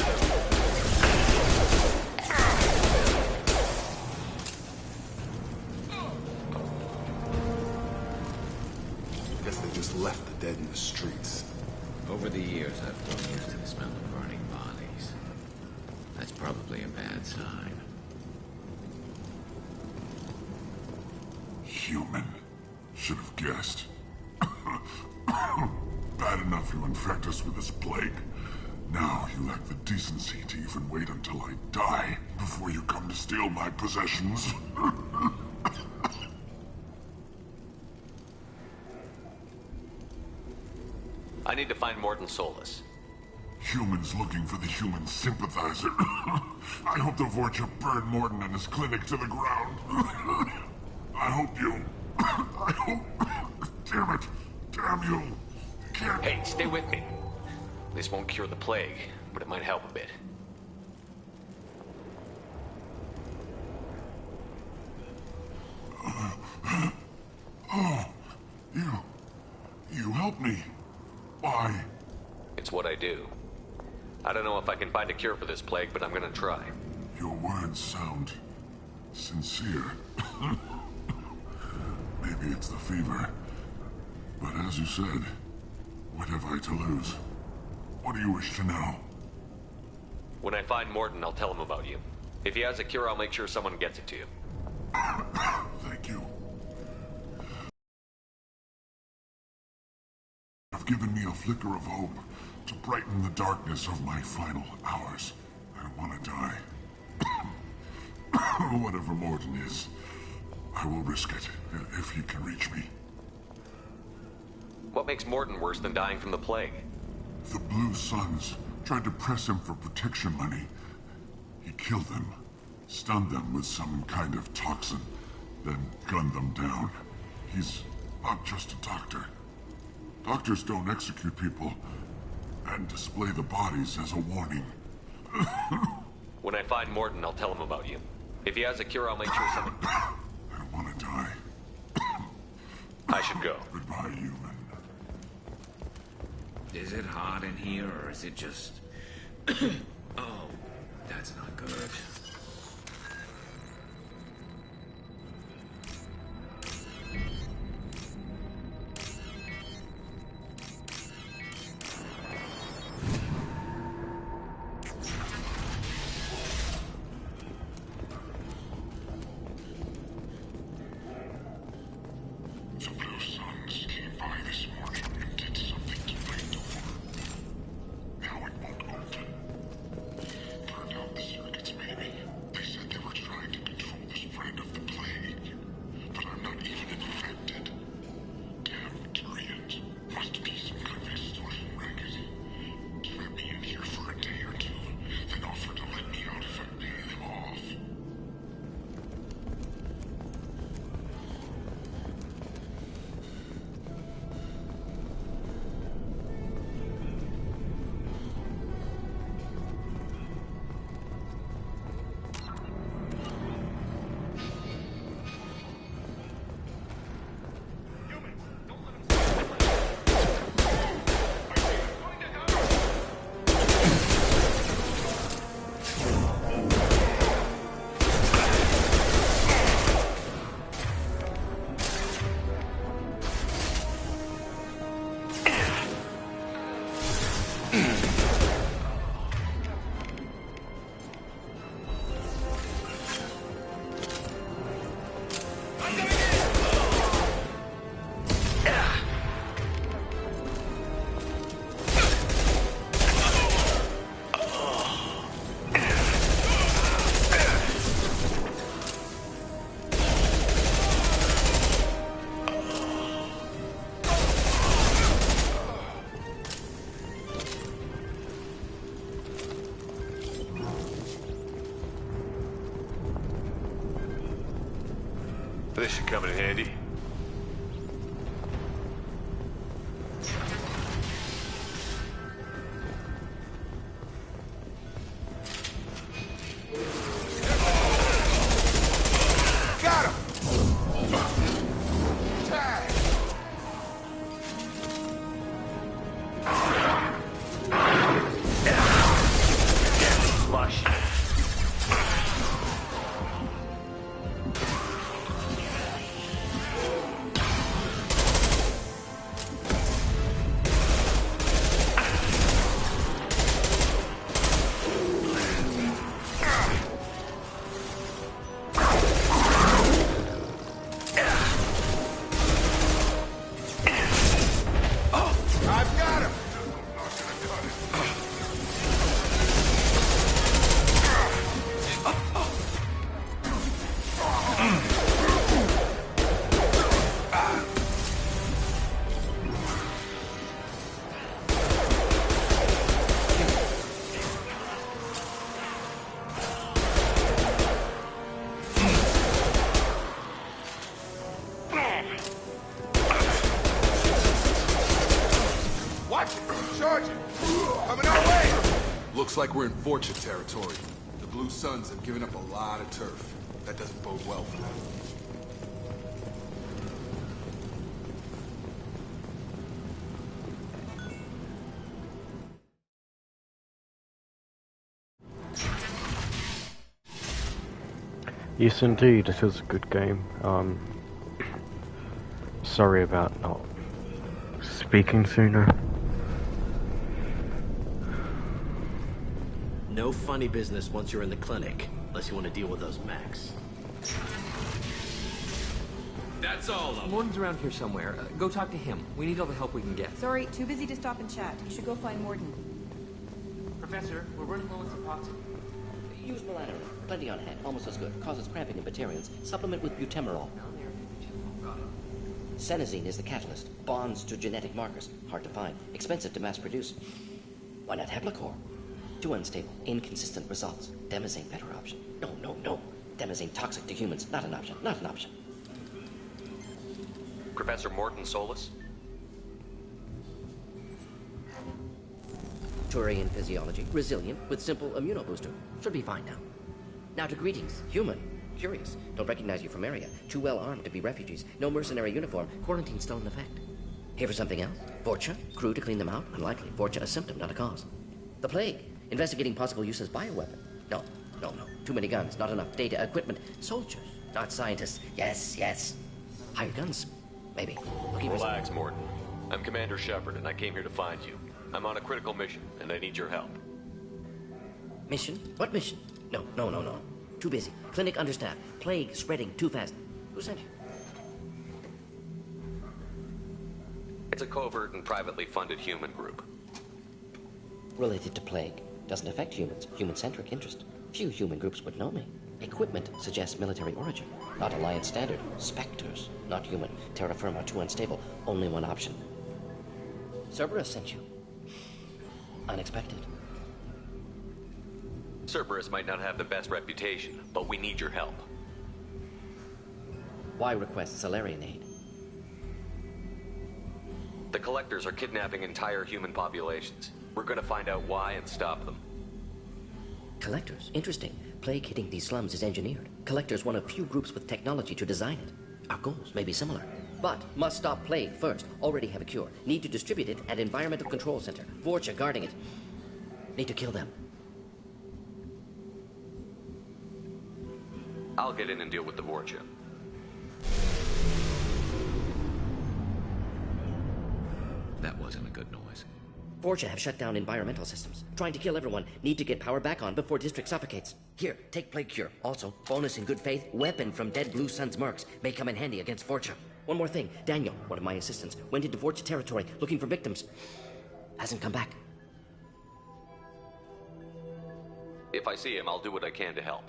Guess they just left the dead in the streets. Over the years, I've grown used to the smell of burning bodies. That's probably a bad sign. Human. Should have guessed. Bad enough you infect us with this plague. Now you lack the decency to even wait until I die before you come to steal my possessions. I need to find Morton Solus. Humans looking for the human sympathizer. I hope the Vorcha burned Morton and his clinic to the ground. I hope you... I hope... Damn it. Damn you. Can't... Hey, stay with me. This won't cure the plague, but it might help a bit. Oh, you helped me. Why? It's what I do. I don't know if I can find a cure for this plague, but I'm gonna try. Your words sound sincere. Maybe it's the fever. But as you said, what have I to lose? What do you wish to know? When I find Morton, I'll tell him about you. If he has a cure, I'll make sure someone gets it to you. Thank you. You've given me a flicker of hope to brighten the darkness of my final hours. I don't want to die. Whatever Morton is, I will risk it if he can reach me. What makes Morton worse than dying from the plague? The Blue Suns tried to press him for protection money. He killed them, stunned them with some kind of toxin, then gunned them down. He's not just a doctor. Doctors don't execute people and display the bodies as a warning. When I find Morton, I'll tell him about you. If he has a cure, I'll make sure someone... I don't want to die. I should go. Goodbye, human. Is it hot in here, or is it just... Oh, that's not good. The Blue Suns came by this morning and did something to my door. Now it won't open. Turned out the circuits maybe. this should come in handy. Got him! Tag! Flush. I've got him! Watch it! Charge it! Coming our way! Looks like we're in Fortune territory. The Blue Suns have given up a lot of turf. That doesn't bode well for them. Yes, indeed, it is a good game. Sorry about not speaking sooner. No funny business once you're in the clinic, unless you want to deal with those mechs. That's all of them. Morden's around here somewhere. Go talk to him. We need all the help we can get. Sorry, too busy to stop and chat. You should go find Morden. Professor, we're running low on Suboxone. Use melatonin. Plenty on hand. Almost as good. Causes cramping in Batarians. Supplement with butemerol. Senesine is the catalyst. Bonds to genetic markers. Hard to find. Expensive to mass produce. Why not Heblacor? Too unstable. Inconsistent results. Demazane better option. No. Demazane toxic to humans. Not an option. Not an option. Professor Morton Solus? Turian physiology. Resilient with simple immunobooster. Should be fine now. Now to greetings. Human. Curious. Don't recognize you from area. Too well armed to be refugees. No mercenary uniform. Quarantine still in effect. Here for something else? Vorcha? Crew to clean them out? Unlikely. Vorcha a symptom, not a cause. The plague. Investigating possible use as bioweapon. No. Too many guns. Not enough data, equipment. Soldiers. Not scientists. Yes. Higher guns. Maybe. Relax, Morton. I'm Commander Shepard, and I came here to find you. I'm on a critical mission, and I need your help. Mission? What mission? No. Too busy. Clinic understaffed. Plague spreading too fast. Who sent you? It's a covert and privately funded human group. Related to plague. Doesn't affect humans. Human-centric interest. Few human groups would know me. Equipment suggests military origin. Not Alliance standard. Spectres. Not human. Terra firma too unstable. Only one option. Cerberus sent you. Unexpected. Cerberus might not have the best reputation, but we need your help. Why request Salarian aid? The Collectors are kidnapping entire human populations. We're gonna find out why and stop them. Collectors? Interesting. Plague hitting these slums is engineered. Collectors one of few groups with technology to design it. Our goals may be similar. But must stop plague first. Already have a cure. Need to distribute it at Environmental Control Center. Vorcha guarding it. Need to kill them. I'll get in and deal with the Vorcha. That wasn't a good noise. Vorcha have shut down environmental systems. Trying to kill everyone. Need to get power back on before District suffocates. Here, take Plague Cure. Also, bonus in good faith, weapon from dead Blue Sun's mercs. May come in handy against Vorcha. One more thing. Daniel, one of my assistants, went into Vorcha territory looking for victims. Hasn't come back. If I see him, I'll do what I can to help.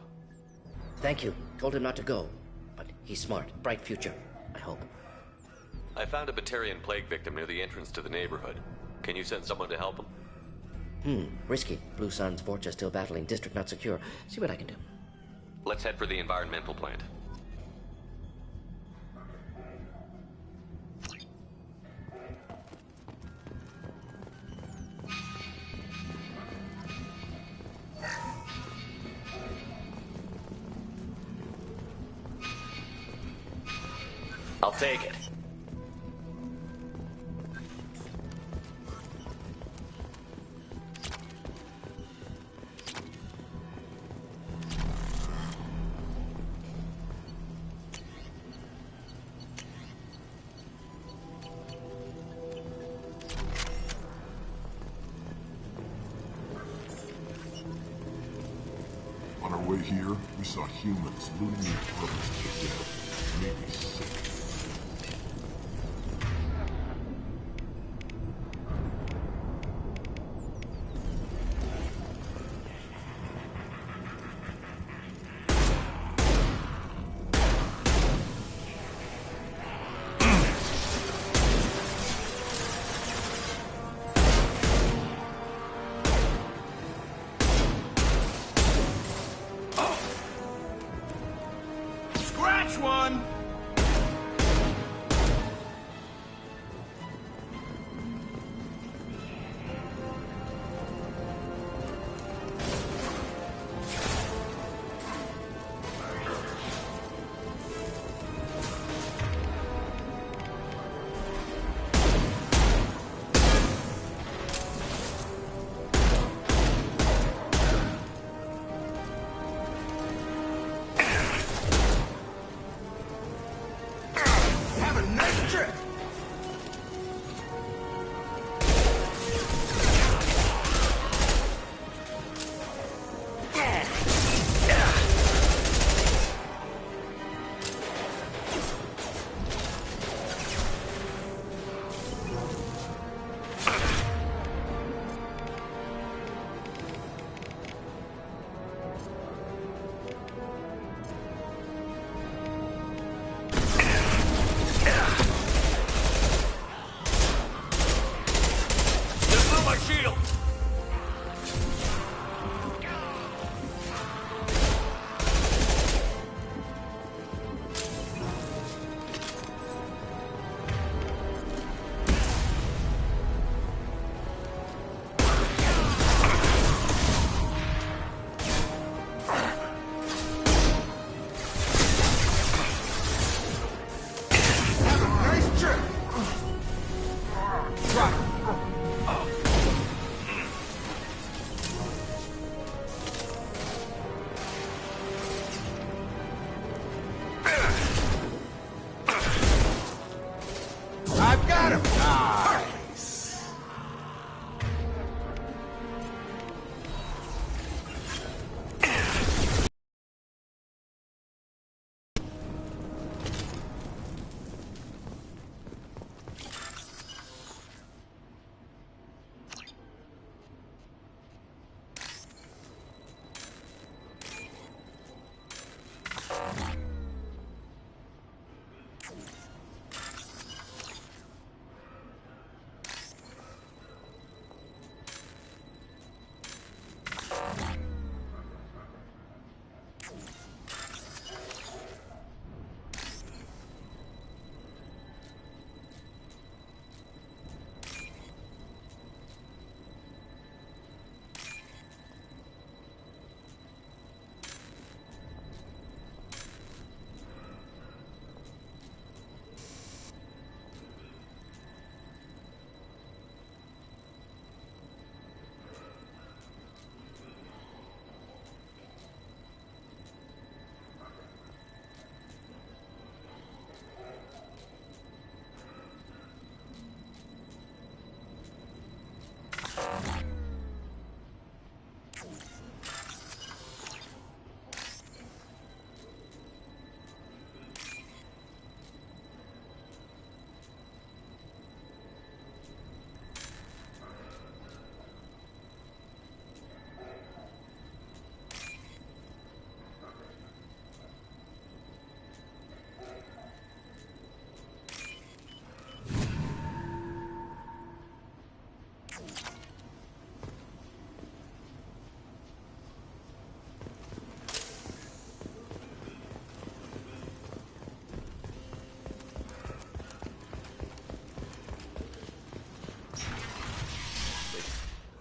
Thank you. Told him not to go. But he's smart. Bright future. I hope. I found a Batarian plague victim near the entrance to the neighborhood. Can you send someone to help him? Risky. Blue Sun's Vorcha still battling. District not secure. See what I can do. Let's head for the environmental plant. I'll take it. On our way here, we saw humans looting the apartments of the dead. Made me sick. Scratch one! Have a nice trip! Just through my shield! Have a nice trip! I've got him! Nice!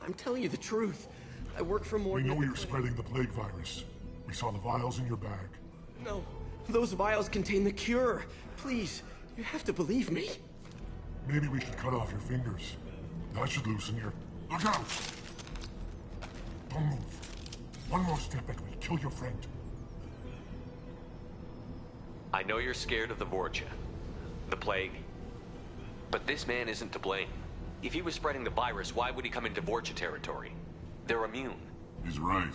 I'm telling you the truth. I work for more. We know you're spreading the plague virus. We saw the vials in your bag. No, those vials contain the cure. Please, You have to believe me. Maybe we should cut off your fingers. That should loosen your... Look out! Don't move. One more step and we'll kill your friend. I know you're scared of the Vorcha, the plague, but this man isn't to blame. If he was spreading the virus, why would he come into Vorcha territory? They're immune. He's right.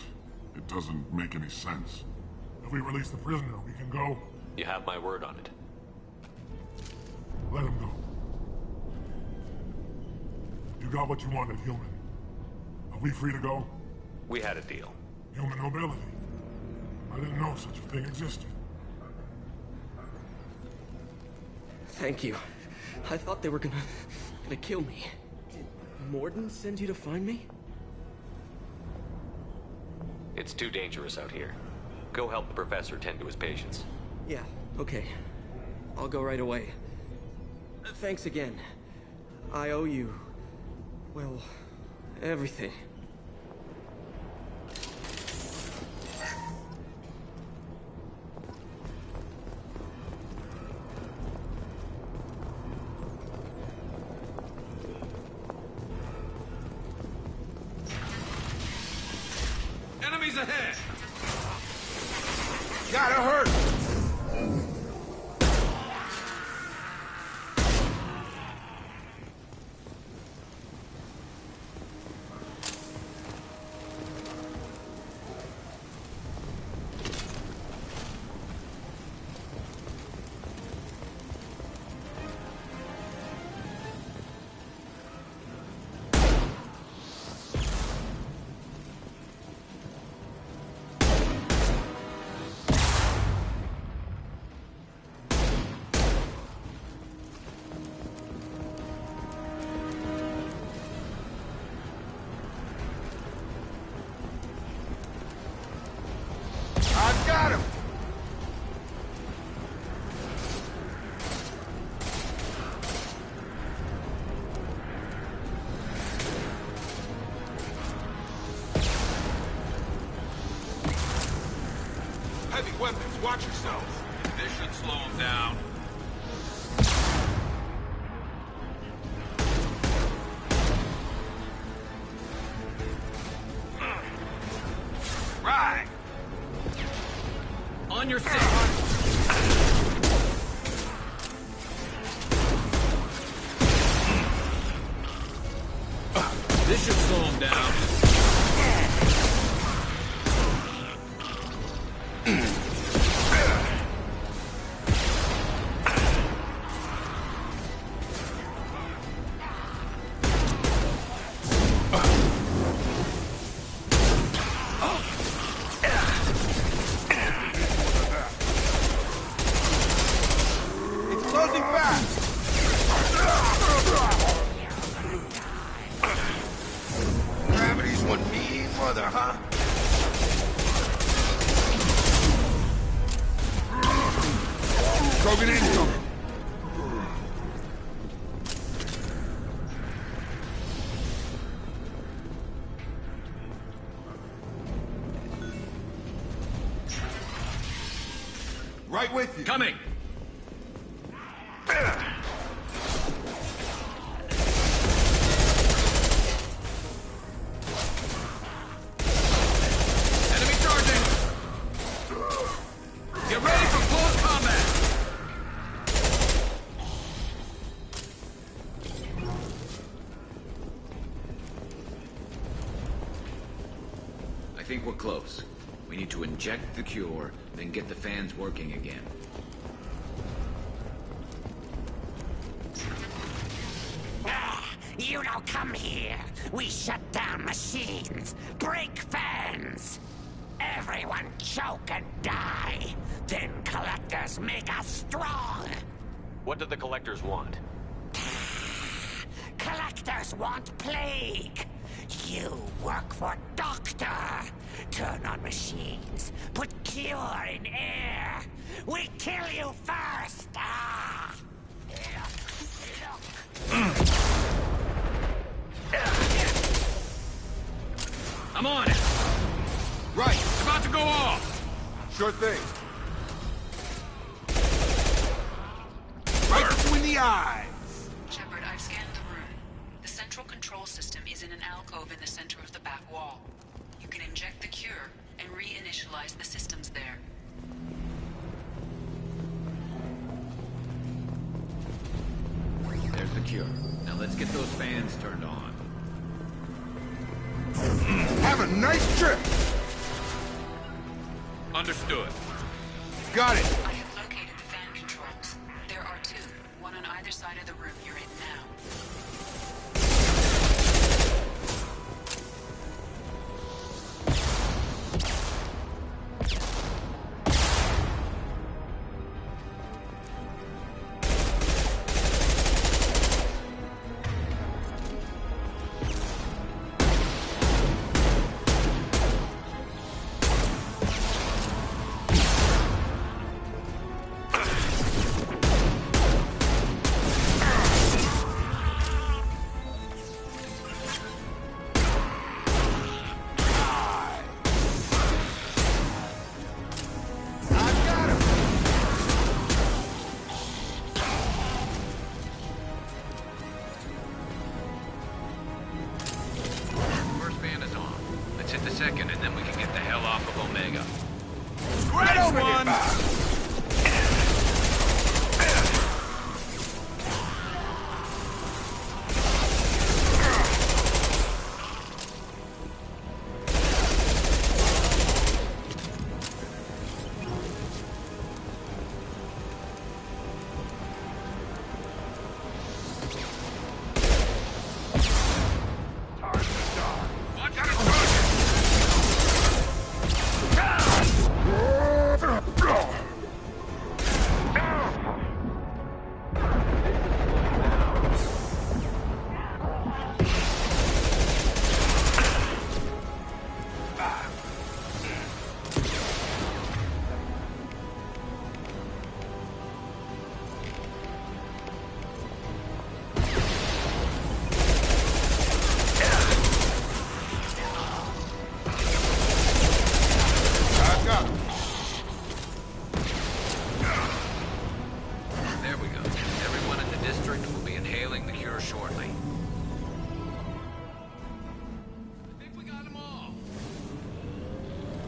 It doesn't make any sense. If we release the prisoner, we can go. You have my word on it. Let him go. You got what you wanted, human. Are we free to go? We had a deal. Human nobility. I didn't know such a thing existed. Thank you. I thought they were gonna kill me. Did Mordin send you to find me? It's too dangerous out here. Go help the professor tend to his patients. Yeah, okay. I'll go right away. Thanks again. I owe you... well, everything. Enemies ahead! Gotta hurt! Got him! Heavy weapons, watch yourselves. This should slow them down. Right! On your seat. This should slow him down. Gravity's one mean mother, huh? Krogan incoming! Right with you. Coming! Enemy charging! Get ready for close combat! I think we're close. We need to inject the cure, then get the fans working again. You don't come here. We shut down machines, break fans. Everyone choke and die. Then collectors make us strong. What do the collectors want? Collectors want plague. You work for Doctor. Turn on machines. Put cure in air. We kill you first. Ah. I'm on it! Right! It's about to go off! Sure thing. Right! eyes! Shepard, I've scanned the room. The central control system is in an alcove in the center of the back wall. You can inject the cure and reinitialize the systems there. There's the cure. Now let's get those fans turned on. Have a nice trip! Understood. Got it! I have located the fan controls. There are two, one on either side of the room you're in now. Second, and then we can get the hell off of Omega. Right over one!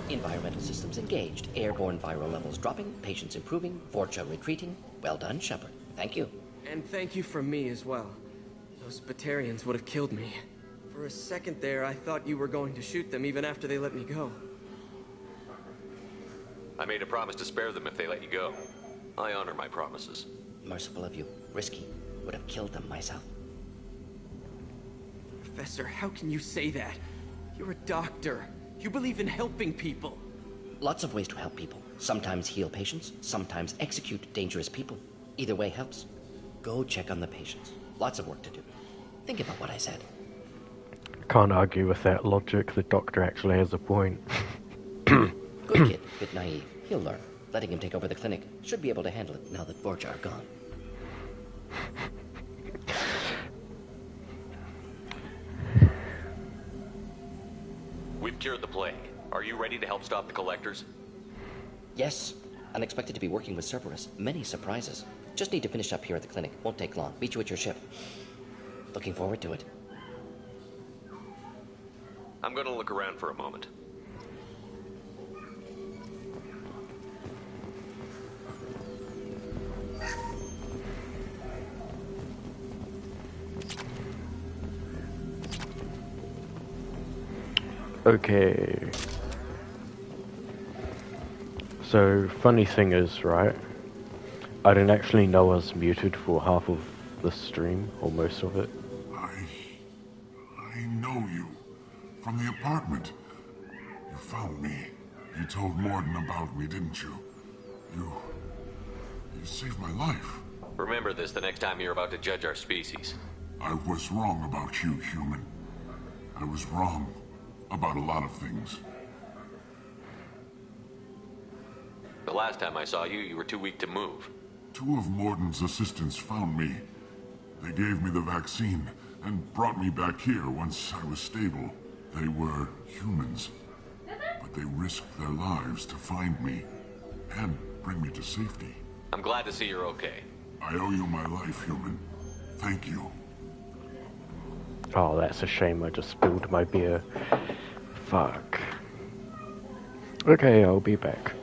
Environmental systems engaged. Airborne viral levels dropping. Patients improving. Vorcha retreating. Well done, Shepard. Thank you. And thank you from me as well. Those Batarians would have killed me. For a second there, I thought you were going to shoot them even after they let me go. I made a promise to spare them if they let you go. I honor my promises. Merciful of you. Risky. Would have killed them myself. Professor, how can you say that? You're a doctor. You believe in helping people. Lots of ways to help people. Sometimes heal patients, sometimes execute dangerous people. Either way helps. Go check on the patients. Lots of work to do. Think about what I said. Can't argue with that logic. The doctor actually has a point. Good kid, bit naive. He'll learn. Letting him take over the clinic. Should be able to handle it now that Vorcha are gone. We've cured the plague. Are you ready to help stop the collectors? Yes. Unexpected to be working with Cerberus. Many surprises. Just need to finish up here at the clinic. Won't take long. Meet you at your ship. Looking forward to it. I'm gonna look around for a moment. Okay. So, funny thing is, right, I didn't actually know I was muted for half of the stream, or most of it. I know you. From the apartment. You found me. You told Mordin about me, didn't you? You saved my life. Remember this the next time you're about to judge our species. I was wrong about you, human. I was wrong about a lot of things. The last time I saw you, you were too weak to move. Two of Mordin's assistants found me. They gave me the vaccine and brought me back here once I was stable. They were humans, but they risked their lives to find me and bring me to safety. I'm glad to see you're okay. I owe you my life, human. Thank you. Oh, that's a shame. I just spilled my beer. Fuck. Okay, I'll be back.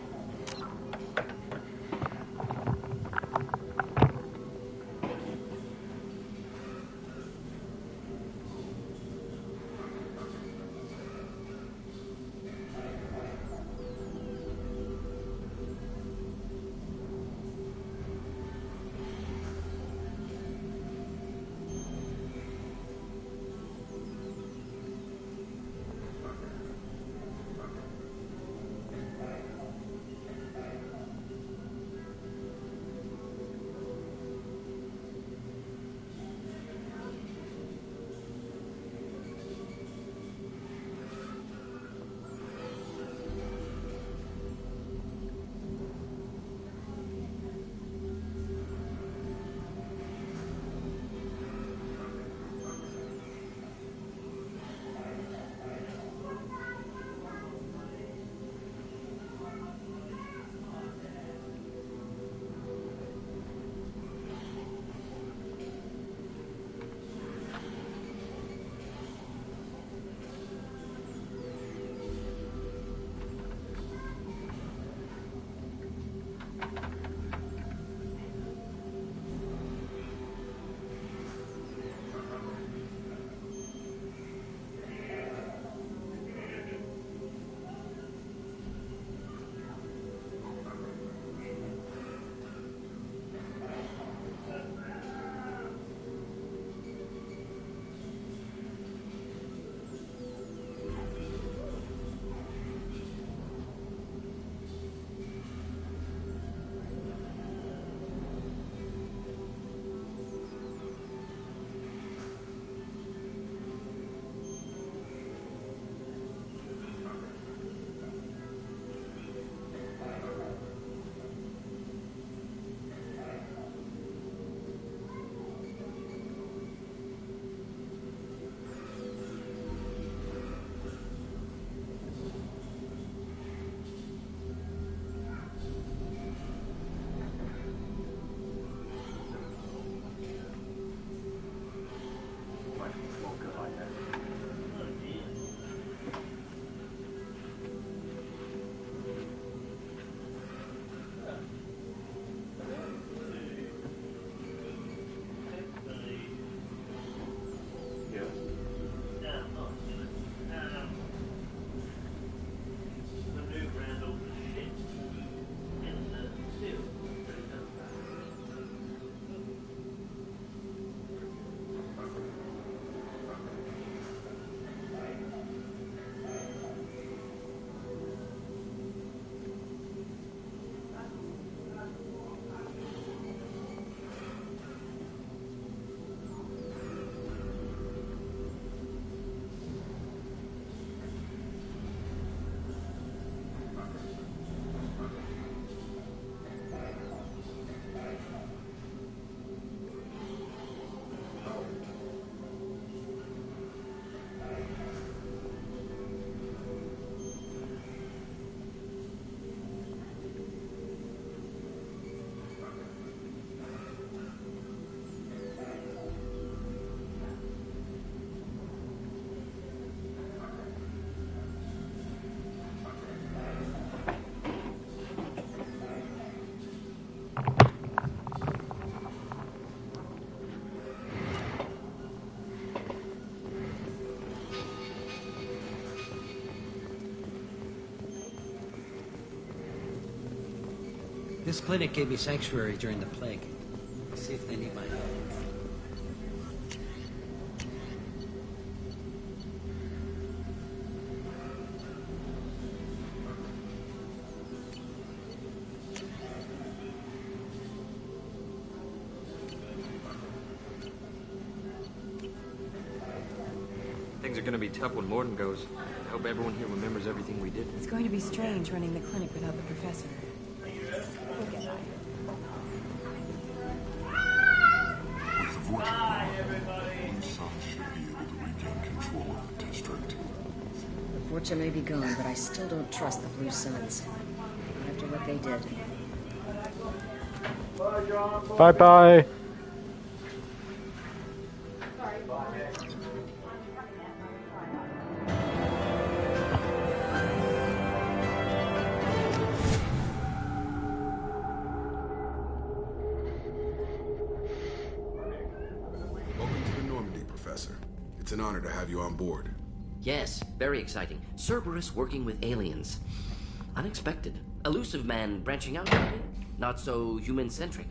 This clinic gave me sanctuary during the plague. See if they need my help. Things are gonna be tough when Mordin goes. I hope everyone here remembers everything we did. It's going to be strange running the clinic without the professor. We'll get by. With the Vortex power, Blue Sun should be able to regain control of the district. The Fortune may be gone, but I still don't trust the Blue Suns. Not after what they did. Bye-bye. Welcome to the Normandy, Professor. It's an honor to have you on board. Yes, very exciting. Cerberus working with aliens. Unexpected. Elusive man branching out, maybe? Not so human-centric.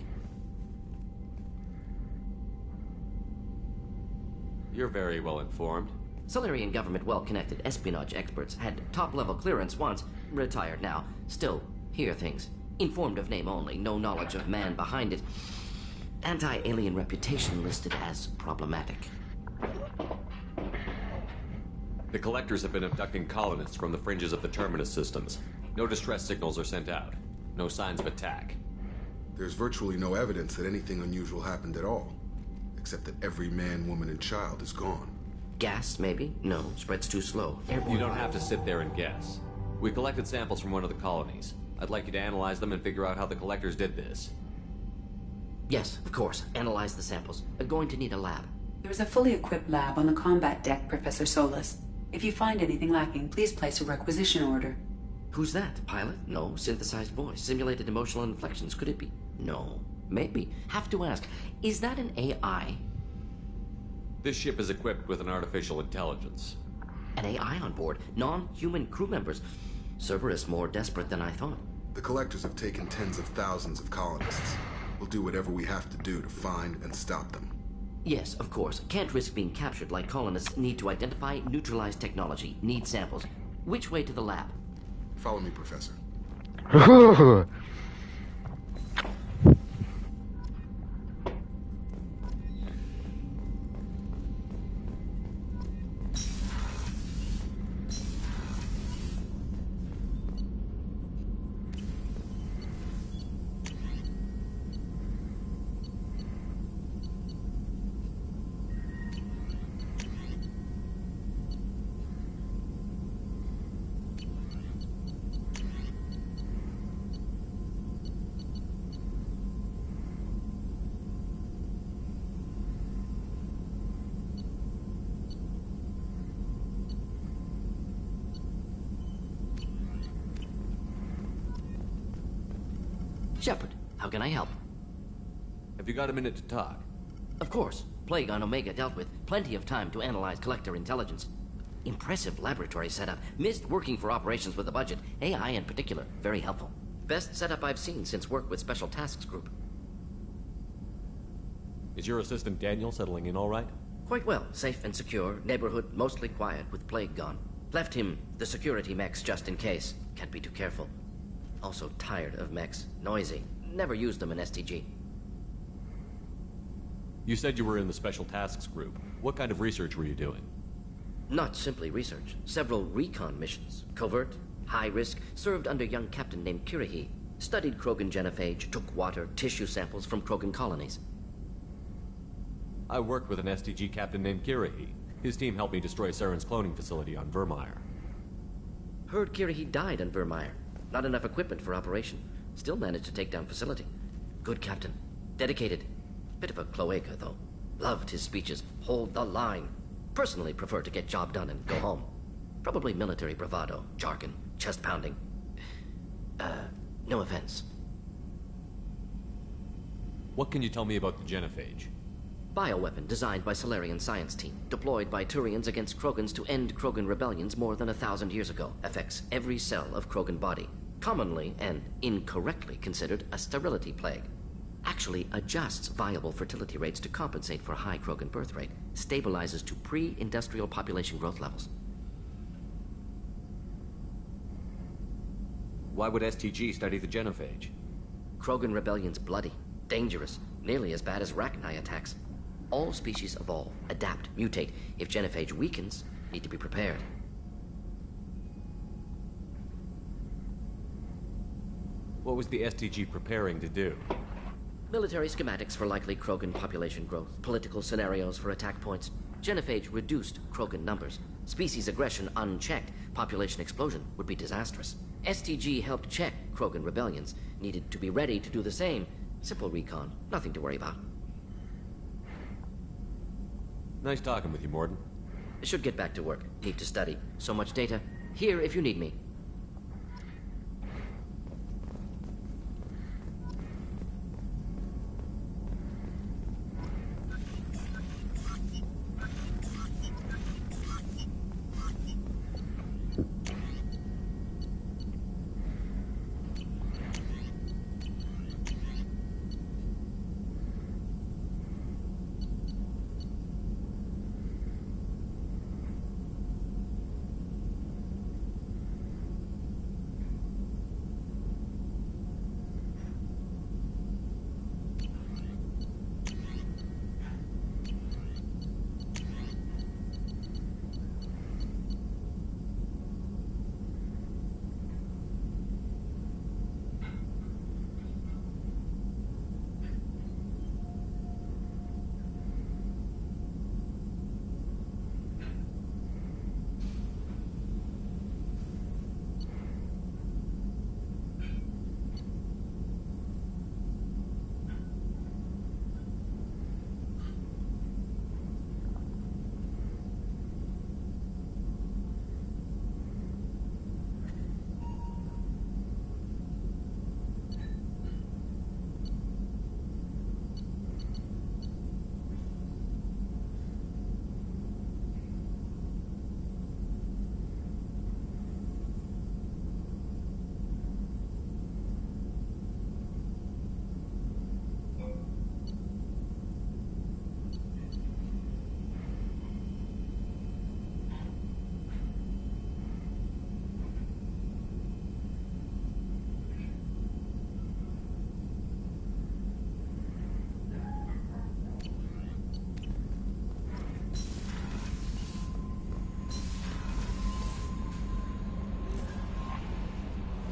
You're very well informed. Solarian government well-connected espionage experts had top-level clearance once, retired now. Still, hear things. Informed of name only, no knowledge of man behind it. Anti-alien reputation listed as problematic. The Collectors have been abducting colonists from the fringes of the Terminus systems. No distress signals are sent out. No signs of attack. There's virtually no evidence that anything unusual happened at all. Except that every man, woman, and child is gone. Gas, maybe? No, spreads too slow. You don't have to sit there and guess. We collected samples from one of the colonies. I'd like you to analyze them and figure out how the Collectors did this. Yes, of course. Analyze the samples. Going to need a lab. There's a fully equipped lab on the combat deck, Professor Solis. If you find anything lacking, please place a requisition order. Who's that? Pilot? No. Synthesized voice. Simulated emotional inflections. Could it be? No. Maybe. Have to ask. Is that an AI? This ship is equipped with an artificial intelligence. An AI on board? Non-human crew members? Cerberus more desperate than I thought. The Collectors have taken tens of thousands of colonists. We'll do whatever we have to do to find and stop them. Yes, of course. Can't risk being captured like colonists. Need to identify, neutralize technology. Need samples. Which way to the lab? Follow me, Professor. Shepard, how can I help? Have you got a minute to talk? Of course. Plague on Omega dealt with. Plenty of time to analyze Collector intelligence. Impressive laboratory setup. Missed working for operations with a budget. AI in particular. Very helpful. Best setup I've seen since work with Special Tasks Group. Is your assistant Daniel settling in all right? Quite well. Safe and secure. Neighborhood mostly quiet with Plague gone. Left him the security mechs just in case. Can't be too careful. Also tired of mechs. Noisy. Never used them in STG. You said you were in the Special Tasks Group. What kind of research were you doing? Not simply research. Several recon missions. Covert, high risk, served under a young captain named Kirihi. Studied Krogan genophage, took water, tissue samples from Krogan colonies. I worked with an STG captain named Kirihi. His team helped me destroy Saren's cloning facility on Vermeer. Heard Kirihi died on Vermeer. Not enough equipment for operation. Still managed to take down facility. Good captain. Dedicated. Bit of a cloaca, though. Loved his speeches. Hold the line. Personally prefer to get job done and go home. Probably military bravado, jargon, chest pounding. No offense. What can you tell me about the genophage? Bioweapon designed by Solarian science team. Deployed by Turians against Krogans to end Krogan rebellions more than 1,000 years ago. Affects every cell of Krogan body. Commonly and incorrectly considered a sterility plague. Actually adjusts viable fertility rates to compensate for a high Krogan birth rate. Stabilizes to pre-industrial population growth levels. Why would STG study the genophage? Krogan rebellion's bloody. Dangerous. Nearly as bad as Rachni attacks. All species evolve, adapt, mutate. If genophage weakens, need to be prepared. What was the STG preparing to do? Military schematics for likely Krogan population growth. Political scenarios for attack points. Genophage reduced Krogan numbers. Species aggression unchecked. Population explosion would be disastrous. STG helped check Krogan rebellions. Needed to be ready to do the same. Simple recon. Nothing to worry about. Nice talking with you, Morden. Should get back to work. Need to study. So much data. Here if you need me.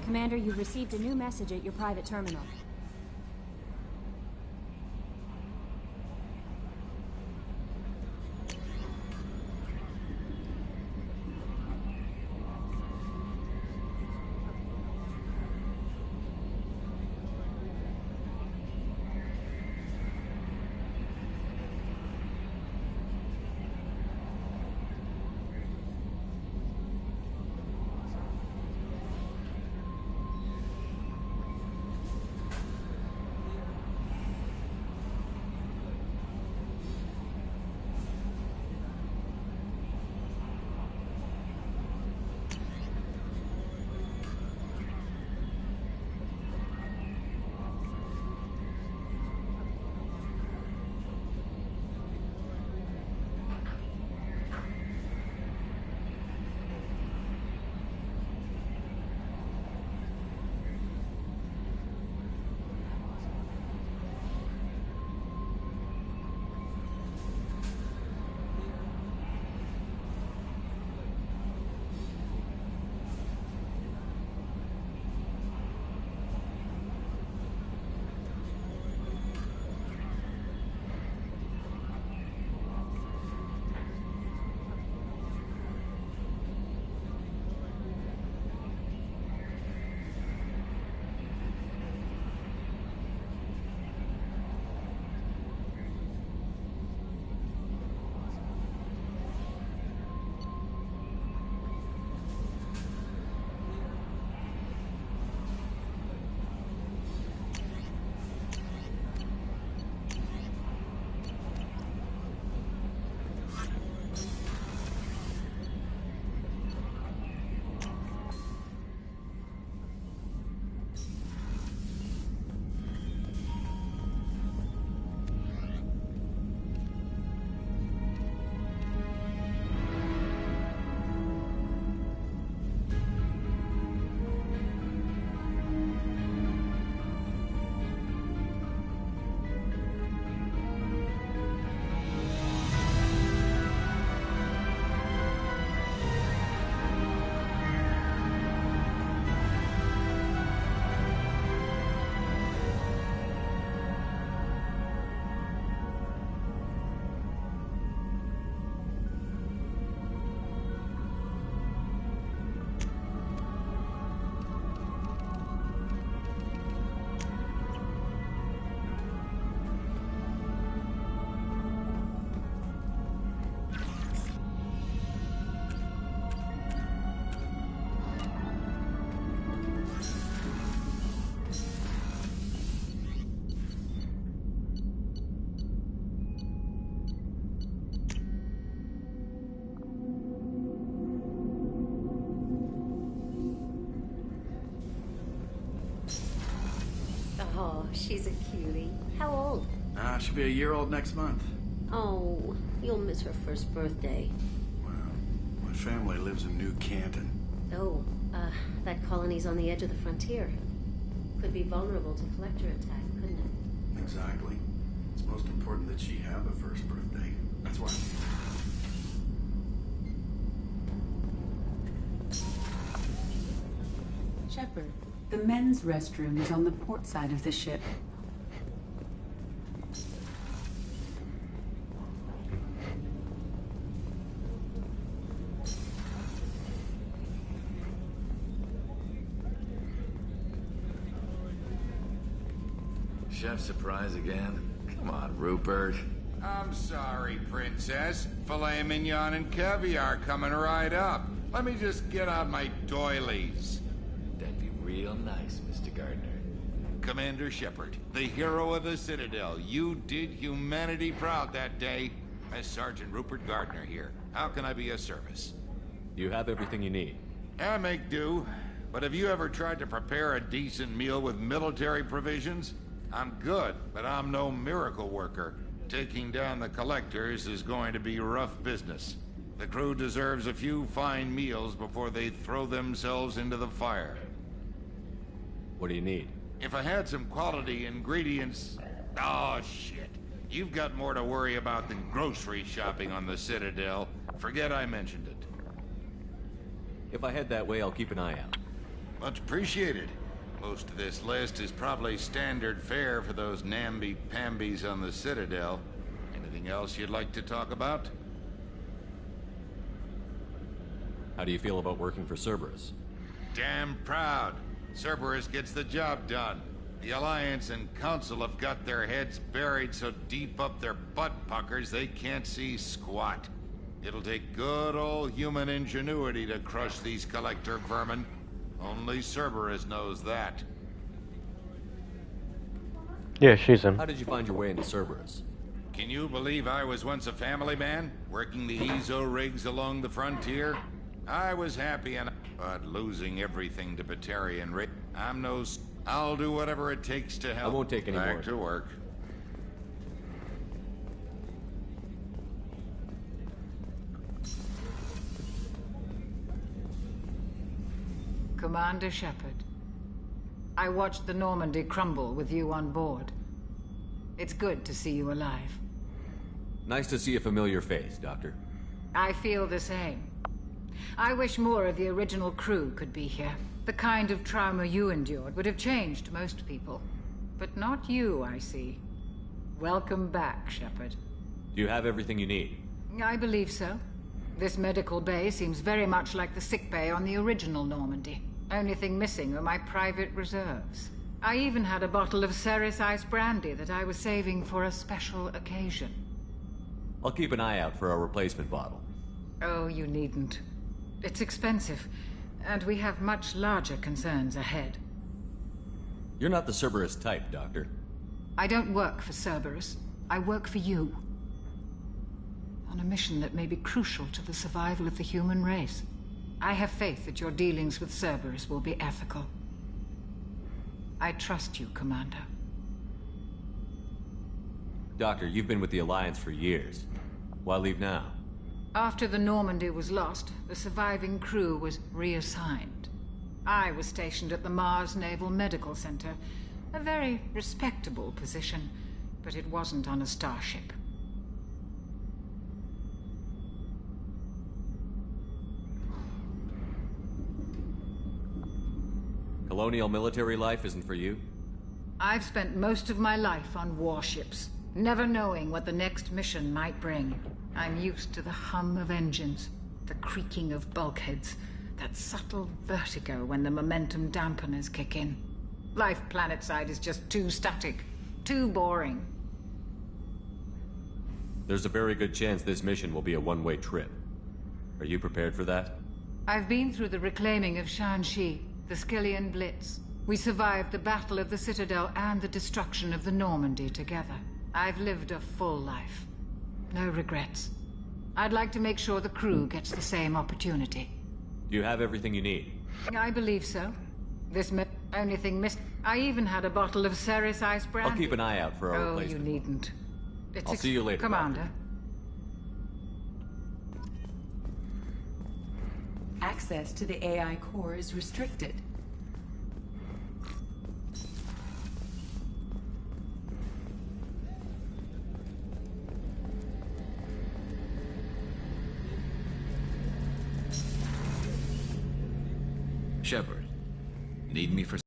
Commander, you've received a new message at your private terminal. Yeah, she'll be a year old next month. Oh, you'll miss her first birthday. My family lives in New Canton. Oh, that colony's on the edge of the frontier. Could be vulnerable to collector attack, couldn't it? Exactly. It's most important that she have a first birthday. That's why. Shepard, the men's restroom is on the port side of the ship. Chef surprise again? Come on, Rupert. I'm sorry, Princess. Filet mignon and caviar coming right up. Let me just get out my doilies. That'd be real nice, Mr. Gardner. Commander Shepard, the hero of the Citadel. You did humanity proud that day. As Sergeant Rupert Gardner here. How can I be of service? You have everything you need. I make do. But have you ever tried to prepare a decent meal with military provisions? I'm good, but I'm no miracle worker. Taking down the collectors is going to be rough business. The crew deserves a few fine meals before they throw themselves into the fire. What do you need? If I had some quality ingredients... Oh, shit. You've got more to worry about than grocery shopping on the Citadel. Forget I mentioned it. If I head that way, I'll keep an eye out. Much appreciated. Most of this list is probably standard fare for those namby-pambies on the Citadel. Anything else you'd like to talk about? How do you feel about working for Cerberus? Damn proud. Cerberus gets the job done. The Alliance and Council have got their heads buried so deep up their butt puckers they can't see squat. It'll take good old human ingenuity to crush these collector vermin. Only Cerberus knows that. Yeah, she's in. How did you find your way into Cerberus? Can you believe I was once a family man, working the EZO rigs along the frontier? I was happy enough, but losing everything to Batarian rig. I'll do whatever it takes to help. I won't take any more. Back to work. Commander Shepard, I watched the Normandy crumble with you on board. It's good to see you alive. Nice to see a familiar face, Doctor. I feel the same. I wish more of the original crew could be here. The kind of trauma you endured would have changed most people. But not you, I see. Welcome back, Shepard. Do you have everything you need? I believe so. This medical bay seems very much like the sick bay on the original Normandy. Only thing missing are my private reserves. I even had a bottle of Ceres Ice brandy that I was saving for a special occasion. I'll keep an eye out for a replacement bottle. Oh, you needn't. It's expensive, and we have much larger concerns ahead. You're not the Cerberus type, Doctor. I don't work for Cerberus. I work for you. On a mission that may be crucial to the survival of the human race. I have faith that your dealings with Cerberus will be ethical. I trust you, Commander. Doctor, you've been with the Alliance for years. Why leave now? After the Normandy was lost, the surviving crew was reassigned. I was stationed at the Mars Naval Medical Center. A very respectable position, but it wasn't on a starship. Colonial military life isn't for you? I've spent most of my life on warships, never knowing what the next mission might bring. I'm used to the hum of engines, the creaking of bulkheads, that subtle vertigo when the momentum dampeners kick in. Life planetside is just too static, too boring. There's a very good chance this mission will be a one-way trip. Are you prepared for that? I've been through the reclaiming of Shanxi, the Skillian Blitz. We survived the Battle of the Citadel and the destruction of the Normandy together. I've lived a full life. No regrets. I'd like to make sure the crew gets the same opportunity. Do you have everything you need? I believe so. Only thing missed. I even had a bottle of Ceres Ice brandy. I'll keep an eye out for a replacement. Oh, you needn't. I'll see you later, Commander. Access to the AI core is restricted. Shepard, need me for...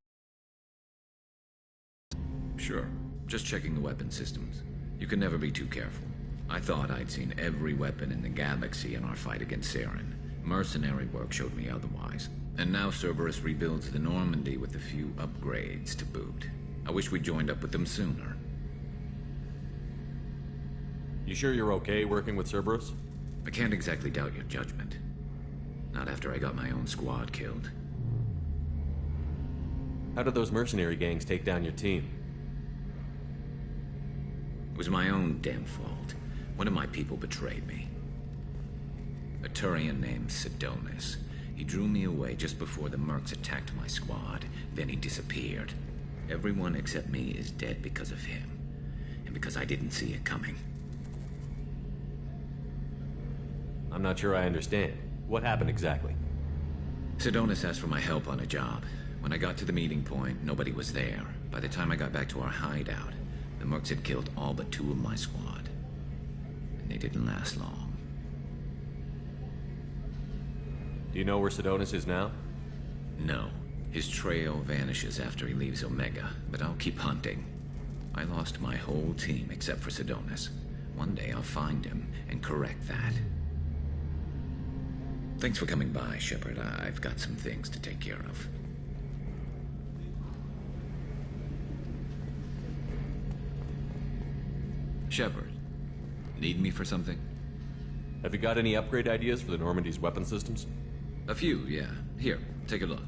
Sure, just checking the weapon systems. You can never be too careful. I thought I'd seen every weapon in the galaxy in our fight against Saren. Mercenary work showed me otherwise. And now Cerberus rebuilds the Normandy with a few upgrades to boot. I wish we'd joined up with them sooner. You sure you're okay working with Cerberus? I can't exactly doubt your judgment. Not after I got my own squad killed. How did those mercenary gangs take down your team? It was my own damn fault. One of my people betrayed me. A Turian named Sidonis. He drew me away just before the mercs attacked my squad. Then he disappeared. Everyone except me is dead because of him. And because I didn't see it coming. I'm not sure I understand. What happened exactly? Sidonis asked for my help on a job. When I got to the meeting point, nobody was there. By the time I got back to our hideout, the mercs had killed all but 2 of my squad. And they didn't last long. Do you know where Sidonis is now? No. His trail vanishes after he leaves Omega, but I'll keep hunting. I lost my whole team except for Sidonis. One day I'll find him and correct that. Thanks for coming by, Shepard. I've got some things to take care of. Shepard, need me for something? Have you got any upgrade ideas for the Normandy's weapon systems? A few, yeah. Here, take a look.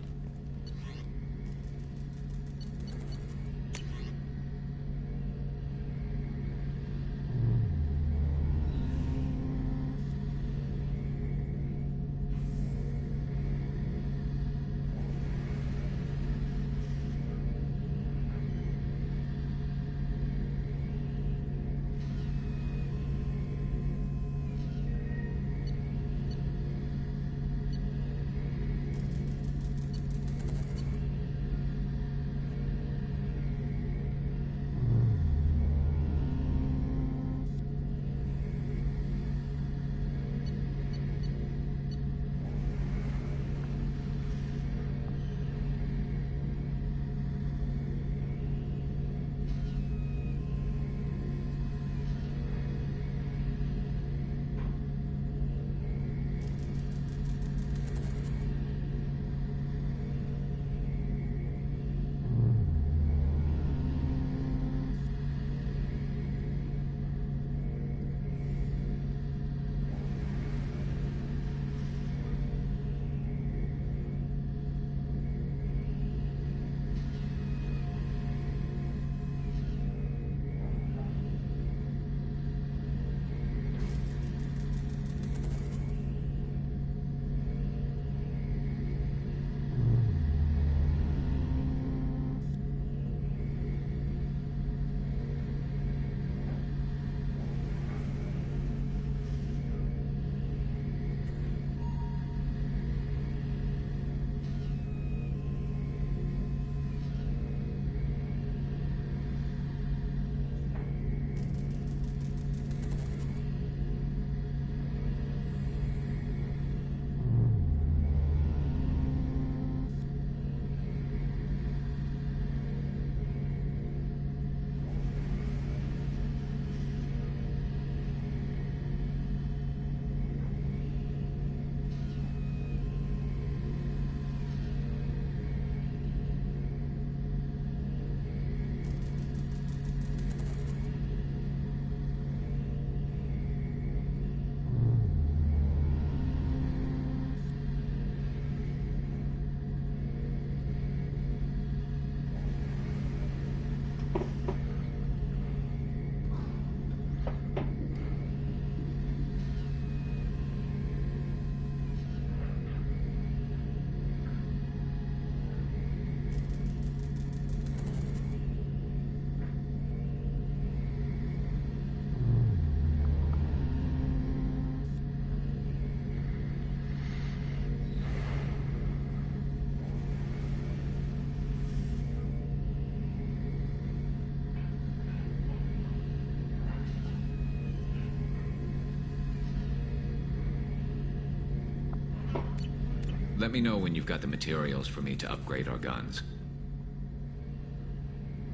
Let me know when you've got the materials for me to upgrade our guns.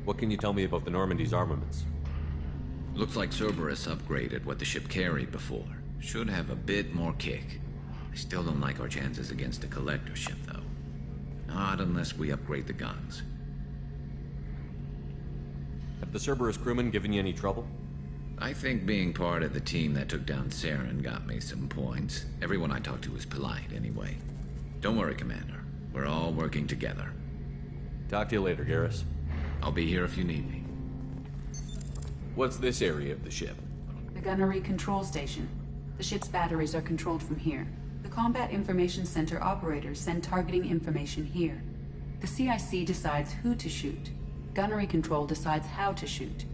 What can you tell me about the Normandy's armaments? Looks like Cerberus upgraded what the ship carried before. Should have a bit more kick. I still don't like our chances against a collector ship, though. Not unless we upgrade the guns. Have the Cerberus crewmen given you any trouble? I think being part of the team that took down Saren got me some points. Everyone I talked to was polite, anyway. Don't worry, Commander. We're all working together. Talk to you later, Garrus. I'll be here if you need me. What's this area of the ship? The gunnery control station. The ship's batteries are controlled from here. The Combat Information Center operators send targeting information here. The CIC decides who to shoot. Gunnery control decides how to shoot.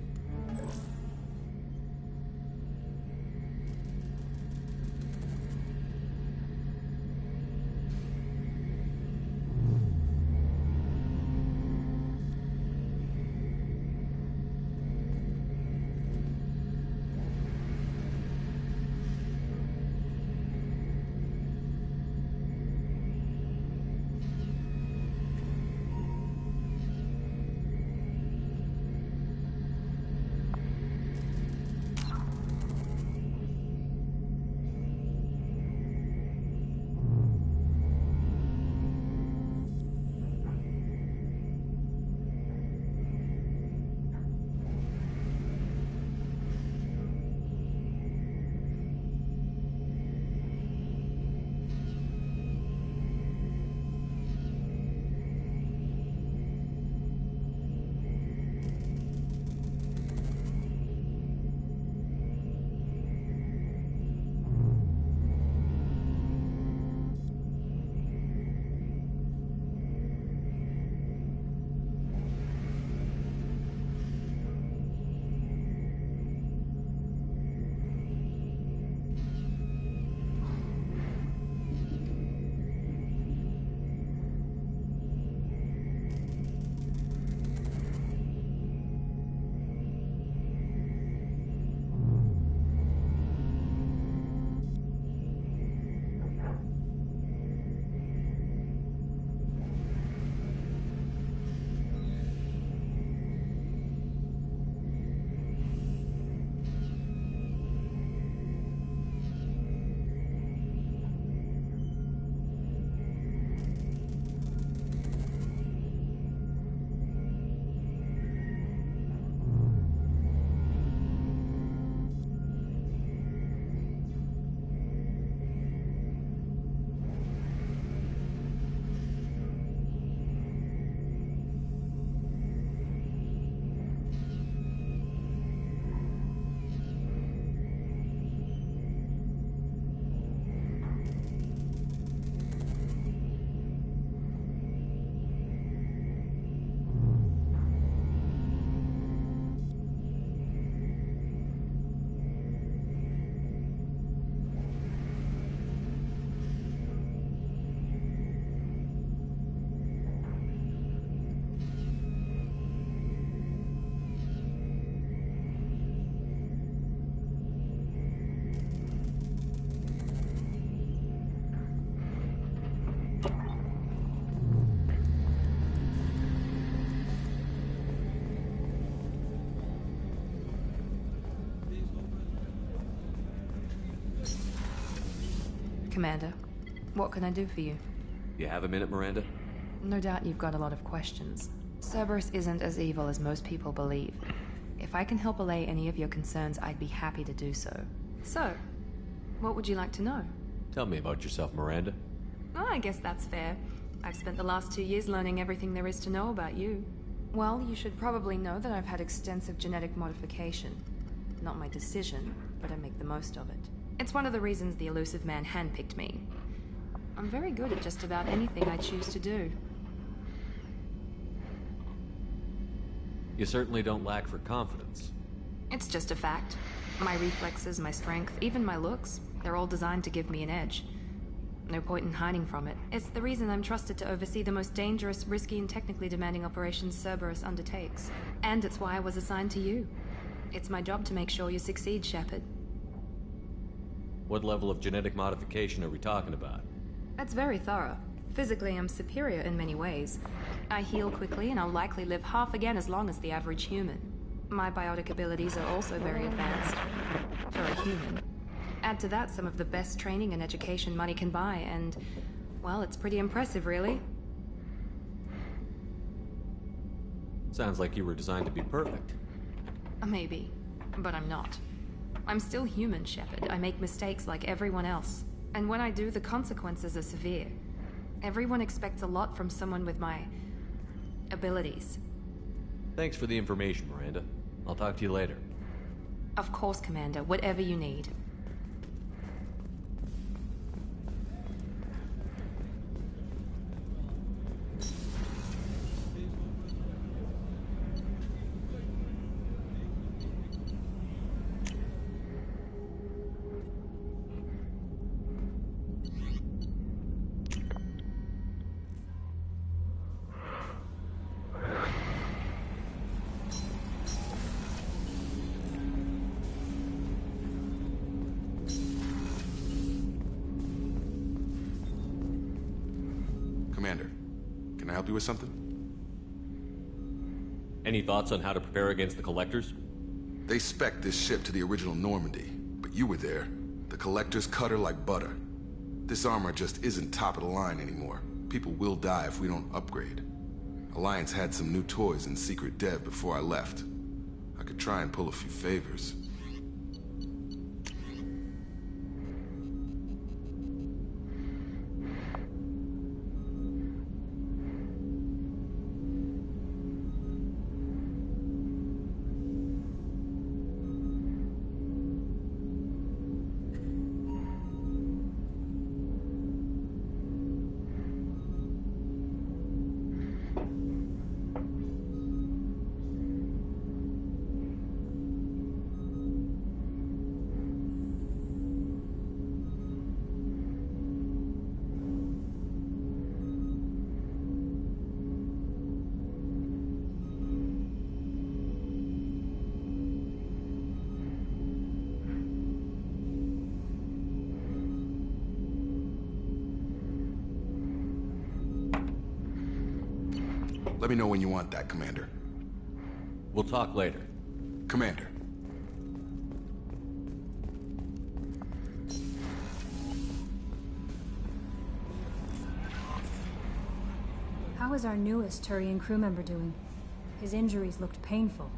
Commander, what can I do for you? You have a minute, Miranda? No doubt you've got a lot of questions. Cerberus isn't as evil as most people believe. If I can help allay any of your concerns, I'd be happy to do so. So, what would you like to know? Tell me about yourself, Miranda. Oh, I guess that's fair. I've spent the last 2 years learning everything there is to know about you. Well, you should probably know that I've had extensive genetic modification. Not my decision, but I make the most of it. It's one of the reasons the Elusive Man handpicked me. I'm very good at just about anything I choose to do. You certainly don't lack for confidence. It's just a fact. My reflexes, my strength, even my looks, they're all designed to give me an edge. No point in hiding from it. It's the reason I'm trusted to oversee the most dangerous, risky, and technically demanding operations Cerberus undertakes. And it's why I was assigned to you. It's my job to make sure you succeed, Shepard. What level of genetic modification are we talking about? That's very thorough. Physically, I'm superior in many ways. I heal quickly, and I'll likely live half again as long as the average human. My biotic abilities are also very advanced. For a human. Add to that some of the best training and education money can buy, and, well, it's pretty impressive, really. Sounds like you were designed to be perfect. Maybe, but I'm not. I'm still human, Shepard. I make mistakes like everyone else. And when I do, the consequences are severe. Everyone expects a lot from someone with my abilities. Thanks for the information, Miranda. I'll talk to you later. Of course, Commander. Whatever you need. Commander, can I help you with something? Any thoughts on how to prepare against the Collectors? They spec'd this ship to the original Normandy, but you were there. The Collectors cut her like butter. This armor just isn't top of the line anymore. People will die if we don't upgrade. Alliance had some new toys in secret dev before I left. I could try and pull a few favors. Let me know when you want that, Commander. We'll talk later. Commander. How is our newest Turian crew member doing? His injuries looked painful.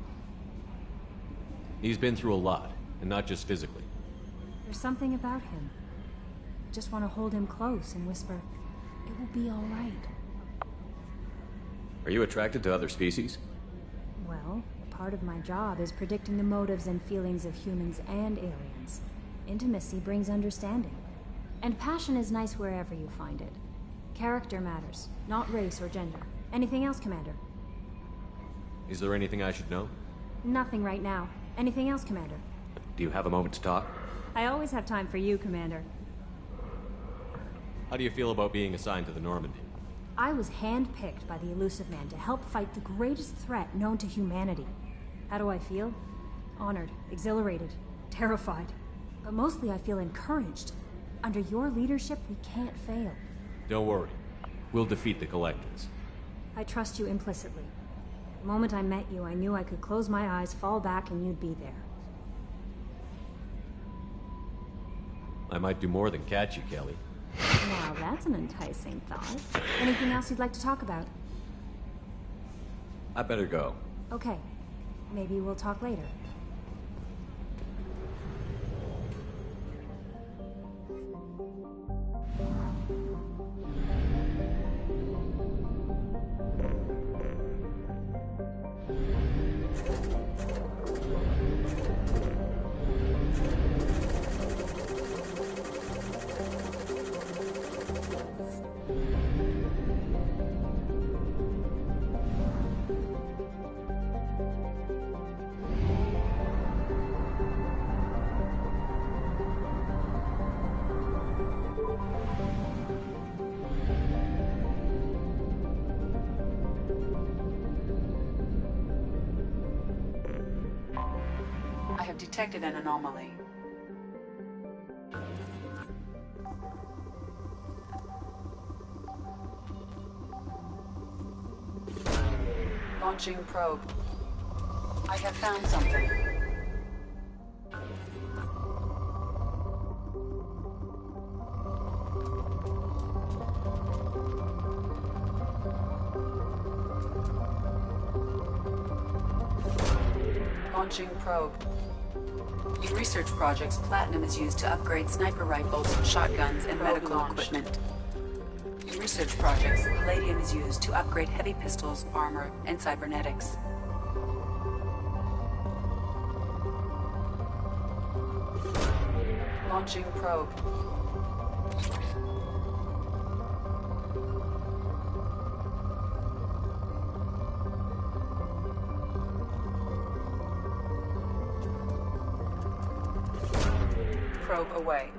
He's been through a lot, and not just physically. There's something about him. I just want to hold him close and whisper, "It will be all right." Are you attracted to other species? Well, part of my job is predicting the motives and feelings of humans and aliens. Intimacy brings understanding. And passion is nice wherever you find it. Character matters, not race or gender. Anything else, Commander? Is there anything I should know? Nothing right now. Anything else, Commander? Do you have a moment to talk? I always have time for you, Commander. How do you feel about being assigned to the Normandy? I was handpicked by the Illusive Man to help fight the greatest threat known to humanity. How do I feel? Honored, exhilarated, terrified. But mostly I feel encouraged. Under your leadership, we can't fail. Don't worry. We'll defeat the Collectors. I trust you implicitly. The moment I met you, I knew I could close my eyes, fall back, and you'd be there. I might do more than catch you, Kelly. Now that's an enticing thought. Anything else you'd like to talk about? I better go. Okay. Maybe we'll talk later. I have detected an anomaly. Launching probe. I have found something. Launching probe. In research projects, platinum is used to upgrade sniper rifles, shotguns, and medical equipment. In research projects, palladium is used to upgrade heavy pistols, armor, and cybernetics. Launching probe. Probe away.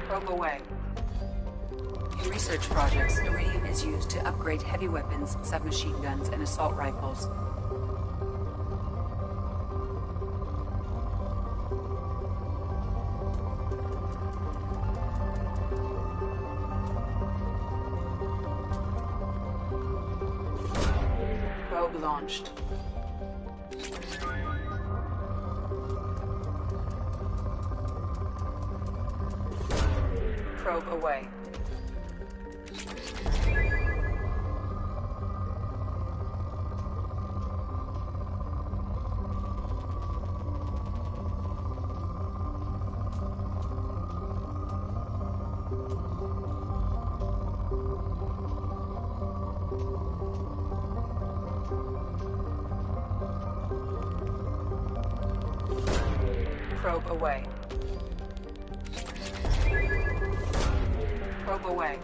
Probe away. In research projects, iridium is used to upgrade heavy weapons, submachine guns, and assault rifles. Probe launched. Probe away. Probe away. Probe away.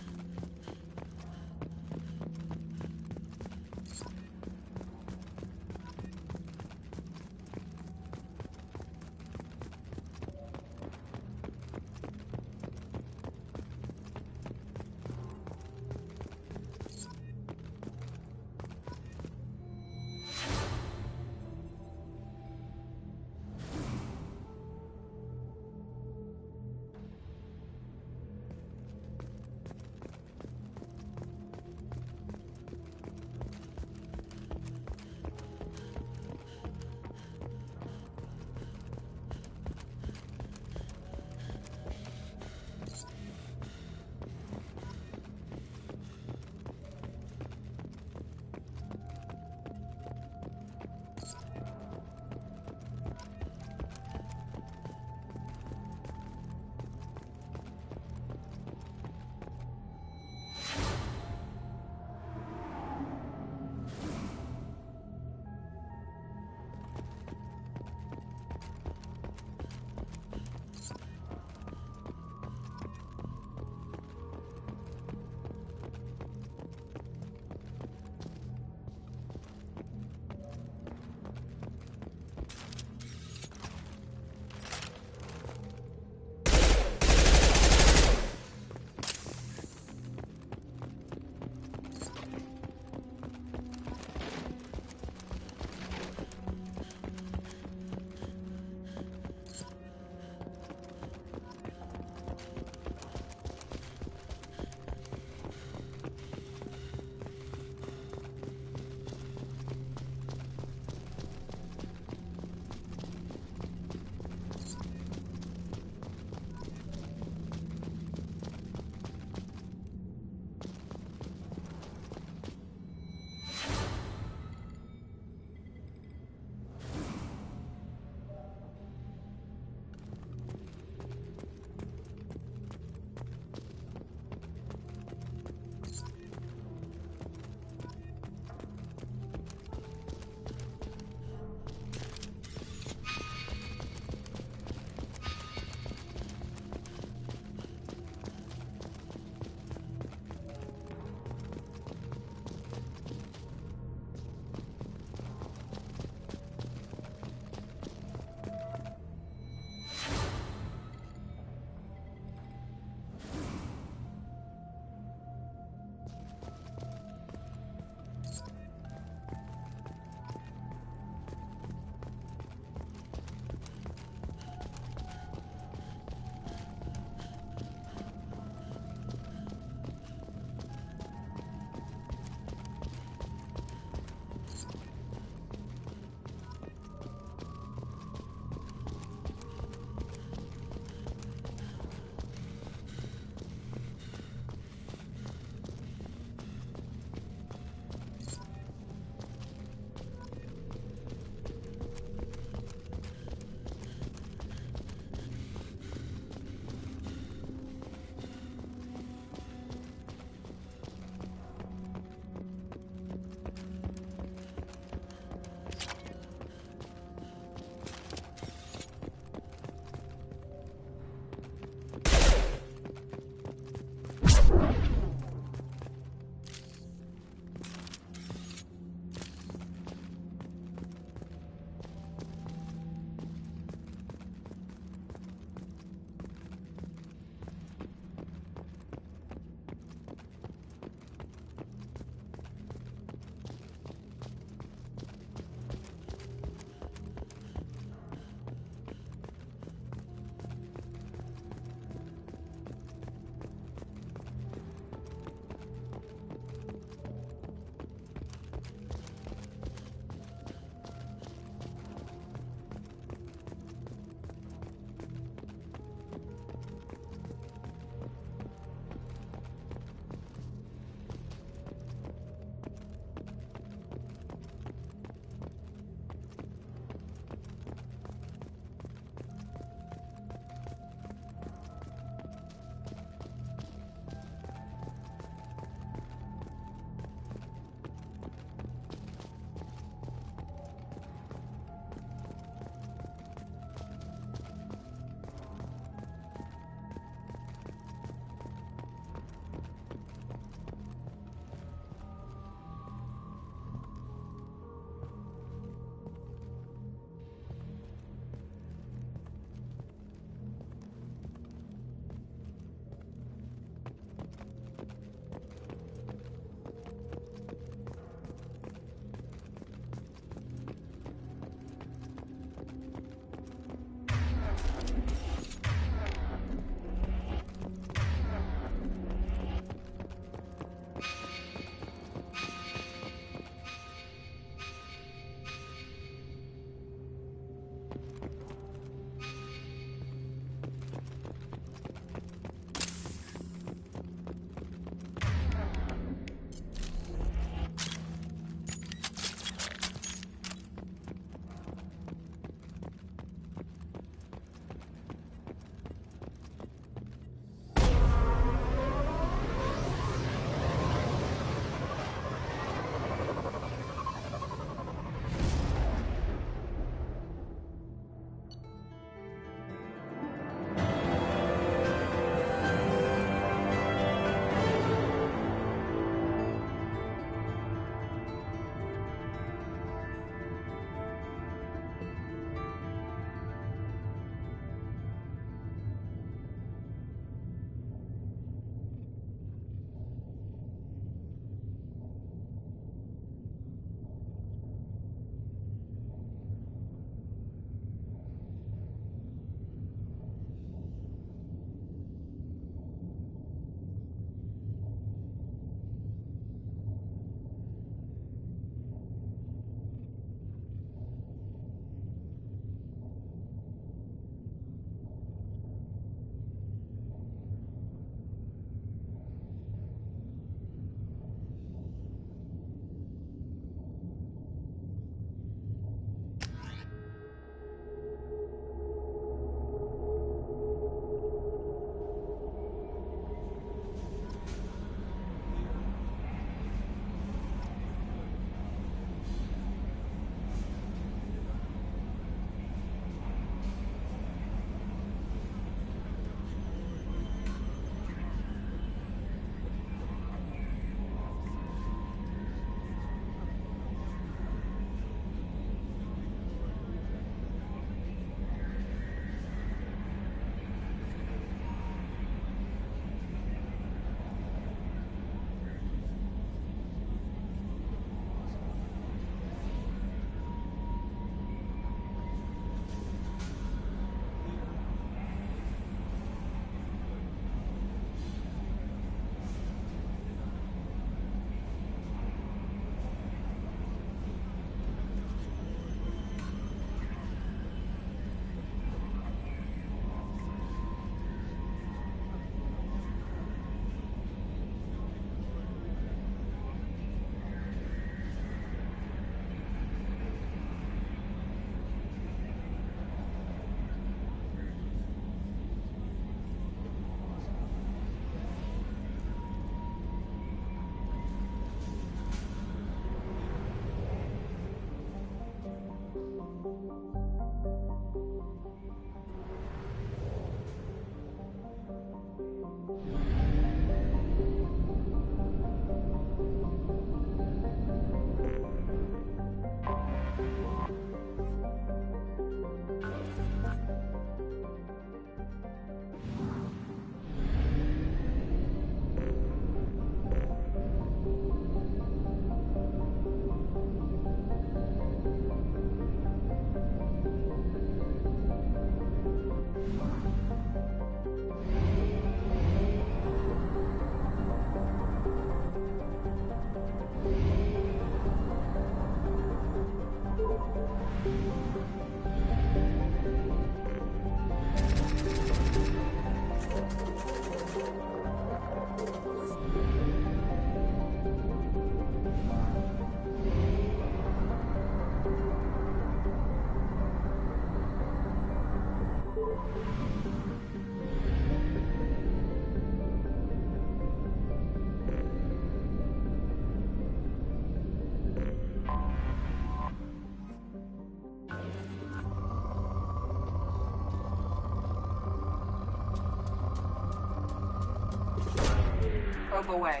Probe away.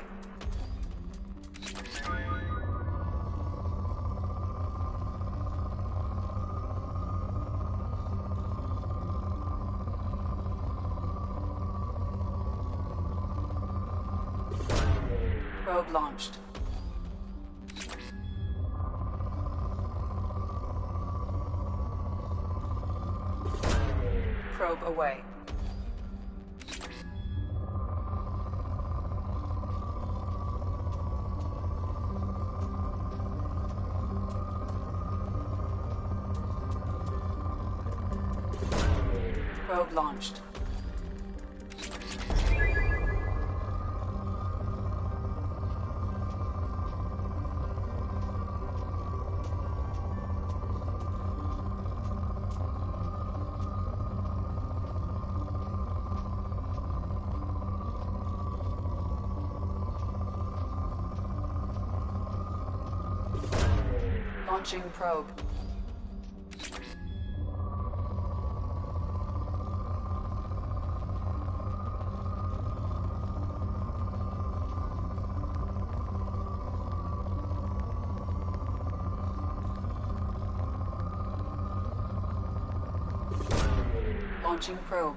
Probe launched. Probe away. Probe launched. Launching probe. Launching probe.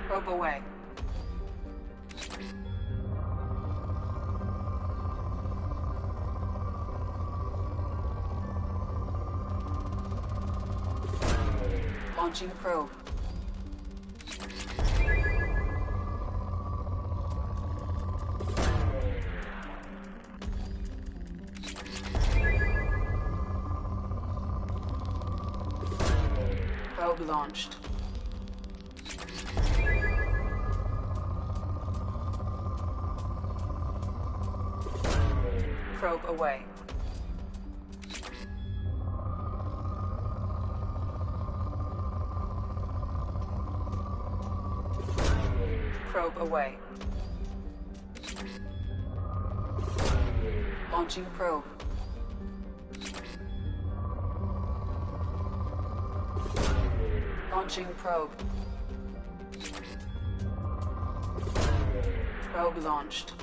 Probe away. Launching probe. Probe launched. Probe away. Probe away. Launching probe. Launching probe. Probe launched.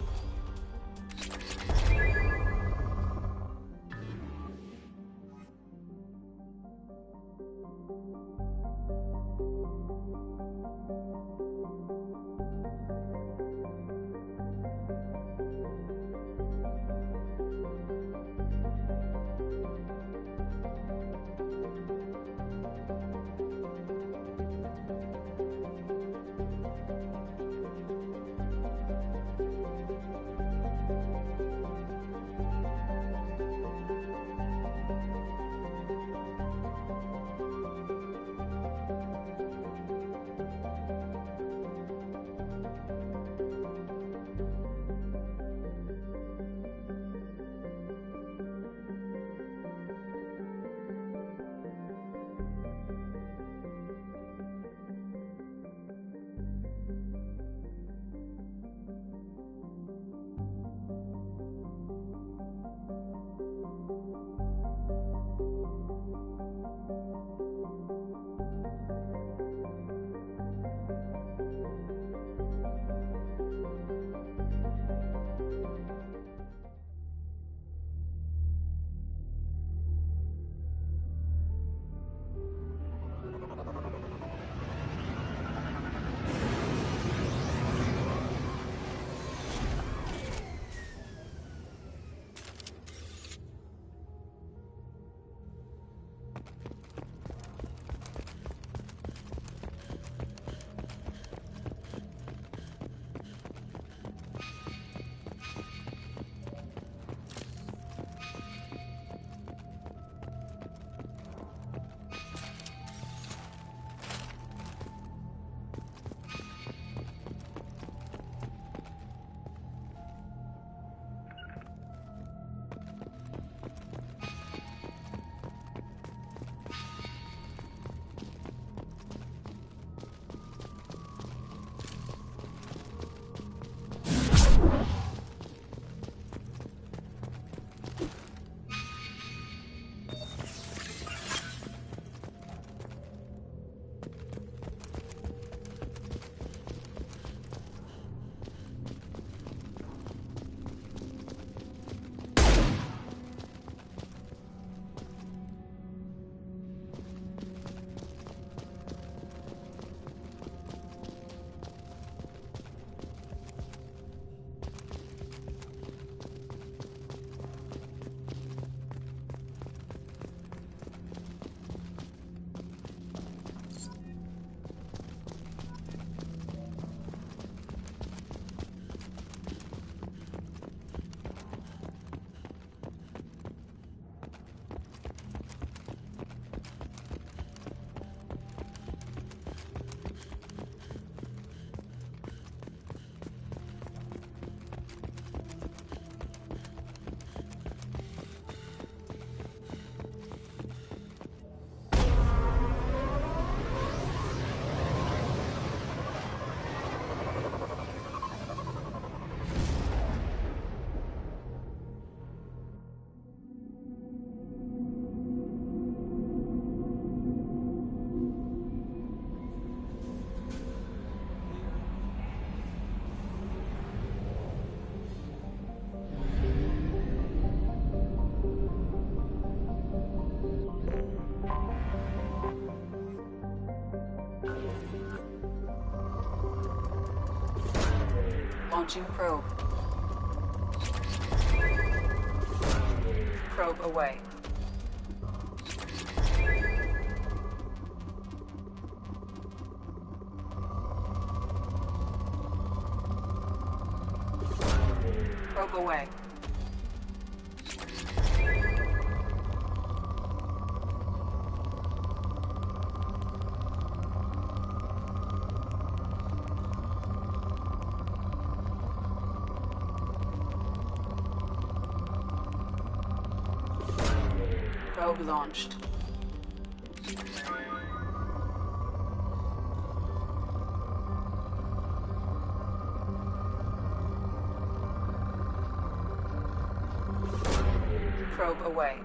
Launching probe. Probe away. Probe away. Probe launched. Probe away.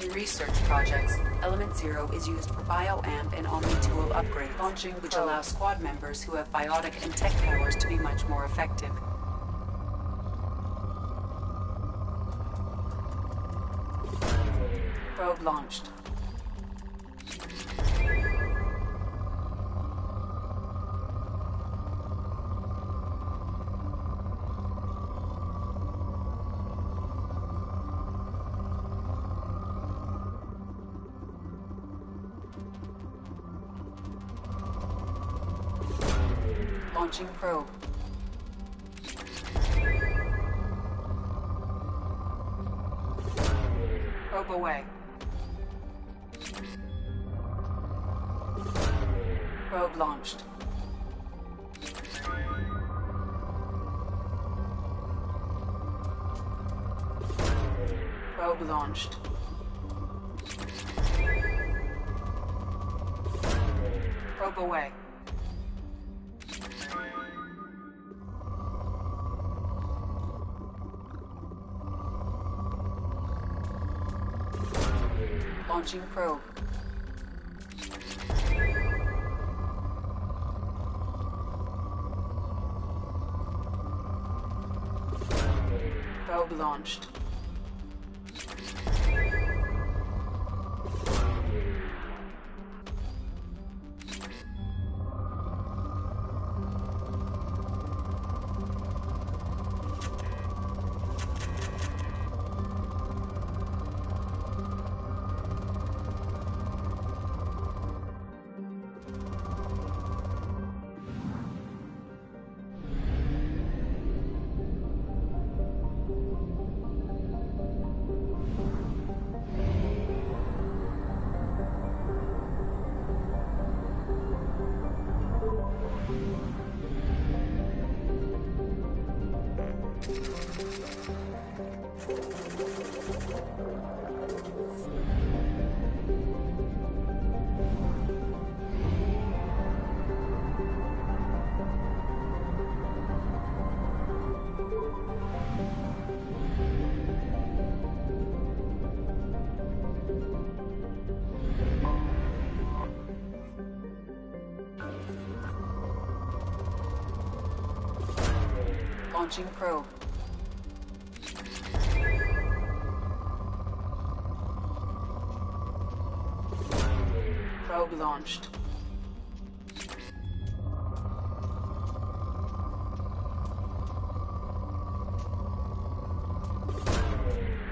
In research projects, Element Zero is used for Bioamp and Omni-Tool upgrades, launching which allows squad members who have biotic and tech powers to be much more effective. Probe launched. Launching probe. Probe away. Probe launched. Probe launched. Probe away. Launching probe. Probe launched. Launching probe. Probe launched.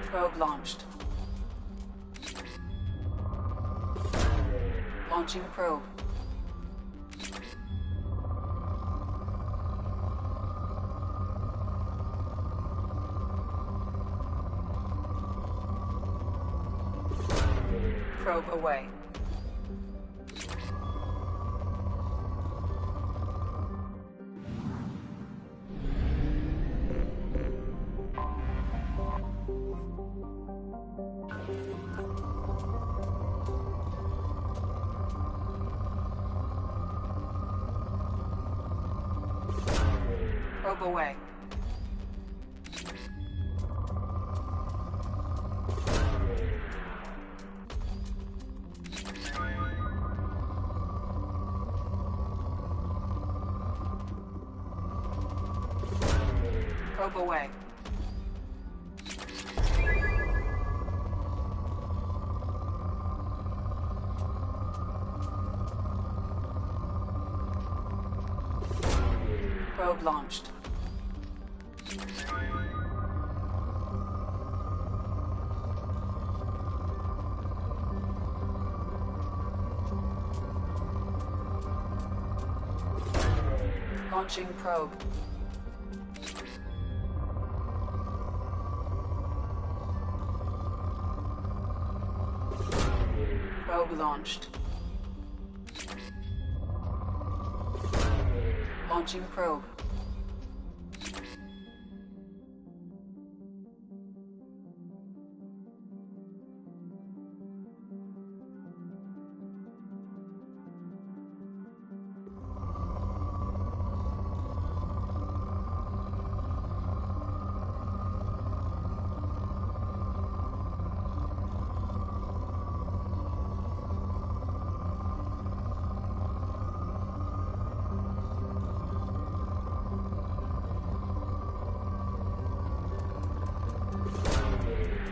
Probe launched. Launching probe. Probe away. Probe away. Probe away. Probe launched. Launching probe. Probe launched. Launching probe.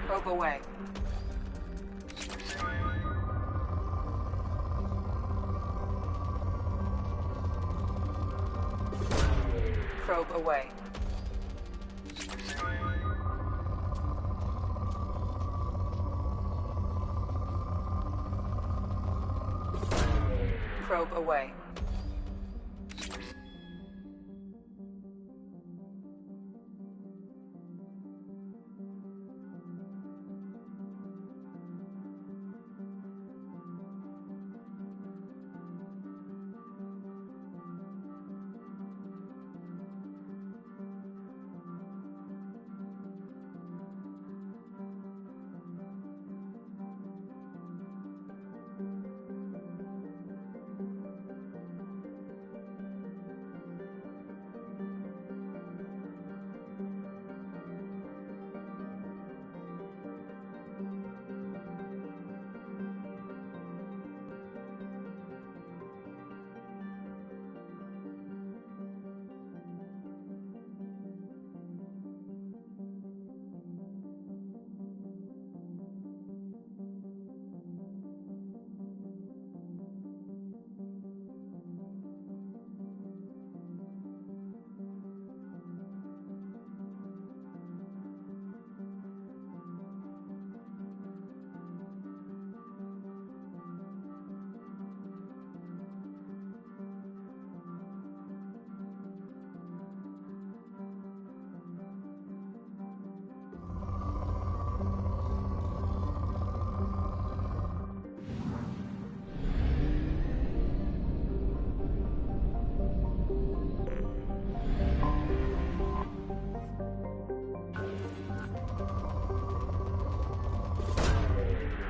Probe away. Probe away. Probe away.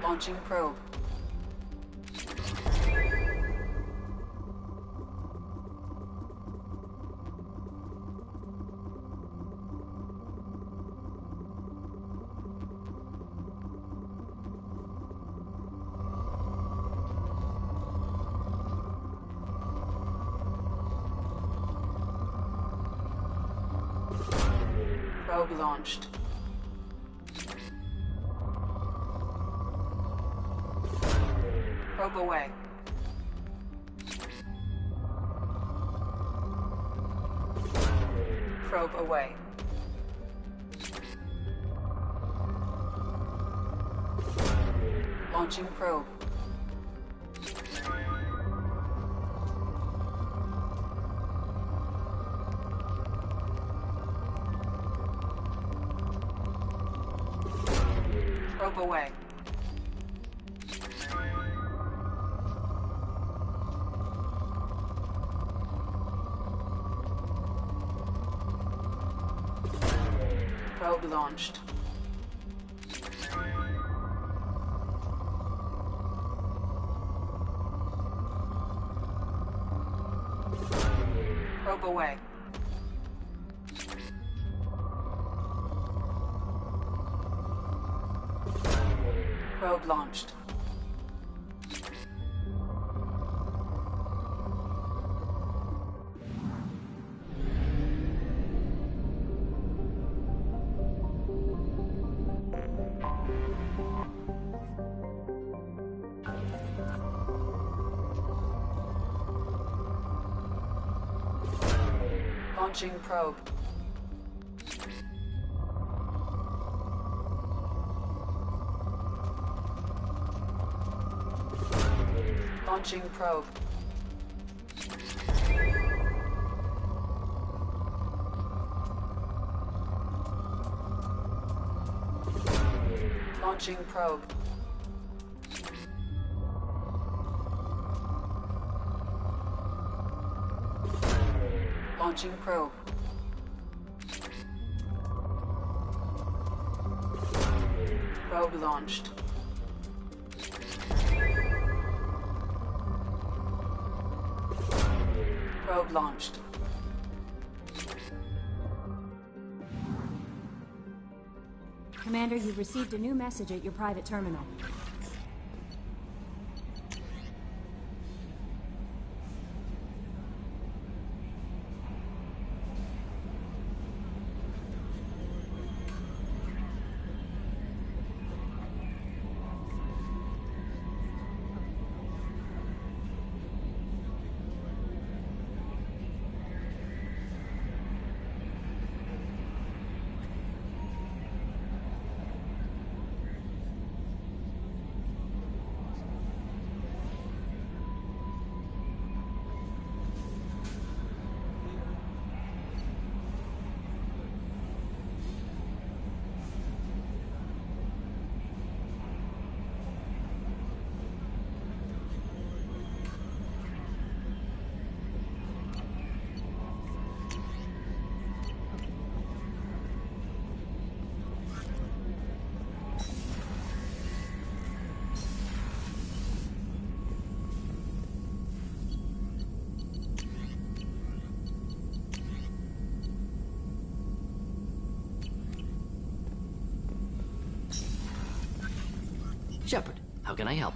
Launching probe. Probe launched. Probe away. Probe away. Launching probe. Probe away. Probe launched. Probe away. Probe launched. Launching probe. Launching probe. Launching probe. Launching probe. Probe launched. Probe launched. Commander, you've received a new message at your private terminal. Shepard, how can I help?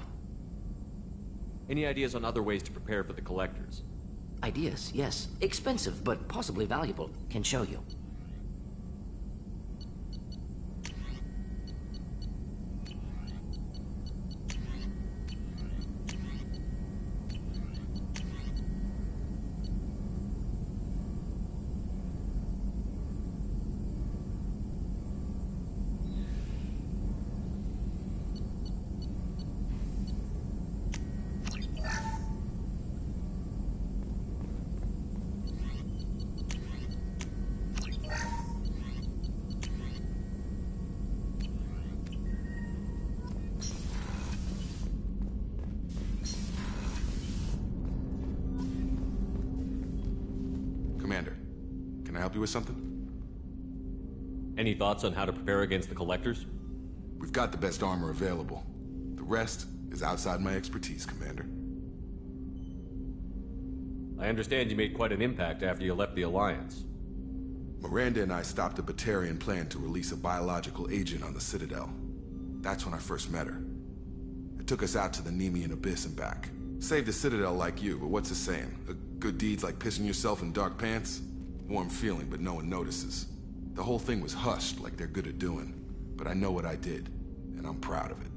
Any ideas on other ways to prepare for the Collectors? Ideas, yes. Expensive, but possibly valuable. Can show you. Commander, can I help you with something? Any thoughts on how to prepare against the Collectors? We've got the best armor available. The rest is outside my expertise, Commander. I understand you made quite an impact after you left the Alliance. Miranda and I stopped a Batarian plan to release a biological agent on the Citadel. That's when I first met her. It took us out to the Nemean Abyss and back. Saved the Citadel like you, but what's the saying? A good deed's like pissing yourself in dark pants? Warm feeling, but no one notices. The whole thing was hushed like they're good at doing. But I know what I did, and I'm proud of it.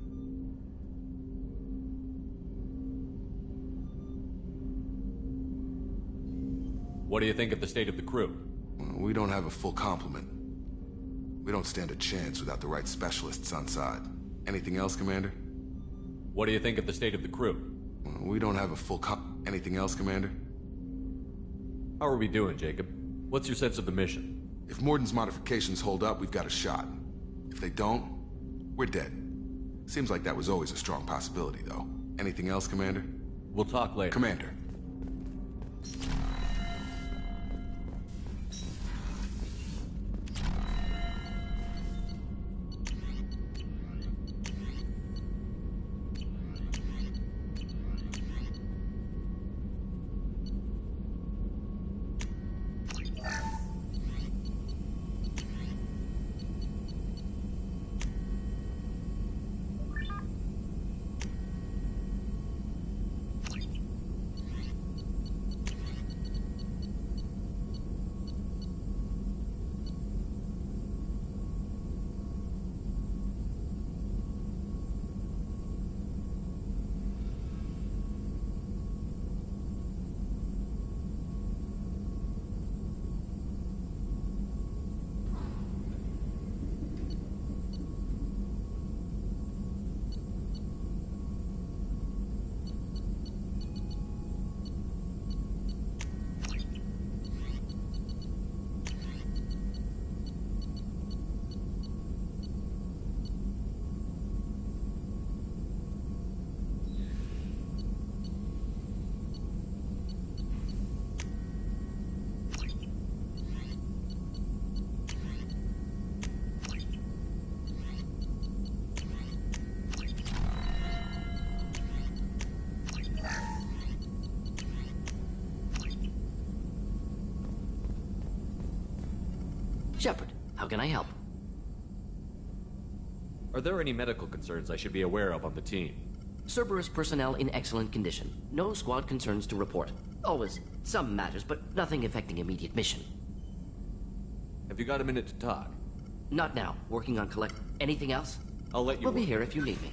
What do you think of the state of the crew? We don't have a full complement. We don't stand a chance without the right specialists on side. Anything else, Commander? What do you think of the state of the crew? We don't have a full Anything else, Commander? How are we doing, Jacob? What's your sense of the mission? If Morden's modifications hold up, we've got a shot. If they don't, we're dead. Seems like that was always a strong possibility, though. Anything else, Commander? We'll talk later. Commander. Shepard, how can I help? Are there any medical concerns I should be aware of on the team? Cerberus personnel in excellent condition. No squad concerns to report. Always some matters, but nothing affecting immediate mission. Have you got a minute to talk? Not now. Working on collect... Anything else? I'll let you... We'll be here if you need me.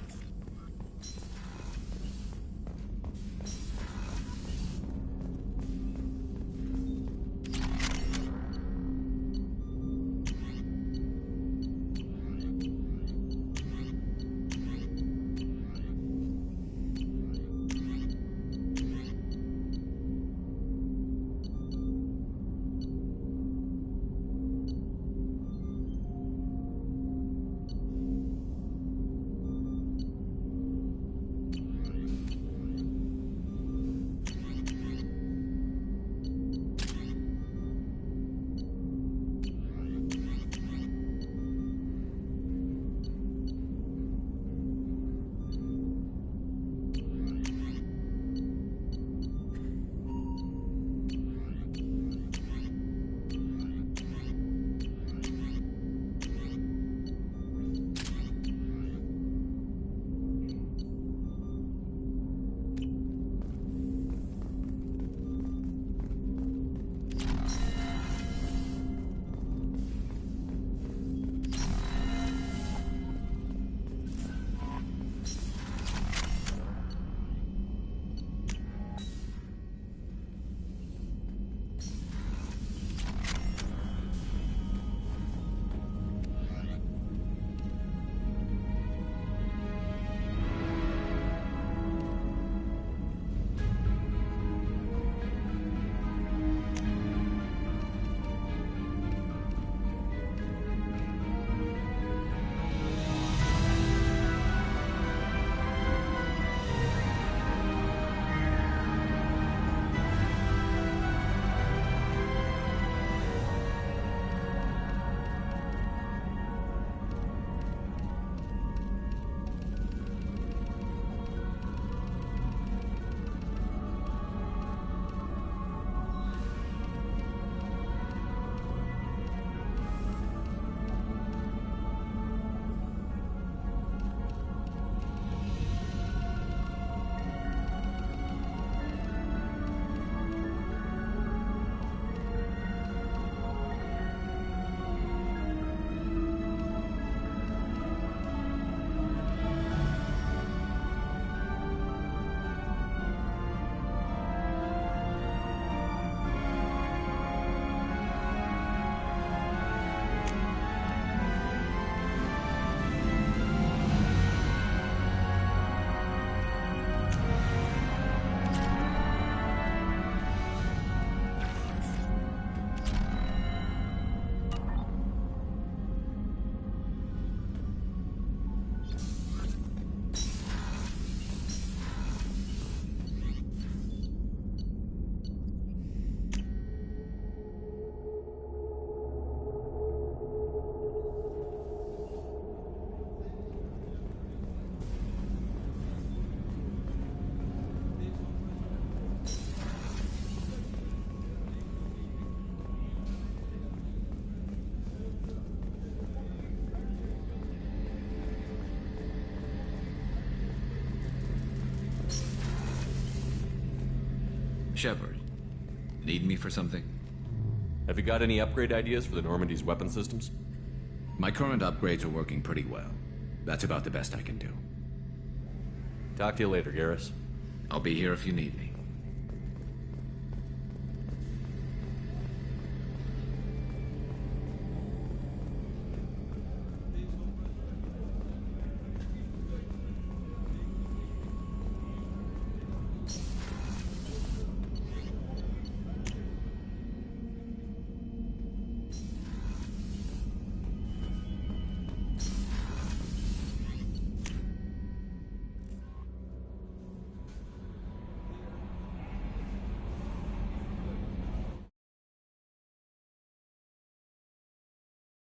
Shepard, need me for something? Have you got any upgrade ideas for the Normandy's weapon systems? My current upgrades are working pretty well. That's about the best I can do. Talk to you later, Garrus. I'll be here if you need me.